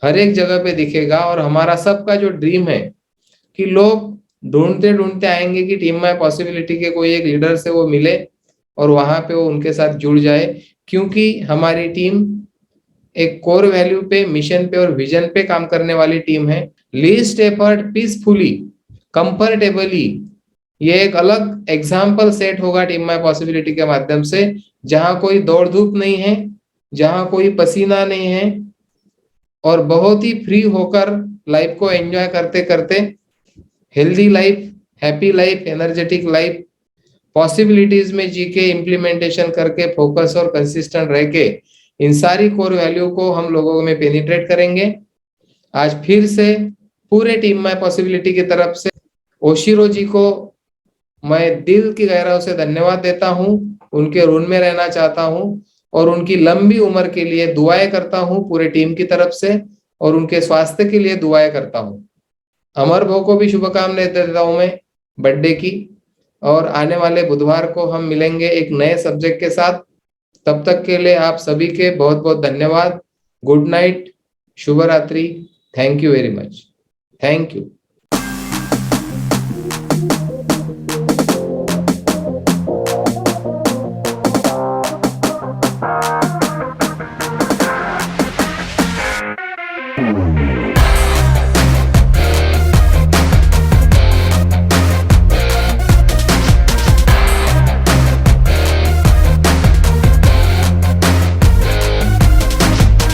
Speaker 1: हर एक जगह पे दिखेगा। और हमारा सबका जो ड्रीम है कि लोग ढूंढते ढूंढते आएंगे कि टीम माय पॉसिबिलिटी के कोई एक लीडर से वो मिले और वहां पे वो उनके साथ जुड़ जाए, क्योंकि हमारी टीम एक कोर वैल्यू पे, मिशन पे और विजन पे काम करने वाली टीम है। लीस्ट एफर्ट पीसफुली कंफर्टेबली, ये एक अलग एग्जाम्पल सेट होगा टीम माय पॉसिबिलिटी के माध्यम से, जहां कोई दौड़ धूप नहीं है, जहां कोई पसीना नहीं है, और बहुत ही फ्री होकर लाइफ को एंजॉय करते करते healthy life, happy life, energetic life, possibilities में जी के इम्प्लीमेंटेशन करके फोकस और कंसिस्टेंट रह के इन सारी कोर वैल्यू को हम लोगों में पेनिट्रेट करेंगे। आज फिर से पूरे टीम माय पॉसिबिलिटी की तरफ से ओशिरो जी को मैं दिल की गहराइयों से धन्यवाद देता हूं, उनके ऋण में रहना चाहता हूं और उनकी लंबी उम्र के लिए दुआएं करता हूं पूरे टीम की तरफ से, और उनके स्वास्थ्य के लिए दुआएं करता हूं। अमर भाव को भी शुभकामनाएं देता हूं मैं बर्थडे की, और आने वाले बुधवार को हम मिलेंगे एक नए सब्जेक्ट के साथ। तब तक के लिए आप सभी के बहुत बहुत धन्यवाद। गुड नाइट, शुभ रात्रि, thank you very much, thank you.